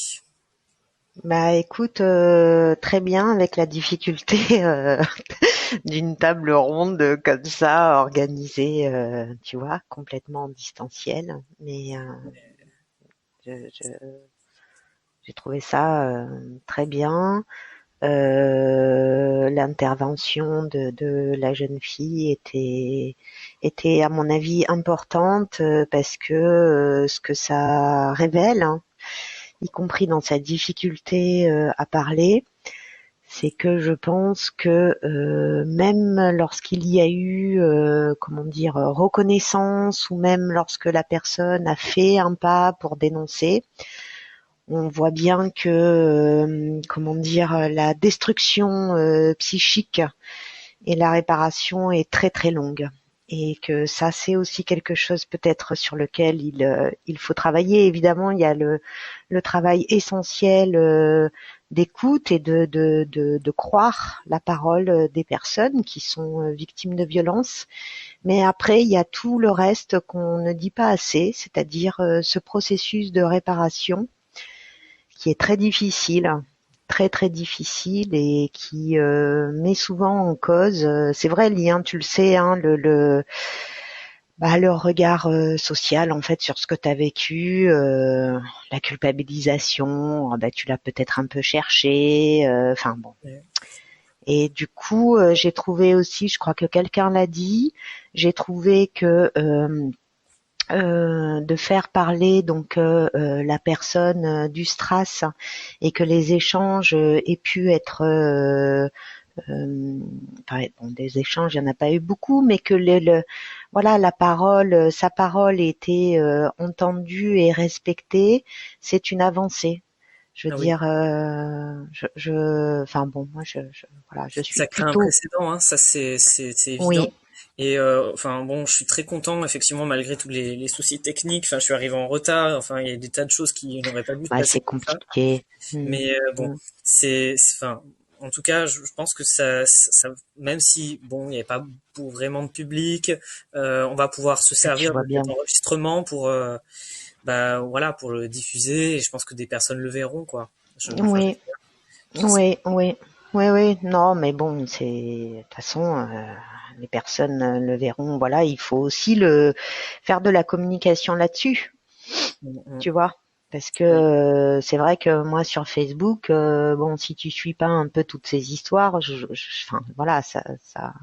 Bah écoute, très bien, avec la difficulté d'une table ronde comme ça, organisée, tu vois, complètement en distanciel. Mais j'ai trouvé ça très bien. l'intervention de la jeune fille était à mon avis importante parce que ce que ça révèle, hein, y compris dans sa difficulté à parler, c'est que je pense que même lorsqu'il y a eu reconnaissance, ou même lorsque la personne a fait un pas pour dénoncer, on voit bien que la destruction psychique et la réparation est très très longue, et que ça, c'est aussi quelque chose peut-être sur lequel il faut travailler. Évidemment, il y a le travail essentiel d'écoute et de croire la parole des personnes qui sont victimes de violences. Mais après, il y a tout le reste qu'on ne dit pas assez, c'est-à-dire ce processus de réparation qui est très difficile, très très difficile, et qui met souvent en cause, c'est vrai, Lien, tu le sais, hein, le regard social en fait sur ce que tu as vécu, la culpabilisation, tu l'as peut-être un peu cherché, enfin bon. Ouais. Et du coup, j'ai trouvé aussi, je crois que quelqu'un l'a dit, j'ai trouvé que de faire parler donc la personne du STRAS, et que les échanges aient pu être des échanges, il n'y en a pas eu beaucoup, mais que la parole, sa parole était entendue et respectée, c'est une avancée. Je veux Ah oui. dire, moi, je suis Ça crée un plutôt, précédent, hein, ça c'est évident. oui, Et je suis très content, effectivement, malgré tous les soucis techniques. Enfin, je suis arrivé en retard. Enfin, il y a des tas de choses qui n'auraient pas dû se passer c'est comme ça. compliqué. Mais bon, Mm. enfin, en tout cas, je pense que même si bon, il n'y avait pas vraiment de public, on va pouvoir se Tu servir vois de bien. cet enregistrement pour, pour le diffuser. Et je pense que des personnes le verront, quoi. Oui. J'espère. Oui. Non, mais bon, de toute façon, les personnes le verront. Voilà, il faut aussi faire de la communication là-dessus, Mm. tu vois. Parce que Oui. c'est vrai que moi sur Facebook, si tu suis pas un peu toutes ces histoires, enfin voilà, ça